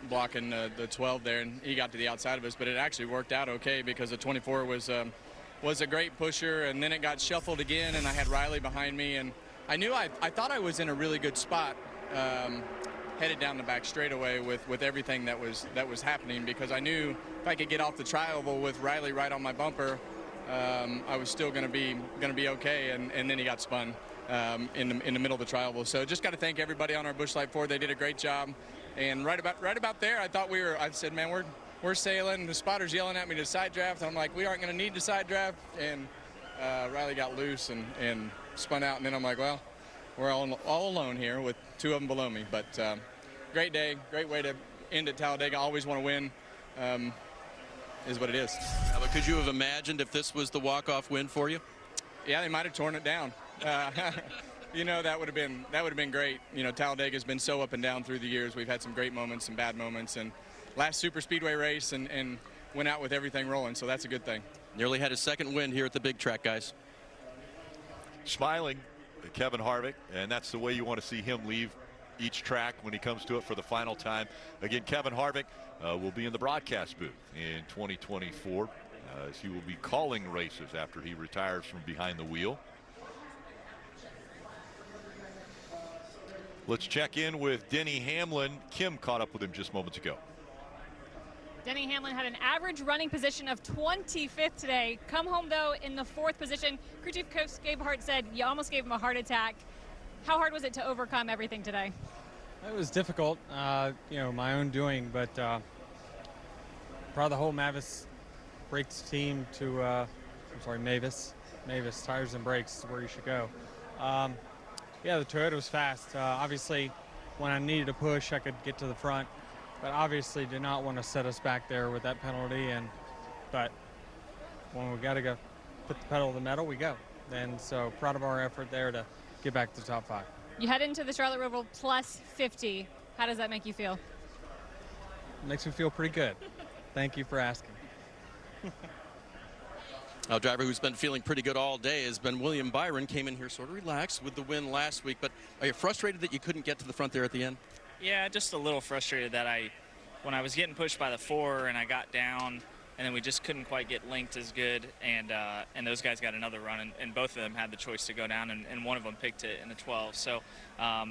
blocking the 12 there, and he got to the outside of us. But it actually worked out okay because the 24 was a great pusher, and then it got shuffled again, and I had Riley behind me, and I knew I thought I was in a really good spot headed down the back straightaway with everything that was happening, because I knew if I could get off the tri-oval with Riley right on my bumper, I was still going to be okay, and then he got spun. In the middle of the tri-oval. So just got to thank everybody on our Busch Light 4. They did a great job. And right about there, I said, man, we're sailing. The spotter's yelling at me to side draft. I'm like, we aren't going to need to side draft. And Riley got loose and spun out. And then I'm like, well, we're all alone here with 2 of them below me. But great day, great way to end at Talladega. Always want to win. Is what it is. But could you have imagined if this was the walk-off win for you? Yeah, they might have torn it down. You know, that would have been great. You know, Talladega's been so up and down through the years. We've had some great moments, some bad moments, and last super speedway race and went out with everything rolling, so that's a good thing. Nearly had his 2nd win here at the big track, guys. Smiling, Kevin Harvick, and that's the way you want to see him leave each track when he comes to it for the final time. Again, Kevin Harvick will be in the broadcast booth in 2024 as he will be calling races after he retires from behind the wheel. Let's check in with Denny Hamlin. Kim caught up with him just moments ago. Denny Hamlin had an average running position of 25th today. Come home, though, in the 4th position. Crew Chief Coach Gabehart said you almost gave him a heart attack. How hard was it to overcome everything today? It was difficult, you know, my own doing, but proud of the whole Mavis Brakes team to, Mavis Tires and Brakes is where you should go. Yeah, the Toyota was fast. Obviously, when I needed a push, I could get to the front, but obviously did not want to set us back there with that penalty. But when we got to go put the pedal to the metal, we go. And so proud of our effort there to get back to the top 5. You head into the Charlotte Roval plus 50. How does that make you feel? It makes me feel pretty good. Thank you for asking. A driver who's been feeling pretty good all day has been William Byron. Came in here sort of relaxed with the win last week, but are you frustrated that you couldn't get to the front there at the end? Yeah, just a little frustrated that when I was getting pushed by the 4 and I got down, and then we just couldn't quite get linked as good, and those guys got another run, and both of them had the choice to go down, and one of them picked it in the 12. So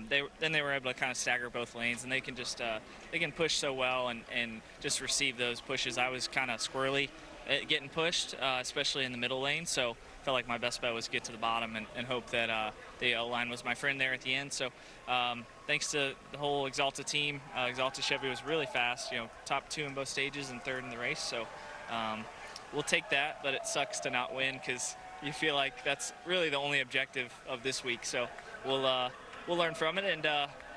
they were able to kind of stagger both lanes, and they can just they can push so well and just receive those pushes. I was kind of squirrely getting pushed, especially in the middle lane, so felt like my best bet was get to the bottom and hope that the yellow line was my friend there at the end. So thanks to the whole Exalta team. Exalta Chevy was really fast, you know, top 2 in both stages and 3rd in the race. So we'll take that, but it sucks to not win because you feel like that's really the only objective of this week. So we'll learn from it, and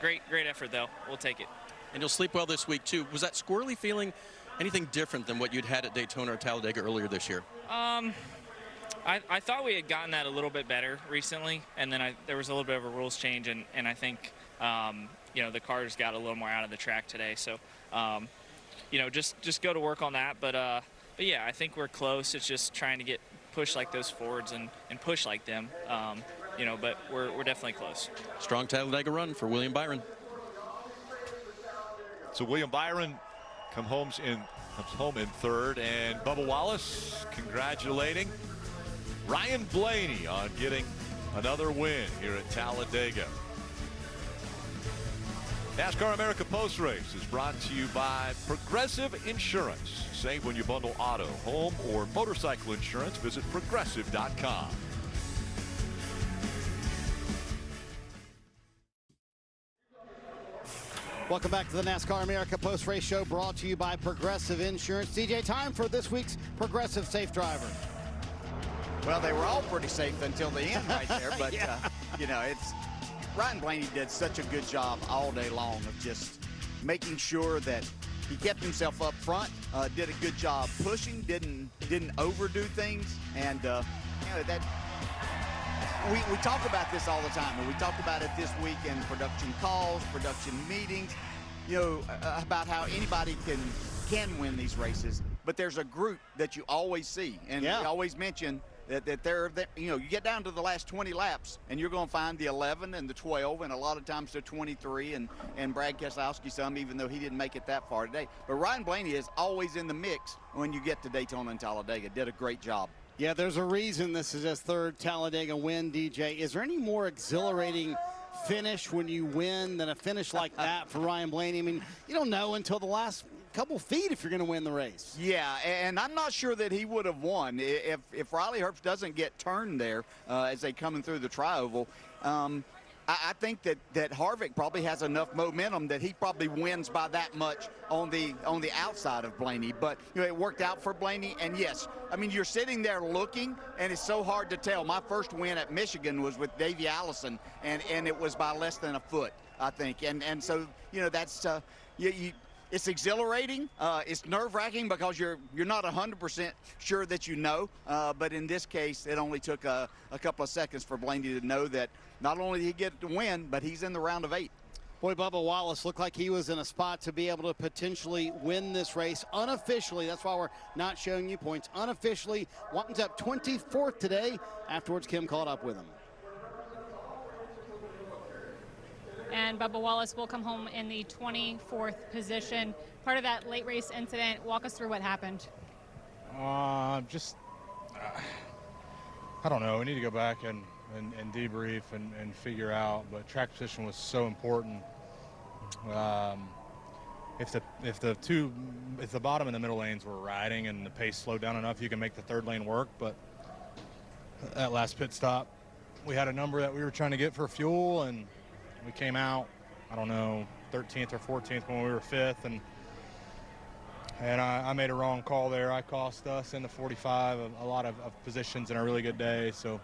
great effort though. We'll take it. And you'll sleep well this week too. Was that squirrely feeling anything different than what you'd had at Daytona or Talladega earlier this year? I thought we had gotten that a little bit better recently, and then there was a little bit of a rules change, and I think the cars got a little more out of the track today. So just go to work on that. But yeah, I think we're close. It's just trying to push like those Fords and push like them. But we're definitely close. Strong Talladega run for William Byron. So William Byron comes home in third, and Bubba Wallace congratulating Ryan Blaney on getting another win here at Talladega. NASCAR America Post Race is brought to you by Progressive Insurance. Save when you bundle auto, home, or motorcycle insurance. Visit progressive.com. Welcome back to the NASCAR America Post Race Show, brought to you by Progressive Insurance. DJ, time for this week's Progressive Safe Driver. Well, they were all pretty safe until the end right there, but it's Ryan Blaney did such a good job all day long of just making sure that he kept himself up front, did a good job pushing, didn't overdo things, and that we talk about this all the time, and we talked about it this week in production calls, production meetings, about how anybody can win these races, but there's a group that you always see, and we always mention that they're you get down to the last 20 laps, and you're going to find the 11 and the 12, and a lot of times the 23, and Brad Keselowski some, even though he didn't make it that far today. But Ryan Blaney is always in the mix when you get to Daytona and Talladega. Did a great job. Yeah, there's a reason this is his third Talladega win, DJ. Is there any more exhilarating finish when you win than a finish like that for Ryan Blaney? I mean, you don't know until the last couple feet if you're going to win the race. Yeah, and I'm not sure that he would have won if Riley Herbst doesn't get turned there as they coming through the tri-oval. I think that Harvick probably has enough momentum that he probably wins by that much on the outside of Blaney. But it worked out for Blaney, and yes, I mean, you're sitting there looking, and it's so hard to tell. My first win at Michigan was with Davey Allison, and it was by less than a foot, I think. And so that's it's exhilarating. It's nerve-wracking because you're not 100% sure that but in this case, it only took a couple of seconds for Blaney to know that not only did he get to win, but he's in the round of 8. Boy, Bubba Wallace looked like he was in a spot to be able to potentially win this race unofficially. That's why we're not showing you points. Unofficially, Watton's up 24th today. Afterwards, Kim caught up with him. And Bubba Wallace will come home in the 24th position. Part of that late race incident, walk us through what happened. I don't know. We need to go back and debrief and figure out. But track position was so important. If the bottom and the middle lanes were riding and the pace slowed down enough, you can make the third lane work. But that last pit stop, we had a number that we were trying to get for fuel, and we came out, I don't know, 13th or 14th when we were 5th, and I made a wrong call there. I cost us in the 45 a lot of positions in a really good day, so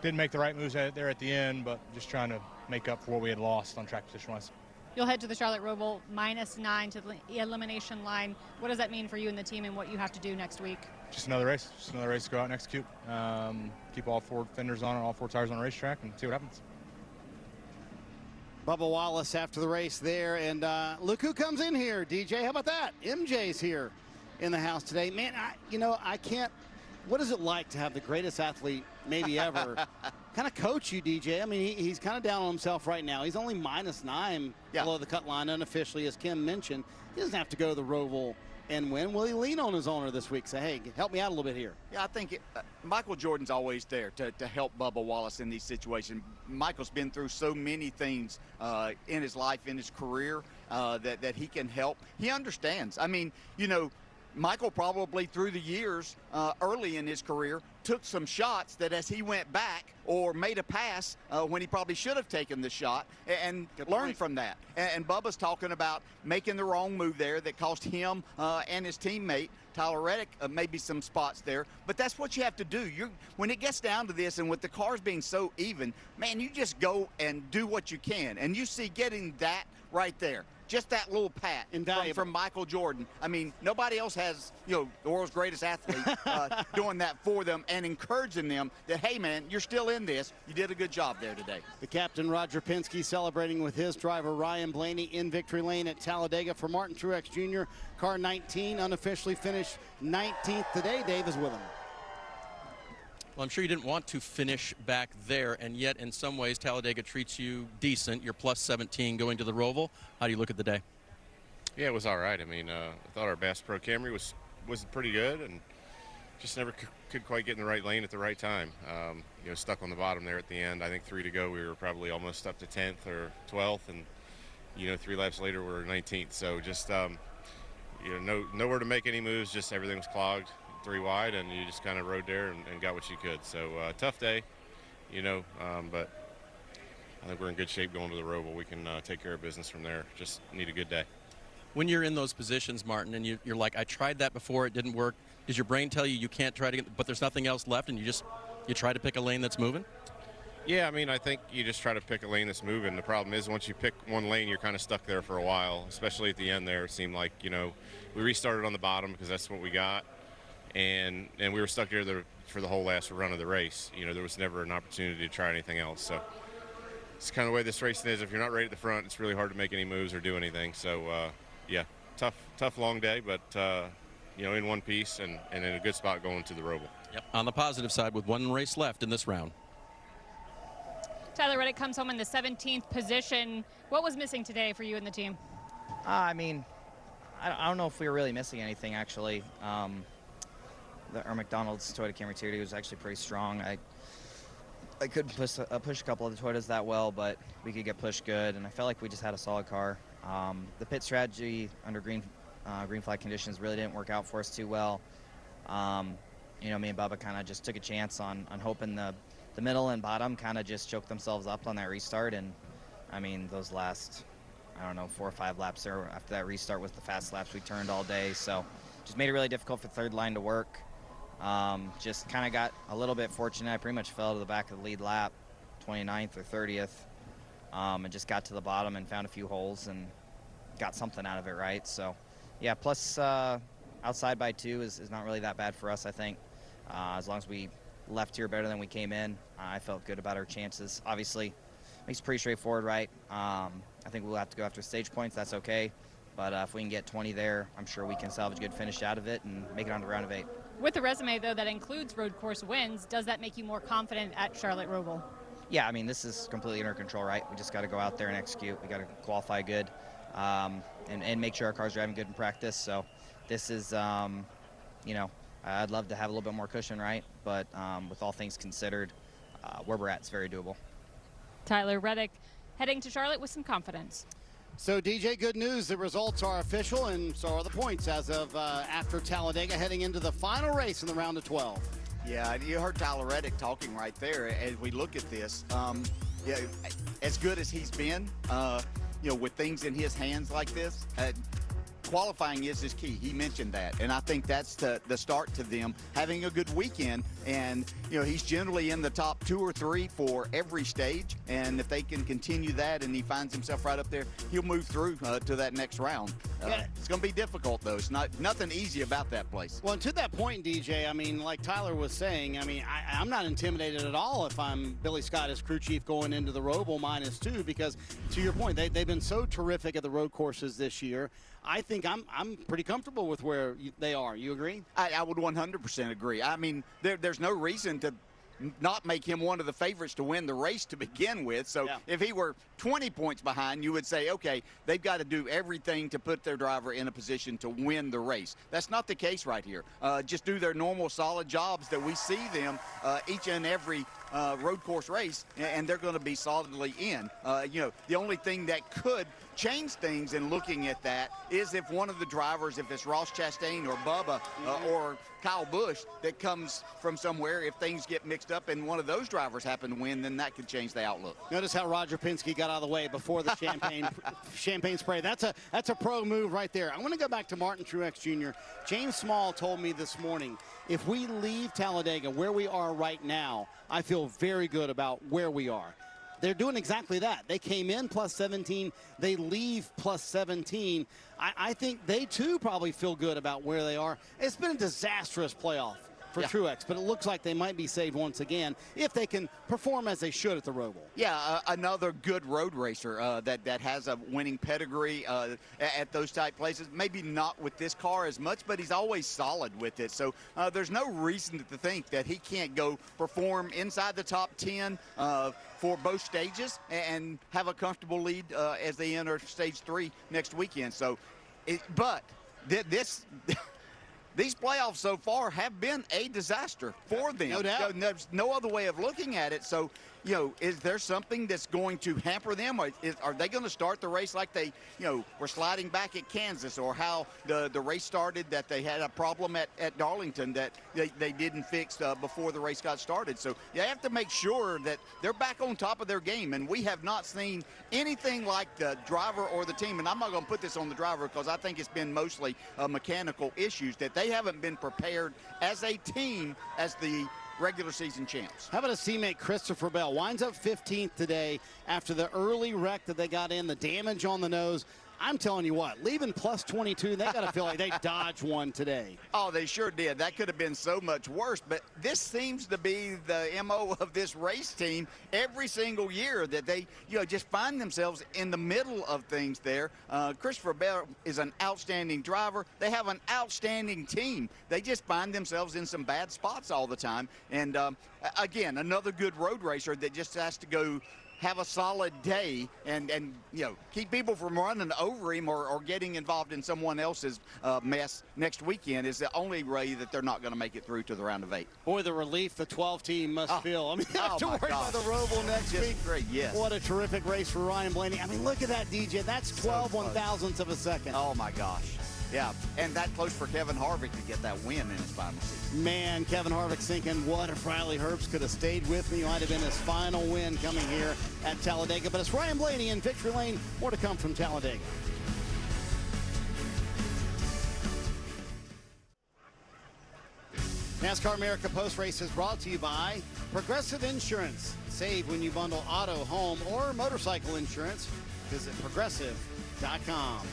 didn't make the right moves there at the end, but just trying to make up for what we had lost on track position-wise. You'll head to the Charlotte Roval -9 to the elimination line. What does that mean for you and the team and what you have to do next week? Just another race to go out and execute. Keep all 4 fenders on it, all 4 tires on the racetrack, and see what happens. Bubba Wallace after the race there, and look who comes in here, DJ. How about that? MJ's here in the house today. Man, I can't. What is it like to have the greatest athlete maybe ever kind of coach you, DJ? I mean, he's kind of down on himself right now. He's only -9 below the cut line unofficially, as Kim mentioned. He doesn't have to go to the Roval and win. Will he lean on his owner this week? Say, hey, help me out a little bit here. Yeah, I think Michael Jordan's always there to help Bubba Wallace in these situations. Michael's been through so many things in his life, in his career, that he can help. He understands. I mean, Michael probably through the years early in his career took some shots that as he went back or made a pass when he probably should have taken the shot and learned from that. And Bubba's talking about making the wrong move there that cost him and his teammate Tyler Reddick maybe some spots there. But that's what you have to do. When it gets down to this, and with the cars being so even, man, you just go and do what you can. And you see getting that right there. Just that little pat from Michael Jordan. I mean, nobody else has, the world's greatest athlete doing that for them and encouraging them that, hey, man, you're still in this. You did a good job there today. The captain, Roger Penske, celebrating with his driver, Ryan Blaney, in victory lane at Talladega. For Martin Truex Jr., car 19, unofficially finished 19th today. Dave is with him. Well, I'm sure you didn't want to finish back there, and yet in some ways Talladega treats you decent. You're plus 17 going to the Roval. How do you look at the day? Yeah, it was all right. I mean, I thought our Bass Pro Camry was pretty good, and just never could quite get in the right lane at the right time. Stuck on the bottom there at the end. I think 3 to go, we were probably almost up to 10th or 12th, and 3 laps later we were 19th. So just nowhere to make any moves. Just everything was clogged. 3 wide, and you just kind of rode there and got what you could. So tough day, but I think we're in good shape going to the Roval. We can take care of business from there. Just need a good day. When you're in those positions, Martin, and you're like, I tried that before, it didn't work, does your brain tell you can't try to get, but there's nothing else left, and you try to pick a lane that's moving? Yeah, I mean, I think you just try to pick a lane that's moving. The problem is once you pick one lane, you're kind of stuck there for a while, especially at the end there. It seemed like, we restarted on the bottom because that's what we got. And we were stuck there for the whole last run of the race. There was never an opportunity to try anything else. So it's kind of the way this racing is. If you're not right at the front, it's really hard to make any moves or do anything. So, yeah, tough long day, but, in one piece and in a good spot going to the Roval. Yep. On the positive side, with 1 race left in this round. Tyler Reddick comes home in the 17th position. What was missing today for you and the team? I mean, I don't know if we were really missing anything, actually. Our McDonald's Toyota Camry Tuesday was actually pretty strong. I couldn't push a couple of the Toyotas that well, but we could get pushed good, and I felt like we just had a solid car. The pit strategy under green flag conditions really didn't work out for us too well. Me and Bubba kind of just took a chance on hoping the middle and bottom kind of just choked themselves up on that restart, and I mean those last, 4 or 5 laps there after that restart was the fast laps we turned all day, so just made it really difficult for third line to work. Just kind of got a little bit fortunate. I pretty much fell to the back of the lead lap, 29th or 30th, and just got to the bottom and found a few holes and got something out of it, right? So, yeah, plus outside by 2 is not really that bad for us, I think. As long as we left here better than we came in, I felt good about our chances. Obviously, makes it pretty straightforward, right? I think we'll have to go after stage points. That's okay. But if we can get 20 there, I'm sure we can salvage a good finish out of it and make it on to round of 8. With a resume, though, that includes road course wins, does that make you more confident at Charlotte Roval? Yeah, I mean, this is completely under control, right? We just got to go out there and execute. We got to qualify good and make sure our car's driving good in practice. So this is, I'd love to have a little bit more cushion, right? But with all things considered, where we're at is very doable. Tyler Reddick heading to Charlotte with some confidence. So, DJ, good news. The results are official, and so are the points as of after Talladega, heading into the final race in the round of 12. Yeah, you heard Tyler Reddick talking right there as we look at this. As good as he's been, with things in his hands like this, qualifying is his key. He mentioned that, and I think that's the start to them having a good weekend. And he's generally in the top 2 or 3 for every stage, and if they can continue that and he finds himself right up there, he'll move through to that next round. It's going to be difficult, though. It's nothing easy about that place. Well, and to that point, DJ, I mean, like Tyler was saying, I mean, I'm not intimidated at all if I'm Billy Scott as crew chief going into the Roval -2, because to your point, they've been so terrific at the road courses this year. I think I'm pretty comfortable with where they are. You agree? I would 100% agree. I mean, there's no reason to not make him one of the favorites to win the race to begin with. So if he were 20 points behind, you would say, okay, they've got to do everything to put their driver in a position to win the race. That's not the case right here. Just do their normal solid jobs that we see them each and every road course race, and they're going to be solidly in. You know, the only thing that could change things in looking at that is if one of the drivers, if it's Ross Chastain or Bubba or Kyle Busch that comes from somewhere, if things get mixed up and one of those drivers happen to win, then that could change the outlook. Notice how Roger Penske got out of the way before the champagne spray. That's a pro move right there. I want to go back to Martin Truex Jr. James Small told me this morning, if we leave Talladega where we are right now, I feel very good about where we are. They're doing exactly that. They came in plus 17. They leave plus 17. I think they, too, probably feel good about where they are. It's been a disastrous playoff for Truex, but it looks like they might be saved once again if they can perform as they should at the Roval. Yeah, another good road racer that has a winning pedigree at those type places. Maybe not with this car as much, but he's always solid with it. So there's no reason to think that he can't go perform inside the top 10 for both stages and have a comfortable lead as they enter stage 3 next weekend. So, these playoffs so far have been a disaster for them. No doubt. There's no other way of looking at it. So, you know, is there something that's going to hamper them? Or are they going to start the race like they, you know, were sliding back at Kansas, or how the race started, that they had a problem at Darlington that they didn't fix before the race got started? So you have to make sure that they're back on top of their game, and we have not seen anything like the driver or the team, and I'm not going to put this on the driver because I think it's been mostly mechanical issues, that they haven't been prepared as a team as the regular season champs. How about his teammate Christopher Bell? Winds up 15th today after the early wreck that they got in, the damage on the nose. I'm telling you what, leaving plus 22, they got to feel like they dodged one today. Oh, they sure did. That could have been so much worse. But this seems to be the MO of this race team every single year, that they, you know, just find themselves in the middle of things there. Christopher Bell is an outstanding driver. They have an outstanding team. They just find themselves in some bad spots all the time. And again, another good road racer that just has to go have a solid day and you know, keep people from running over him or getting involved in someone else's mess next weekend is the only way that they're not going to make it through to the round of 8. Boy, the relief the 12 team must feel. I mean, they have to worry about the Roval next week. Great, yes. What a terrific race for Ryan Blaney. I mean, look at that, DJ. That's 12 1,000ths of a second. Oh, my gosh. Yeah, and that close for Kevin Harvick to get that win in his final season. Man, Kevin Harvick's thinking, what if Riley Herbst could have stayed with me? Might have been his final win coming here at Talladega. But it's Ryan Blaney in victory lane. More to come from Talladega. NASCAR America Post Race is brought to you by Progressive Insurance. Save when you bundle auto, home, or motorcycle insurance. Visit progressive.com.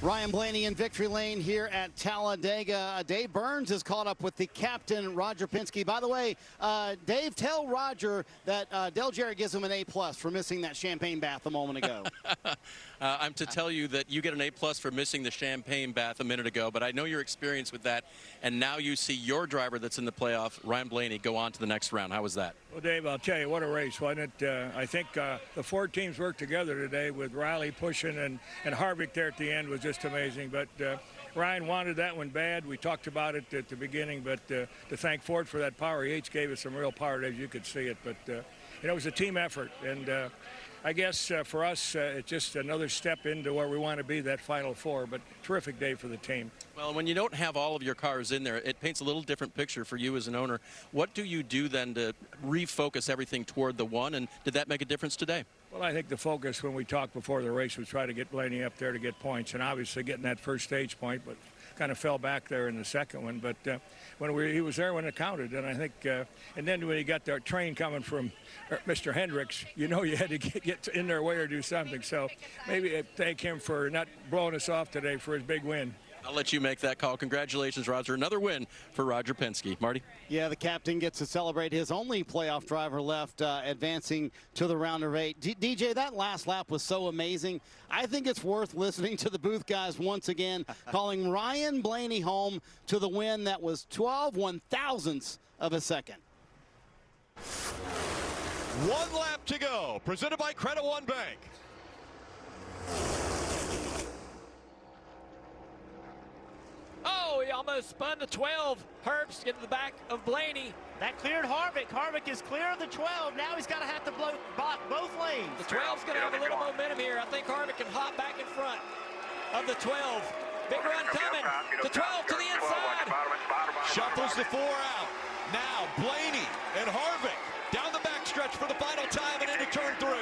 Ryan Blaney in victory lane here at Talladega. Dave Burns is caught up with the captain, Roger Penske. By the way, Dave, tell Roger that Del Jarrett gives him an A+ for missing that champagne bath a moment ago. I'm to tell you that you get an A+ for missing the champagne bath a minute ago, but I know your experience with that, and now you see your driver that's in the playoff, Ryan Blaney, go on to the next round. How was that? Well, Dave, I'll tell you, what a race, wasn't it? I think the 4 teams worked together today with Riley pushing and Harvick there at the end was just amazing. But Ryan wanted that one bad. We talked about it at the beginning, but to thank Ford for that power, he gave us some real power as you could see it. But, you know, it was a team effort, and I guess for us, it's just another step into where we want to be, that Final 4, but terrific day for the team. Well, when you don't have all of your cars in there, it paints a little different picture for you as an owner. What do you do then to refocus everything toward the one, and did that make a difference today? Well, I think the focus when we talked before the race was try to get Blaney up there to get points, and obviously getting that first stage point, but kind of fell back there in the second one. But he was there when it counted, and I think, and then when he got the train coming from Mr. Hendricks, you know you had to get in their way or do something. So maybe thank him for not blowing us off today for his big win. I'll let you make that call. Congratulations, Roger. Another win for Roger Penske. Marty? Yeah, the captain gets to celebrate his only playoff driver left, advancing to the round of 8. DJ, that last lap was so amazing. I think it's worth listening to the booth guys once again, calling Ryan Blaney home to the win that was 12 1,000ths of a second. 1 lap to go. Presented by Credit One Bank. Oh, Oh, he almost spun to 12. Herbst get to the back of Blaney. That cleared Harvick. Harvick is clear of the 12. Now he's got to have to block both lanes. The 12's going to have a little momentum here. I think Harvick can hop back in front of the 12. Big run coming. The 12 to the inside. Shuffles the 4 out. Now Blaney and Harvick down the backstretch for the final time and into turn 3.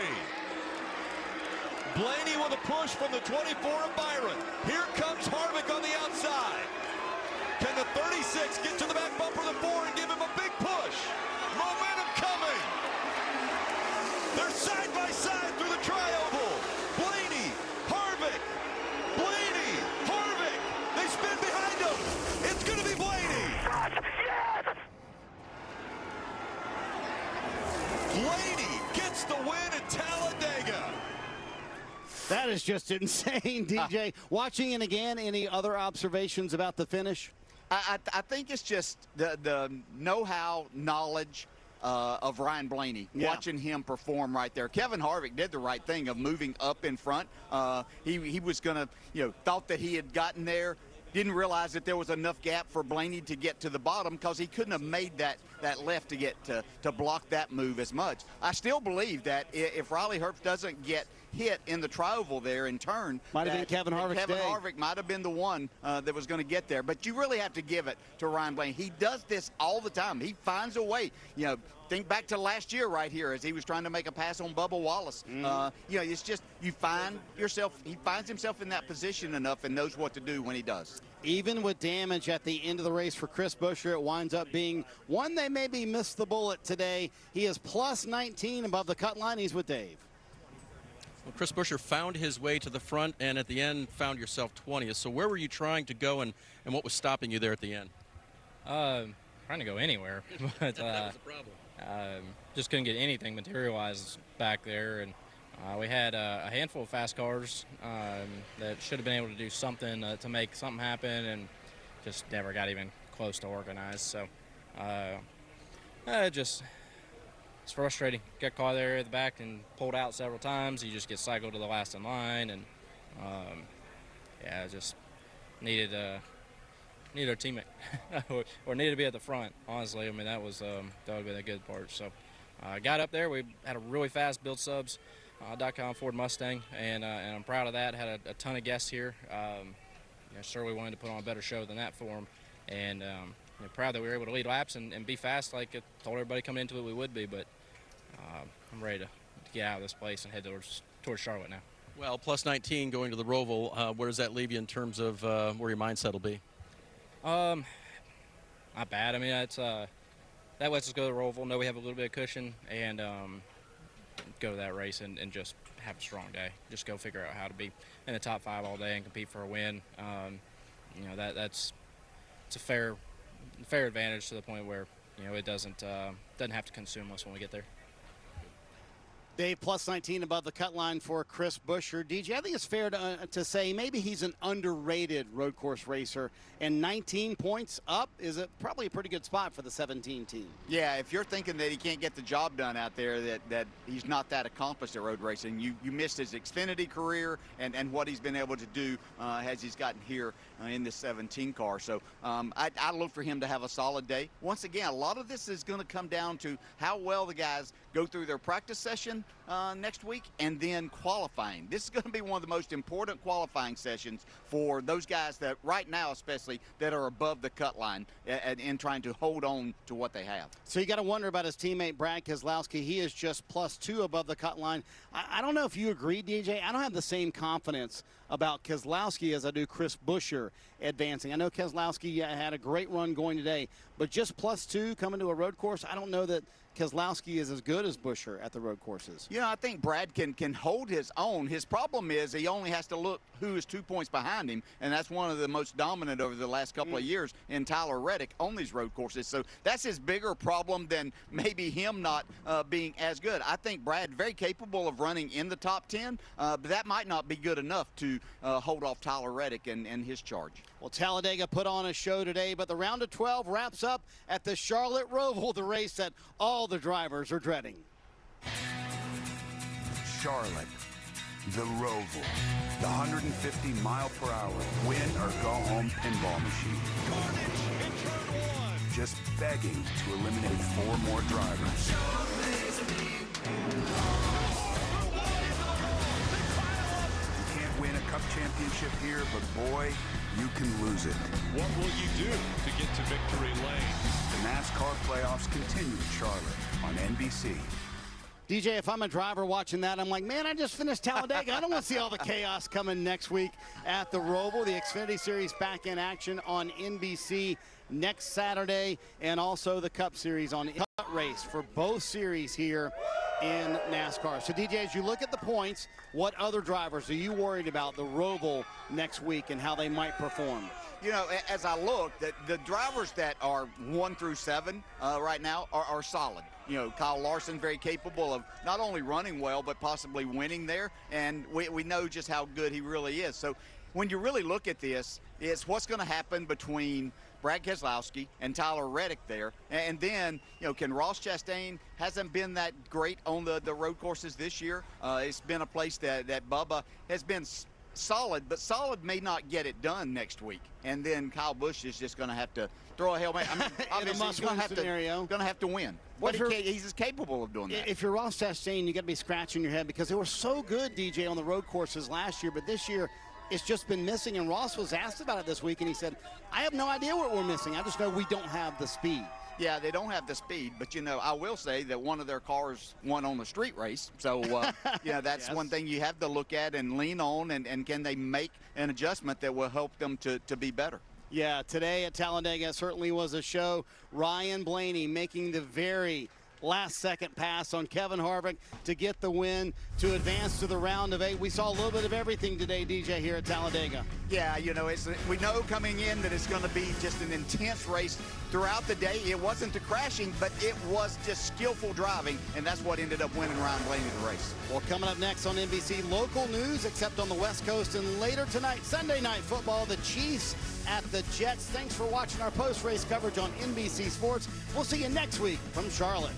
Blaney with a push from the 24 of Byron. Here comes Harvick on the outside. Can the 36 get to the back bumper of the 4 and give him a big push? Momentum coming. They're side by side through the tri-oval. Blaney, Harvick, Blaney, Harvick. They spin behind him. It's going to be Blaney. Yes! Blaney gets the win at Talladega. That is just insane, DJ. Watching it again, any other observations about the finish? I think it's just the know-how, knowledge of Ryan Blaney, watching him perform right there. Kevin Harvick did the right thing of moving up in front. He was going to, thought that he had gotten there, didn't realize that there was enough gap for Blaney to get to the bottom because he couldn't have made that left to get to block that move as much. I still believe that if Riley Herbst doesn't get hit in the tri-oval there in turn, might have been Kevin Harvick's day. Harvick might have been the one that was going to get there. But you really have to give it to Ryan Blaney. He does this all the time. He finds a way. Think back to last year right here as he was trying to make a pass on Bubba Wallace. It's just you find yourself. He finds himself in that position enough and knows what to do when he does. Even with damage at the end of the race for Chris Buescher, it winds up being one they maybe missed the bullet today. He is plus 19 above the cut line. He's with Dave. Well, Chris Buescher found his way to the front and at the end found yourself 20th. So where were you trying to go and what was stopping you there at the end? Trying to go anywhere, but that was the problem. just couldn't get anything materialized back there. And we had a handful of fast cars that should have been able to do something to make something happen and just never got even close to organized. So it's frustrating. Got caught there at the back and pulled out several times. You just get cycled to the last in line, and just needed a teammate or needed to be at the front. Honestly, I mean that would have been a good part. So got up there. We had a really fast build subs. .com Ford Mustang, and I'm proud of that. Had a ton of guests here. Sure, we wanted to put on a better show than that for them, and proud that we were able to lead laps and be fast like I told everybody coming into it we would be. But I'm ready to get out of this place and head towards Charlotte now. Well, plus 19 going to the Roval. Where does that leave you in terms of where your mindset will be? Not bad. I mean, that lets us go to the Roval. Know we have a little bit of cushion and go to that race and just have a strong day. Just go figure out how to be in the top 5 all day and compete for a win. It's a fair advantage to the point where it doesn't have to consume us when we get there. Dave, plus 19 above the cut line for Chris Buescher. DJ, I think it's fair to say maybe he's an underrated road course racer, and 19 points up is probably a pretty good spot for the 17 team. Yeah, if you're thinking that he can't get the job done out there, that he's not that accomplished at road racing, you missed his Xfinity career and what he's been able to do as he's gotten here in this 17 car. So I look for him to have a solid day. Once again, a lot of this is going to come down to how well the guys go through their practice session next week and then qualifying. This is going to be one of the most important qualifying sessions for those guys that right now especially that are above the cut line and trying to hold on to what they have. So you got to wonder about his teammate Brad Keselowski. He is just plus 2 above the cut line. I don't know if you agree, DJ. I don't have the same confidence about Keselowski as I do Chris Buescher advancing. I know Keselowski had a great run going today, but just plus 2 coming to a road course, I don't know that Keselowski is as good as Buescher at the road courses. I think Brad can hold his own. His problem is he only has to look who is 2 points behind him, and that's one of the most dominant over the last couple of years in Tyler Reddick on these road courses. So that's his bigger problem than maybe him not being as good. I think Brad very capable of running in the top 10, but that might not be good enough to hold off Tyler Reddick and his charge. Well, Talladega put on a show today, but the round of 12 wraps up at the Charlotte Roval, the race that all the drivers are dreading. Charlotte, The Roval, the 150-mile-per-hour win-or-go-home pinball machine. Just begging to eliminate 4 more drivers. You can't win a Cup championship here, but boy, you can lose it. What will you do to get to victory lane? The NASCAR playoffs continue in Charlotte on NBC. DJ, if I'm a driver watching that, I'm like, man, I just finished Talladega. I don't want to see all the chaos coming next week at the Roval. The Xfinity Series back in action on NBC next Saturday, and also the Cup Series on Cup Race for both series here in NASCAR. So, DJ, as you look at the points, what other drivers are you worried about the Roval next week and how they might perform? You know, as I look, the drivers that are 1 through 7 right now are solid. You know, Kyle Larson, very capable of not only running well, but possibly winning there. And we know just how good he really is. So when you really look at this, it's what's going to happen between Brad Keselowski and Tyler Reddick there. And then, you know, can Ross Chastain hasn't been that great on the road courses this year. It's been a place that Bubba has been solid, but solid may not get it done next week. And then Kyle Busch is just going to have to throw a helmet. I mean, obviously he's going to have to win. But he's as capable of doing that. If you're Ross Chastain, you got to be scratching your head because they were so good, DJ, on the road courses last year, but this year it's just been missing. And Ross was asked about it this week, and he said, I have no idea what we're missing. I just know we don't have the speed. Yeah, they don't have the speed, but, you know, I will say that one of their cars won on the street race. So, you know, that's one thing you have to look at and lean on, and can they make an adjustment that will help them to be better. Yeah, today at Talladega certainly was a show. Ryan Blaney making the very last-second pass on Kevin Harvick to get the win to advance to the round of 8. We saw a little bit of everything today, DJ, here at Talladega. Yeah, you know, we know coming in that it's going to be just an intense race throughout the day. It wasn't the crashing, but it was just skillful driving, and that's what ended up winning Ryan Blaney the race. Well, coming up next on NBC, local news, except on the West Coast, and later tonight, Sunday Night Football, the Chiefs at the Jets. Thanks for watching our post-race coverage on NBC Sports. We'll see you next week from Charlotte.